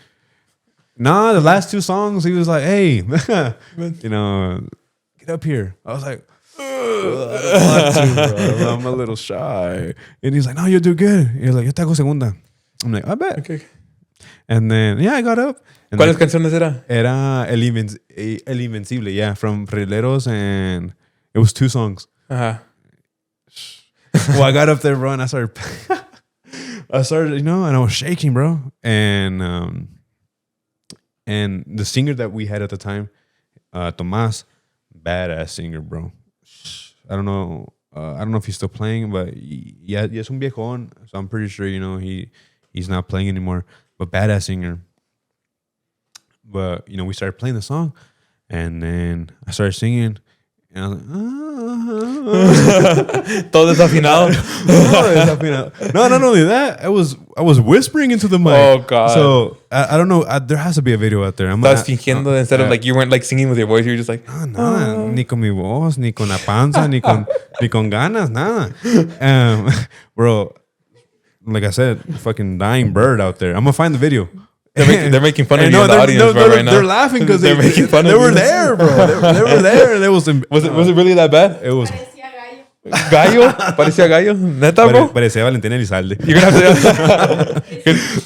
Nah, the last two songs, he was like, hey, get up here. I was like, I don't want to, bro. I'm a little shy. And he's like, no, you'll do good. He's like, yo te hago segunda. I'm like, I bet. Okay. And then, I got up. ¿Cuáles canciones era? Era El Invencible, yeah, from Rileros, and it was 2 songs. Uh-huh. Well, I got up there, bro, and I started, and I was shaking, bro. And the singer that we had at the time, Tomás, badass singer, bro. I don't know if he's still playing, but yeah, es un viejón, so I'm pretty sure he's not playing anymore. But badass singer. But we started playing the song, and then I started singing, and I was like, todo desafinado. No, not only that, I was whispering into the mic. Oh God! So I don't know. There has to be a video out there. Estás fingiendo instead of like you weren't like singing with your voice. You were just like, no, ni con mi voz, ni con la panza, ni con ganas, nada. Bro, like I said, fucking dying bird out there. I'm gonna find the video. They're making fun of you in the audience, bro, right now. They're laughing because they're making fun of you. you. They were there, bro. They were there. And it was it really that bad? It was. Gallo? Parecía gallo? Neta, bro? Parecía Valentina Elizalde. You're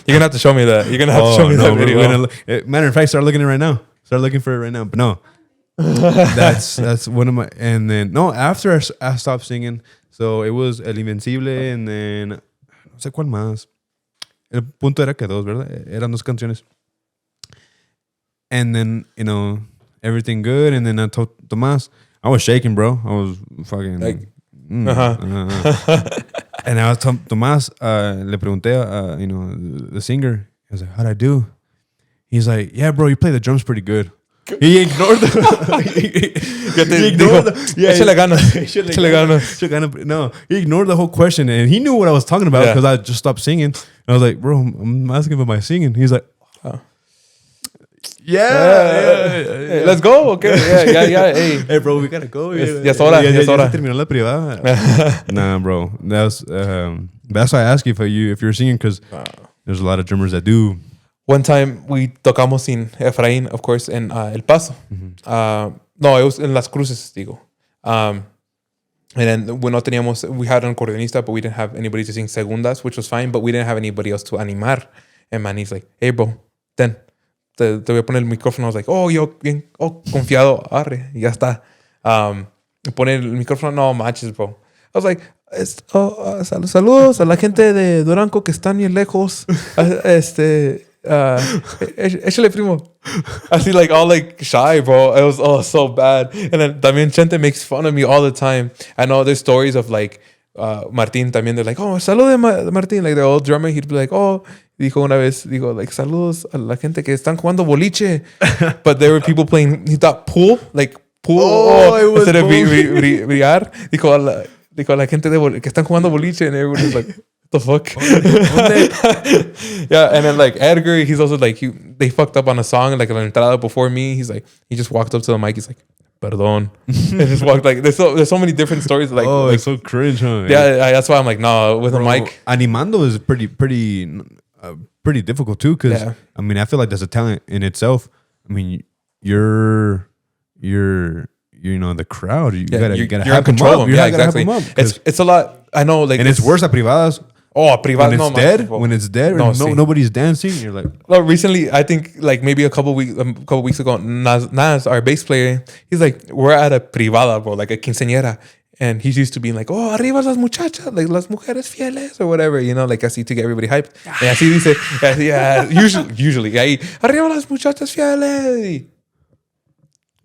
gonna have to show me that. You're gonna have to show me that video. Matter of fact, start looking at it right now. Start looking for it right now. But no, that's one of my. And then no, after I stopped singing, so it was El Invencible, and then no sé cuál más. El punto era que dos, ¿verdad? Eran dos canciones. And then everything good, and then I told Tomás, I was shaking, bro. I was fucking like. And I was Tomás, le pregunté, the singer. I was like, how'd I do? He's like, yeah, bro, you play the drums pretty good. He ignored the. No, he ignored the whole question, and he knew what I was talking about because I just stopped singing. And I was like, bro, I'm asking about my singing. He's like, oh. Yeah. Let's go. Okay. Yeah. Hey, bro, we gotta go. Ya es hora. Terminó la privada. Nah, bro. That's why I asked you if you're singing, because there's a lot of drummers that do. One time we tocamos sin Efraín, of course, in El Paso. No, it was in Las Cruces, digo. And then we had an acordeonista, but we didn't have anybody to sing segundas, which was fine, but we didn't have anybody else to animar. And Manny's like, hey, bro, ten. Te voy a poner el micrófono. I was like, yo bien, confiado, arre, ya está. Poner el micrófono, no manches, bro. I was like, saludos a la gente de Durango que están bien lejos. Échale, primo. Así, like, all like shy, bro. It was so bad. And then también Chente makes fun of me all the time. I know there's stories of like Martín también. They're like, salude Martín. Like the old drummer, he'd be like, dijo una vez, like, saludos a la gente que están jugando boliche. But there were people playing, he thought pool. It was instead of brillar. Dijo a la gente que están jugando boliche, and everyone was like, what the fuck? Yeah, and then like Edgar, he's also like, they fucked up on a song, like la entrada before me. He's like, he just walked up to the mic, he's like, perdón. And just walked like, there's so many different stories. Like, it's so cringe, huh? Yeah, that's why I'm like, no, with a mic. Animando is pretty difficult too, because I mean, I feel like that's a talent in itself. I mean, you're the crowd. You gotta have control them. Yeah, exactly. It's a lot. I know, like, and it's worse at privadas. Privadas. When it's dead, nobody's dancing. You're like, well, recently, I think like maybe a couple weeks ago, Nas, our bass player, he's like, we're at a privada, bro, like a quinceañera. And he's used to being like, arriba las muchachas, like las mujeres fieles or whatever, like así to get everybody hyped. And así dice, usually, ahí, arriba las muchachas fieles.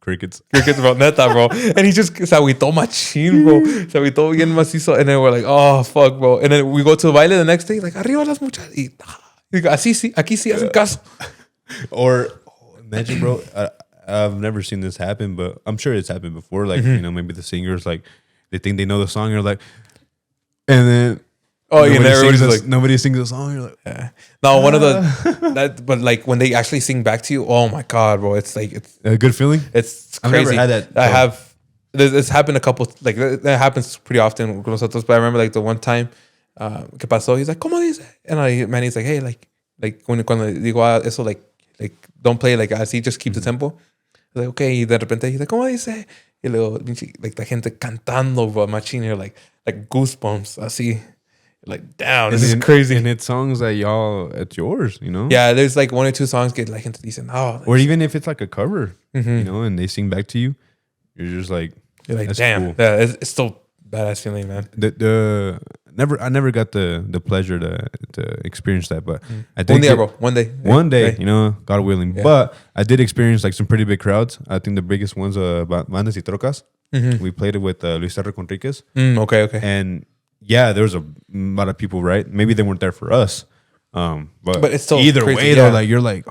Crickets, bro, neta, bro. And he just se agüitó machín, bro. Se agüitó bien macizo. And then we're like, oh, fuck, bro. And then we go to the baile the next day, like, arriba las muchachas. Y digo, así sí, aquí sí hacen caso. Or imagine, bro, I've never seen this happen, but I'm sure it's happened before. Like, maybe the singers, like, they think they know the song. You're like, and then nobody sings the song. You're like, yeah. No, one of but like when they actually sing back to you, oh my god, bro, it's like it's a good feeling. It's crazy. I've never had that. I have. This happened a couple. Like that happens pretty often with nosotros. But I remember like the one time, ¿qué pasó? He's like, ¿cómo dice? And Manny's like, hey, like cuando digo eso, like don't play like así, just keep the tempo. Like, okay, y de repente he's like, ¿cómo dice? Y luego, like, la gente cantando, bro, machine, you're like goosebumps, así. Like, damn, this is crazy. And it's songs that it's yours, Yeah, there's like one or two songs que la gente dice, no. Or even if it's like a cover, and they sing back to you, you're just like, damn. Cool. Yeah, it's still badass feeling, man. I never got the pleasure to experience that, but I think one day, God willing. Yeah. But I did experience like some pretty big crowds. I think the biggest ones about Bandas y Trocas. We played it with Luis R. Conriquez. Okay. And yeah, there was a lot of people, right? Maybe they weren't there for us. But it's still either crazy, way, though, like you're like,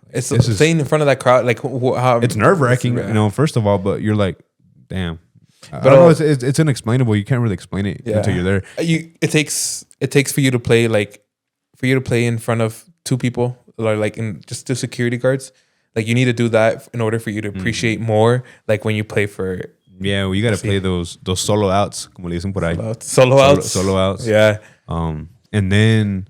it's staying in front of that crowd, like how it's nerve wracking, first of all, but you're like, damn. But I don't know, it's unexplainable. You can't really explain it until you're there. It takes for you to play in front of two people, or like in just two security guards. Like you need to do that in order for you to appreciate more. Like when you play for you got to play those solo outs, como le dicen por ahí. Solo outs. Solo outs. Yeah. And then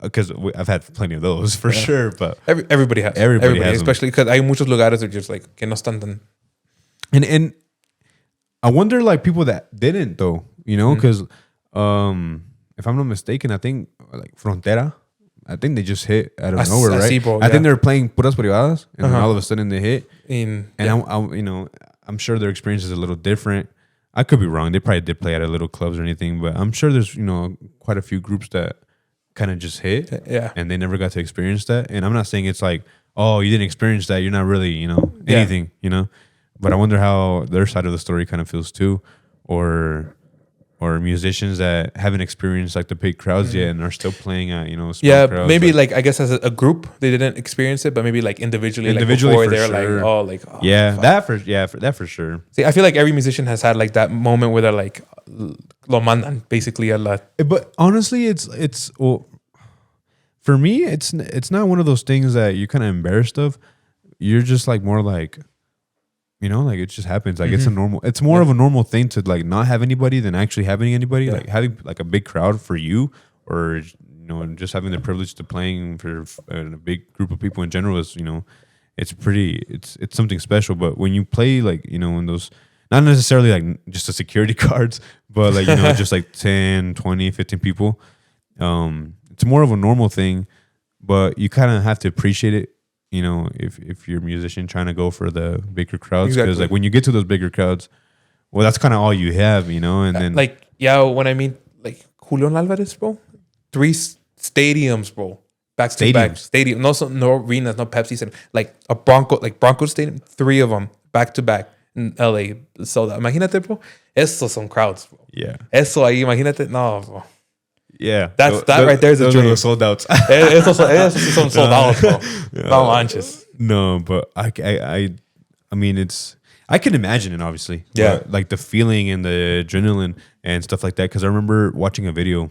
because I've had plenty of those for sure, but everybody has. Everybody has them. Especially because hay muchos lugares that are just like que no están tan. And I wonder like people that didn't though, you know, because if I'm not mistaken, I think like Frontera, I think they just hit out of nowhere, right? Bro, I think they were playing Puras Privadas, and then all of a sudden they hit. I'm sure their experience is a little different. I could be wrong. They probably did play at a little clubs or anything, but I'm sure there's quite a few groups that kind of just hit, and they never got to experience that. And I'm not saying it's like, oh, you didn't experience that, you're not really anything, But I wonder how their side of the story kind of feels too, or musicians that haven't experienced like the big crowds yet and are still playing at small crowds. Maybe like I guess as a group they didn't experience it, but maybe like individually like before they're sure. That for sure. See, I feel like every musician has had like that moment where they're like lo mandan basically a lot. But honestly, it's well, for me, it's not one of those things that you're kind of embarrassed of. You're just like more like, like it just happens. Like it's more of a normal thing to like not have anybody than actually having anybody. Like having like a big crowd for you, or just having the privilege to playing for a big group of people in general is it's something special. But when you play like in those, not necessarily like just the security guards, but like just like 10, 20, 15 people, it's more of a normal thing. But you kind of have to appreciate it. If you're a musician trying to go for the bigger crowds, because like when you get to those bigger crowds, well, that's kind of all you have, and then when I mean like Julian Alvarez, bro, 3 stadiums, bro, back to back stadium, no arenas, no Pepsi, like a Bronco Stadium, 3 of them back to back in LA. So imagínate, bro, esos son crowds, bro. Yeah, eso ahí, imagínate, no, bro. Yeah, that right there is a dream. Those are the sold outs. Esos son sold out, bro. No manches. No, but I mean, I can imagine it, obviously. Yeah, but like the feeling and the adrenaline and stuff like that. Because I remember watching a video.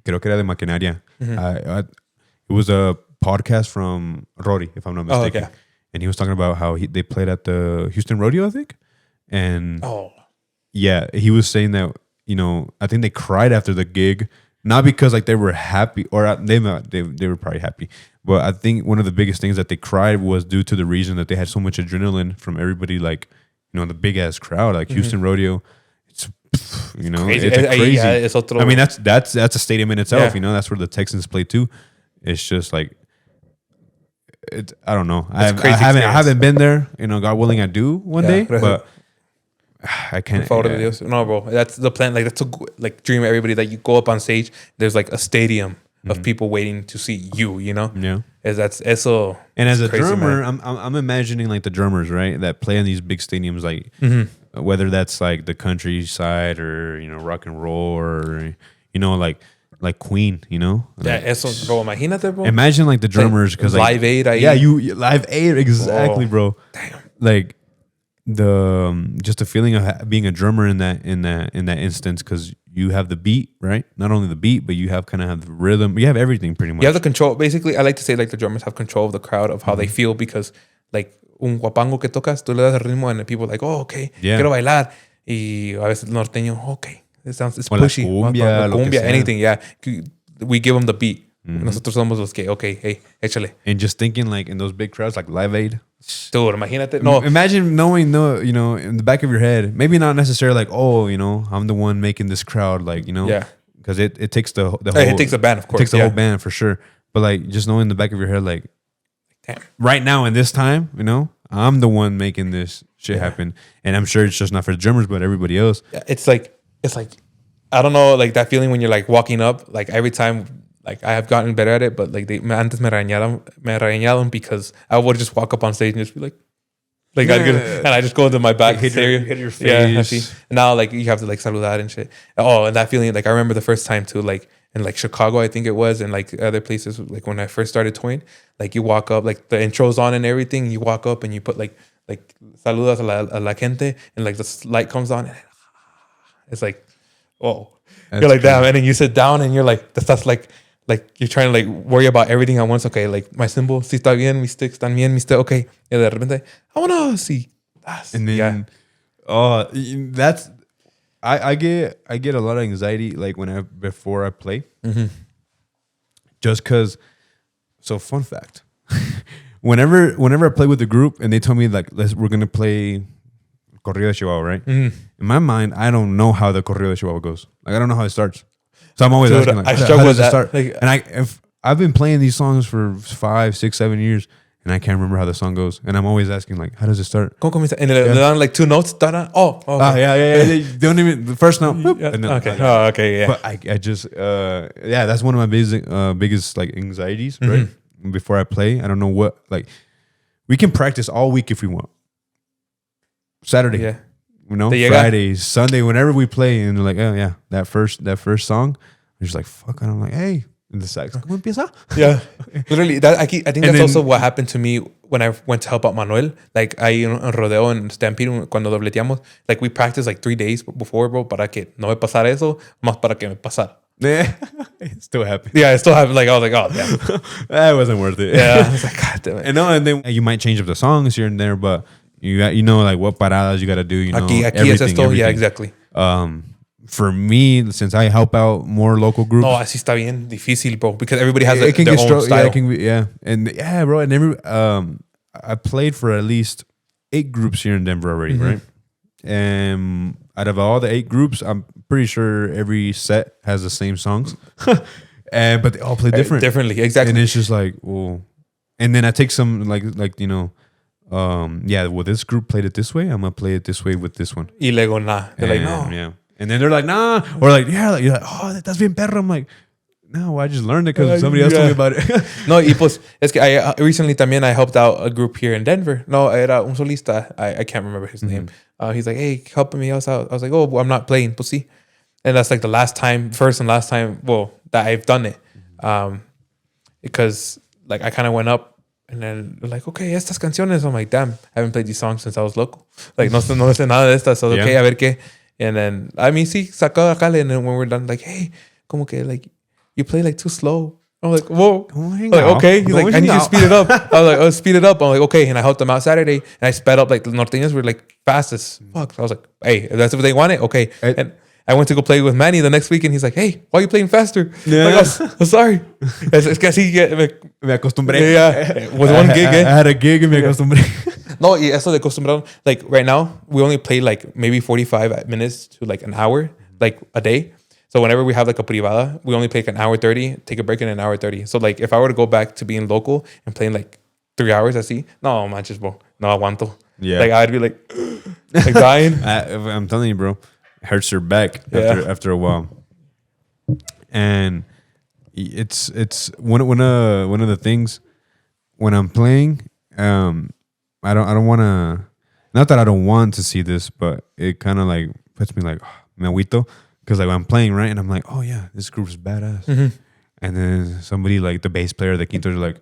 Creo que era de Maquinaria. It was a podcast from Rory, if I'm not mistaken, and he was talking about how they played at the Houston Rodeo, I think, and he was saying that. I think they cried after the gig, not because like they were happy, or they were probably happy, but I think one of the biggest things that they cried was due to the reason that they had so much adrenaline from everybody, like the big ass crowd, like Houston Rodeo. It's crazy. It's crazy. Es otro. I mean that's a stadium in itself. That's where the Texans play too. It's just like I don't know. I haven't been there. God willing, I do one day, but. I can't. No, bro. That's the plan. Like that's a dream of everybody that you go up on stage. There's like a stadium of people waiting to see you. Yeah. That's eso. And as a drummer, I'm imagining like the drummers, right, that play in these big stadiums, like whether that's like the countryside or rock and roll or like Queen, Like, eso, bro. Imagínate, bro. Imagine like the drummers because like Live Aid. you Live Aid exactly, bro. Damn. Like. Just the feeling of being a drummer in that instance, because you have the beat, right? Not only the beat, but you have the rhythm. You have everything pretty much. You have the control. Basically, I like to say like the drummers have control of the crowd of how they feel, because like un guapango que tocas, tú le das el ritmo and the people are like, oh, okay, quiero bailar. Y a veces el norteño, okay, it's pushy. Cumbia, anything, we give them the beat. Nosotros somos los que, okay, hey, échale. And just thinking like in those big crowds, like Live Aid. Dude, imagínate. No. Imagine knowing, in the back of your head, maybe not necessarily like, oh, I'm the one making this crowd, like, because it takes the whole. It takes a band, of course. It takes the whole band for sure. But like just knowing in the back of your head, like, damn, right now in this time, I'm the one making this shit happen. And I'm sure it's just not for the drummers, but everybody else. Yeah, it's like, I don't know, like that feeling when you're like walking up, like every time. Like I have gotten better at it, but like antes me regañaron because I would just walk up on stage and just be like and I just go into my back, hit your face. Yeah, así. And now like you have to like saludar and shit. Oh, and that feeling, like I remember the first time too, like in like Chicago, I think it was, and like other places, like when I first started touring, like you walk up, like the intro's on and everything, you walk up and you put like saludas a la gente, and like the light comes on, and it's like, whoa, you're like that, and then you sit down and you're like, that's like you're trying to like worry about everything at once. Okay, like my cymbal, si está bien, mis sticks están bien, okay. Y de repente, vámonos, sí. And then, that's, I get a lot of anxiety like before I play. just because. So fun fact. Whenever I play with the group and they tell me like we're gonna play Corrido de Chihuahua, right? In my mind, I don't know how the Corrido de Chihuahua goes. Like I don't know how it starts. So I'm always asking, like, I how struggle does with it start? Like, And I've been playing these songs for 5, 6, 7 years, and I can't remember how the song goes. And I'm always asking, like, how does it start? ¿Cómo comienza? And le dan like 2 notes. Okay. Yeah. They don't even the first note. Boop, Yeah. and then, Okay. Okay. Yeah. But I just that's one of my biggest like anxieties, right? Before I play, I don't know what like. We can practice all week if we want. Saturday, Yeah. you know, Friday, Sunday, whenever we play, and they're like, oh yeah, that first song, I'm just like, fuck, and I'm like, hey, and the sax, ¿cómo empieza? Yeah, literally. I think that's also what happened to me when I went to help out Manuel. Like I en Rodeo and Stampede cuando dobleteamos, like we practiced like 3 days before, bro, para que no me pasara eso, más para que me pasara. Yeah, it still happened. Yeah, it still happened. Like I was like, oh damn, that wasn't worth it. Yeah, I was like, God damn it. And then you might change up the songs here and there, but you know like what paradas you got to do. You know, aquí everything, es esto. everything. Yeah, exactly. For me, since I help out more local groups, no, así está bien difícil, bro, because everybody has it can their get own style. Yeah, it can be, and yeah, bro. And I played for at least 8 groups here in Denver already, right? And out of all the 8 groups, I'm pretty sure every set has the same songs, but they all play differently, exactly. And it's just like, well, and then I take some like you know, well, this group played it this way. I'm gonna play it this way with this one. Y luego nah, they're like no, yeah, and then they're like nah, or like yeah, like, you're like oh that's bien perro. I'm like. No, I just learned it because somebody else told me about it. No, y pues, es que I recently también I helped out a group here in Denver. No, era un solista. I can't remember his name. He's like, hey, helping me out. I was like, oh, well, I'm not playing. Pues sí. And that's like the first and last time, well, that I've done it. Because like I kind of went up and then they're like, okay, estas canciones. I'm like, damn, I haven't played these songs since I was local. Like, no sé nada de estas. So, okay, a ver qué. And then, I mean, sí, sacó acá. And then when we're done, like, hey, como que, like, you play like too slow. I'm like, whoa. Like, okay. He's like, I need you to speed it up. I was like, oh, speed it up. I'm like, okay. And I helped them out Saturday. And I sped up. Like, the norteños were like fast as fuck. So I was like, hey, if that's what they wanted, okay. And I went to go play with Manny the next week. And he's like, hey, why are you playing faster? Yeah. Like, I'm sorry. Es que así me acostumbré. Yeah. With one gig, I had a gig and me acostumbré. No, y eso de acostumbrado. Like, right now, we only play like maybe 45 minutes to like an hour, like a day. So whenever we have like a privada, we only play like an hour 30, take a break in an hour 30. So like if I were to go back to being local and playing like 3 hours así, no manches, bro. No aguanto. Yeah. Like I'd be like dying. I'm telling you, bro. It hurts your back after a while. And it's one of the things when I'm playing, I don't want to, not that I don't want to see this, but it kind of like puts me like, me agüito. Because like I'm playing, right? And I'm like, oh yeah, this group is badass. And then somebody like the bass player, the quintos are like,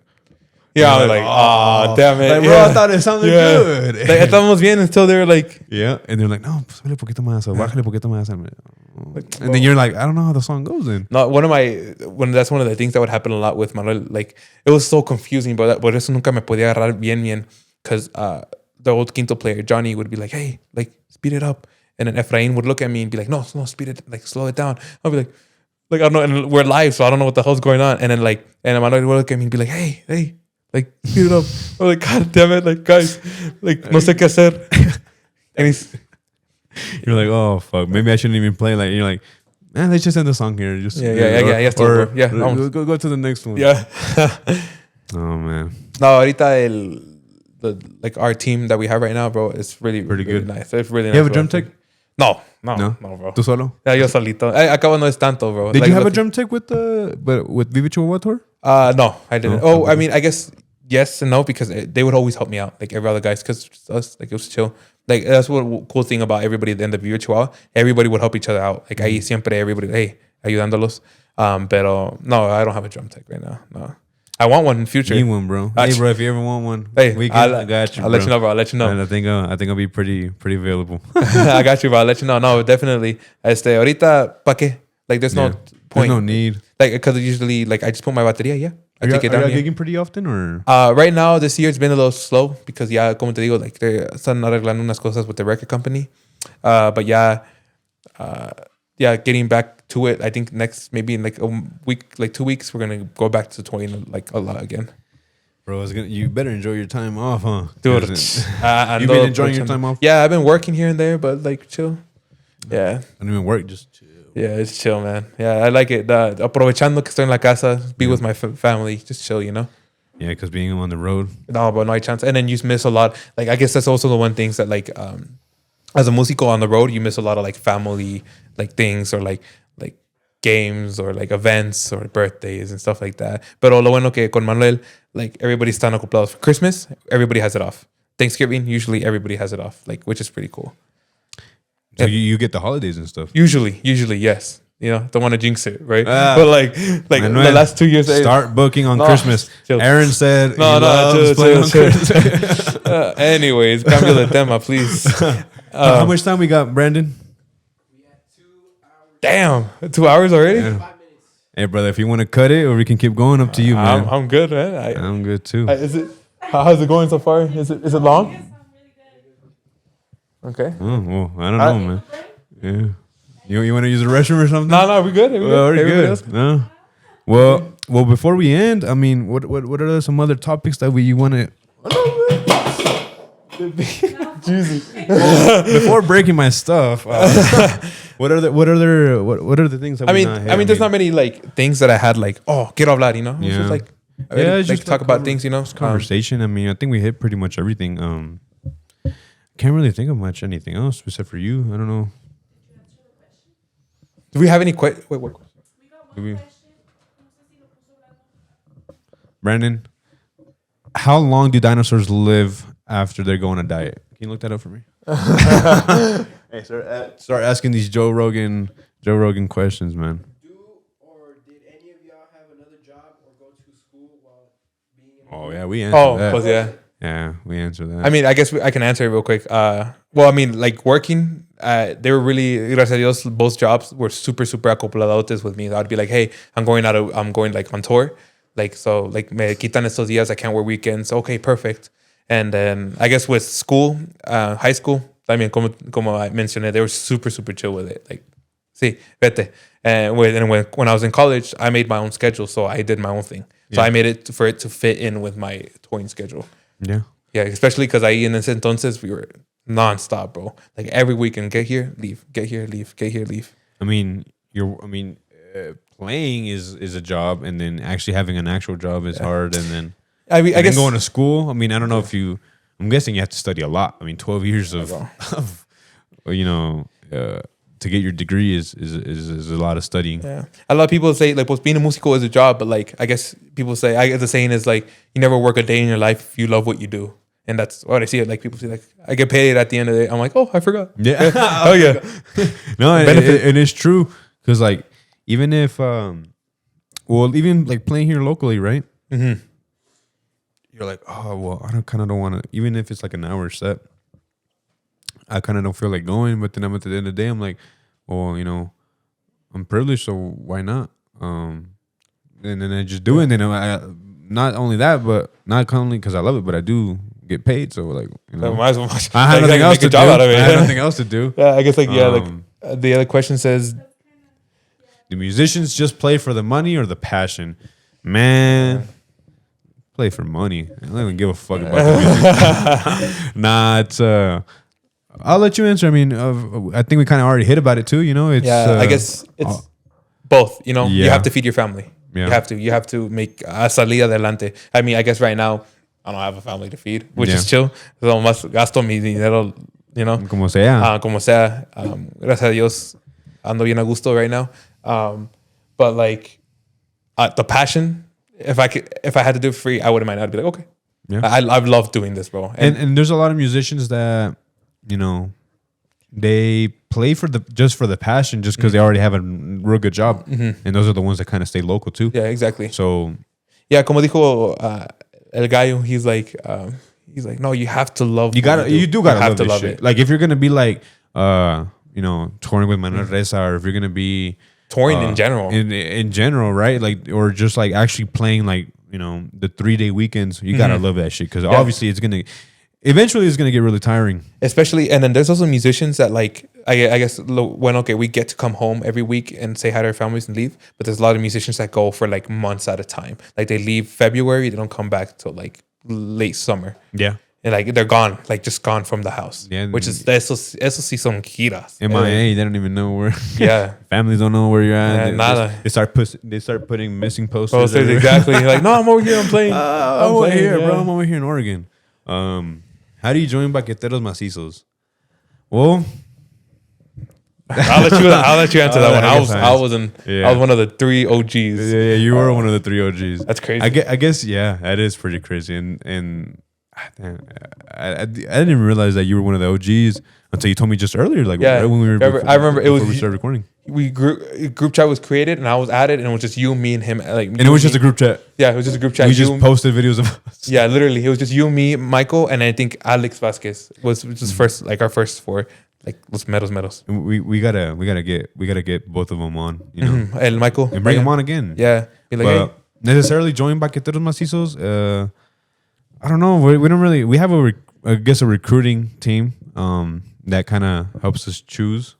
yeah, like, oh, damn it. Like, bro, I thought it sounded good. Like, estamos bien until they're like, yeah. And they're like, no, pues súbele poquito más, o bájale poquito más. And then you're like, I don't know how the song goes then. No, that's one of the things that would happen a lot with Manuel. Like, it was so confusing, but por eso nunca me podía agarrar bien. Because the old quinto player, Johnny, would be like, hey, like, speed it up. And then Efrain would look at me and be like, no, speed it, like, slow it down. I'll be like, I don't know. And we're live, so I don't know what the hell's going on. And then, like, and Manuel would look at me and be like, hey, like, speed it up. I'm like, God damn it, like, guys, like, no sé qué hacer. And you're like, oh, fuck, maybe I shouldn't even play. Like, you're like, let's just end the song here. Just go to the next one. Yeah. Oh, man. No, ahorita like our team that we have right now, bro, it's really good. Nice. It's really nice. You have a drum tech? No, bro. ¿Tú solo? Yeah, yo solito. Acabo no es tanto, bro. Did you have a drum tech with Vive Chihuahua tour? No, I didn't. No? I mean, I guess yes and no, because they would always help me out, like every other guys, because us, like, it was chill. Like, that's what cool thing about everybody in the Vive Chihuahua. Everybody would help each other out. Like, ahí siempre everybody, hey, ayudándolos. Pero no, I don't have a drum tech right now. No. I want one in the future. Need one, bro. Hey, bro, if you ever want one, I got you. I'll let you know, bro. I'll let you know. And I think I'll be pretty available. I got you, bro. I'll let you know. No, definitely. Ahorita, ¿pa qué? Like, there's no point. There's no need. Like, because usually, like, I just put my batería, yeah. I take it down. Are you gigging pretty often, or? Right now, this year, it's been a little slow because, como te digo, like, they're están arreglando unas cosas with the record company. But getting back to it. I think maybe in like a week, like 2 weeks, we're gonna go back to touring like a lot again. Bro, you better enjoy your time off, huh? Dude, you've been enjoying your time off? Yeah, I've been working here and there, but like chill. Yeah. I don't even work, just chill. Yeah, it's chill, man. Yeah, I like it. Aprovechando que estoy en la casa, be with my family, just chill, you know? Yeah, because being on the road. No, but no hay chance. And then you miss a lot. Like, I guess that's also the one thing that, like, as a músico on the road, you miss a lot of, like, family, like, things or, like games or, like, events or birthdays and stuff like that. Pero lo bueno que con Manuel, like, everybody's tan ocupados. For Christmas, everybody has it off. Thanksgiving, usually everybody has it off, like, which is pretty cool. So you get the holidays and stuff? Usually, yes. You know, don't want to jinx it, right? But like Manuel, the last 2 years, start booking on Christmas. Chill. Aaron said, chill. Anyways, cambio de tema, please. How much time we got, Brandon? We had 2 hours. Damn, 2 hours already? Yeah. 5 minutes. Hey, brother, if you want to cut it or we can keep going, up to you, man. I'm good, man. I'm good too. Is it? How's it going so far? Is it long? Okay. Oh, well, I don't know, man. Yeah. You want to use the restroom or something? No, we're good. We're good. No. Well, before we end, I mean, what are some other topics that you want to? Jesus. Before breaking my stuff, what are the things that I mean, there's not many like things that I had like, oh, quiero hablar, you know? It's just like, it's just talk about things, you know? Conversation. I mean, I think we hit pretty much everything. Can't really think of anything else except for you. I don't know. Do we have any questions? Wait, what question? We got one question. Brandon, how long do dinosaurs live after they go on a diet? Can you look that up for me? Hey, start asking these Joe Rogan questions, man. Did any of y'all have another job or go to school while being in Oh yeah, we answered that. Yeah. Yeah, we answered that. I mean, I guess I can answer it real quick. Well, I mean, like working, they were really, gracias a Dios, both jobs were super acopladotes with me. I'd be like, hey, I'm going like on tour. Like, so like me quitan estos días, I can't work weekends. Okay, perfect. And then I guess with school, high school, I mean, como I mentioned, they were super chill with it. Like, sí, vete. And when I was in college, I made my own schedule. So I did my own thing. So I made it for it to fit in with my touring schedule. Yeah. Yeah, especially because ahí en ese entonces we were nonstop, bro. Like every weekend, get here, leave, get here, leave, get here, leave. I mean, playing is a job, and then actually having an actual job is hard, and then I guess going to school. I mean, I don't know if you. I'm guessing you have to study a lot. I mean, 12 years of to get your degree is a lot of studying. Yeah, a lot of people say like, well, being a músico is a job, but like, I guess people say, the saying is like, you never work a day in your life if you love what you do, and that's what I see it. Like people say, like, I get paid at the end of the day. I'm like, oh, I forgot. Yeah. Oh yeah. No, and it's true because like even if even like playing here locally, right? Mm-hmm. You're like, oh well, I don't want to. Even if it's like an hour set, I kind of don't feel like going, but then I'm at the end of the day, I'm like, well, I'm privileged, so why not? And then I just do it. And then I not only that, but not only because I love it, but I do get paid. So like, might as well. I have nothing else to do. Out of it. I have nothing else to do. Yeah, I guess like the other question says, do musicians just play for the money or the passion? Man. Play for money. I don't even give a fuck about the music. Nah, it's I'll let you answer. I mean, I think we kind of already hit about it too. It's I guess it's both. You have to feed your family. Yeah. You have to make salir adelante. I mean, I guess right now I don't have a family to feed, which is chill. So más gasto mi dinero, como sea. Como sea. Gracias a Dios, ando bien a gusto right now. But like the passion. If I had to do it free, I wouldn't mind. I'd be like, okay. Yeah. I love doing this, bro. And there's a lot of musicians that, they play just for the passion, just because they already have a real good job. Mm-hmm. And those are the ones that kind of stay local too. Yeah, exactly. So, yeah, como dijo El Gallo, he's like, no, you have to love. You do gotta love it. Like if you're gonna be like, touring with Manuel Reza, or if you're gonna be touring in general, in general, right? Like, or just like actually playing like the 3-day weekends. You gotta love that shit because obviously it's gonna. Eventually, it's gonna get really tiring. Especially, and then there's also musicians that like I guess when we get to come home every week and say hi to our families and leave. But there's a lot of musicians that go for like months at a time. Like they leave February, they don't come back till like late summer. Yeah. And like they're gone, like just gone from the house. Yeah. Which is eso sí son giras. MIA, they don't even know where. Yeah. Families don't know where you're at. Nada. They start putting missing posters. Exactly. Like, no, I'm over here. I'm playing. I'm over here, bro. I'm over here in Oregon. How do you join Baqueteros Macizos? Well, I'll let you answer that one. I was one of the 3 OGs. Yeah, you were one of the 3 OGs. That's crazy. I guess, yeah, that is pretty crazy. And I didn't even realize that you were one of the OGs until you told me just earlier. Like, right when we were, I remember it was before we started recording. Group chat was created and I was added and it was just you, me, and him. Like, and it was just a group chat. Yeah, it was just a group chat. We just posted videos of us. Yeah, literally, it was just you, me, Michael, and I think Alex Vasquez was just first, like our first 4, like los meros. And we gotta get both of them on. You know, El Michael and bring them on again. Yeah, be like, but necessarily join Baqueteros Macizos. I don't know. We don't really. We have a recruiting team that kind of helps us choose.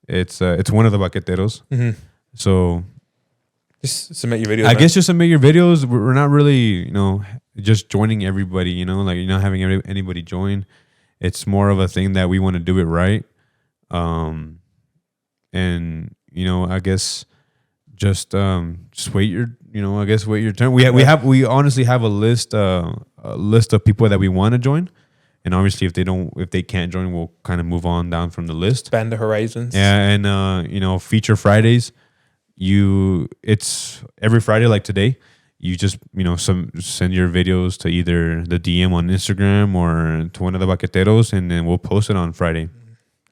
It's one of the Baqueteros. Mm-hmm. So just submit your videos. I guess just submit your videos. We're not really, just joining everybody. Like you're not having anybody join. It's more of a thing that we want to do it right. And I guess just wait your wait your turn. We honestly have a list of people that we want to join, and obviously if they can't join, we'll kind of move on down from the list. Expand the horizons. Yeah, and feature Fridays. It's every Friday like today. You just send your videos to either the DM on Instagram or to one of the Baqueteros, and then we'll post it on Friday.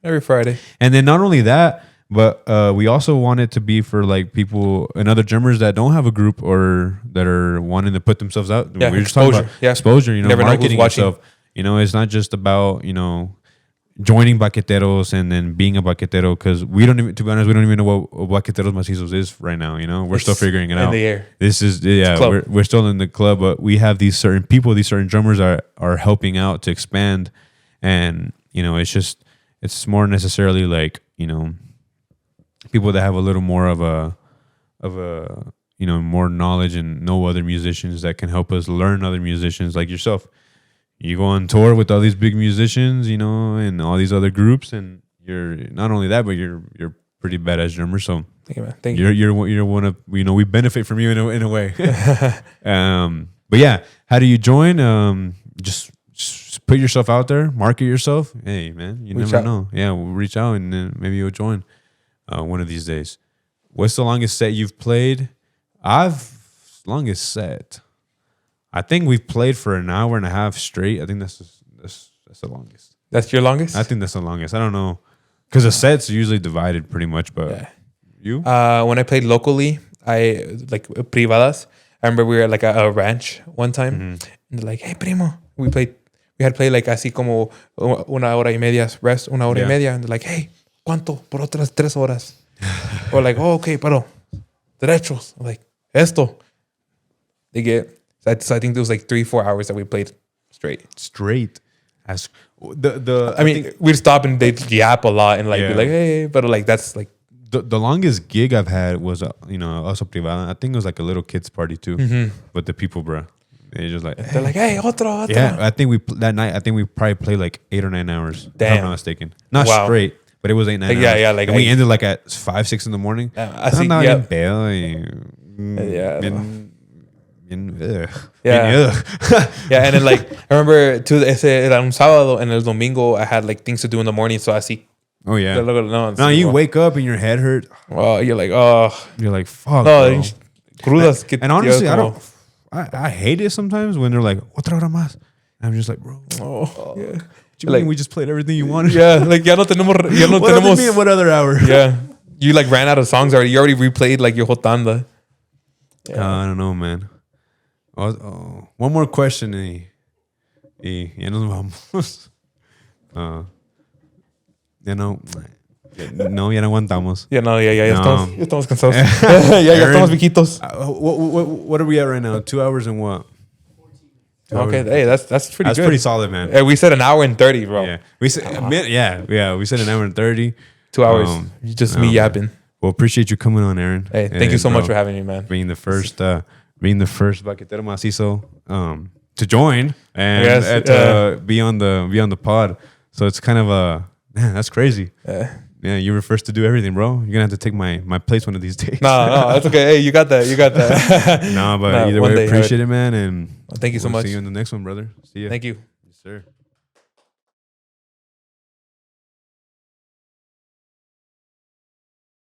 Every Friday. And then not only that, but we also want it to be for like people and other drummers that don't have a group or that are wanting to put themselves out. Yeah, we're just talking about exposure. Never marketing yourself. It's not just about joining Baqueteros and then being a Baquetero, because we don't even know what Baqueteros Macizos is right now. We're still figuring it out. In the air. This is we're still in the club, but we have these certain people, these certain drummers are helping out to expand, and it's more necessarily like people that have a little more of a more knowledge and know other musicians that can help us learn other musicians like yourself. You go on tour with all these big musicians, and all these other groups, and you're not only that, but you're pretty badass drummer. So thank you. You're one of we benefit from you in a way. But yeah, how do you join? Just put yourself out there, market yourself. Hey man, you never know. Yeah, we'll reach out and then maybe you'll join one of these days. What's the longest set you've played? Longest set. I think we've played for an hour and a half straight. I think that's the longest. That's your longest? I think that's the longest. I don't know. Because the sets are usually divided pretty much, but you? When I played locally, I like privadas. I remember we were at like a ranch one time. Mm-hmm. And they're like, hey, primo. We had played like así como una hora y media rest, una hora y media. And they're like, hey, ¿cuánto por otras 3 horas? Or like, oh, okay, pero derechos. I'm like, esto. They get... So I think there was like 3-4 hours that we played straight. As we'd stop and they'd yap a lot and like be like, hey, but like that's like the longest gig I've had was also privada. I think it was like a little kids party too. Mm-hmm. But the people, bro, they're like, hey, otro. Yeah, I think that night we probably played like 8 or 9 hours. Damn. If I'm not mistaken. Not straight, but it was 8-9 hours. Yeah, like and we ended like at 5-6 in the morning. I see. Yeah. Yeah, and then like I remember ese era un sábado and el domingo I had like things to do in the morning, so I see. Oh yeah. No, you wake up and your head hurt. Oh, you're like fuck. No, crudas. And honestly, I hate it sometimes when they're like otra hora más. And I'm just like, bro. Yeah. Like we just played everything you wanted. Yeah, like ya no tenemos. What other hour? Yeah, you like ran out of songs already. You already replayed like your whole tanda. Yeah. I don't know, man. One more question y ya nos vamos. Ya no aguantamos. Ya estamos cansados. ya estamos viejitos. What are we at right now? 2 hours and what? Okay, hey, that's pretty That's good. pretty solid, man. Hey, we said an hour and 30, bro. Yeah, we said we said an hour and 30. 2 hours. Just me yapping. Well, appreciate you coming on, Aaron. Hey, thank you so much for having me, man. Being the first Baquetero Macizo to join and to be on the pod. So it's kind of man, that's crazy. Yeah, you were first to do everything, bro. You're gonna have to take my place one of these days. No, that's okay. Hey, you got that. Nah, but either way, appreciate it, man. And thank you so much. See you in the next one, brother. See you. Thank you. Yes, sir.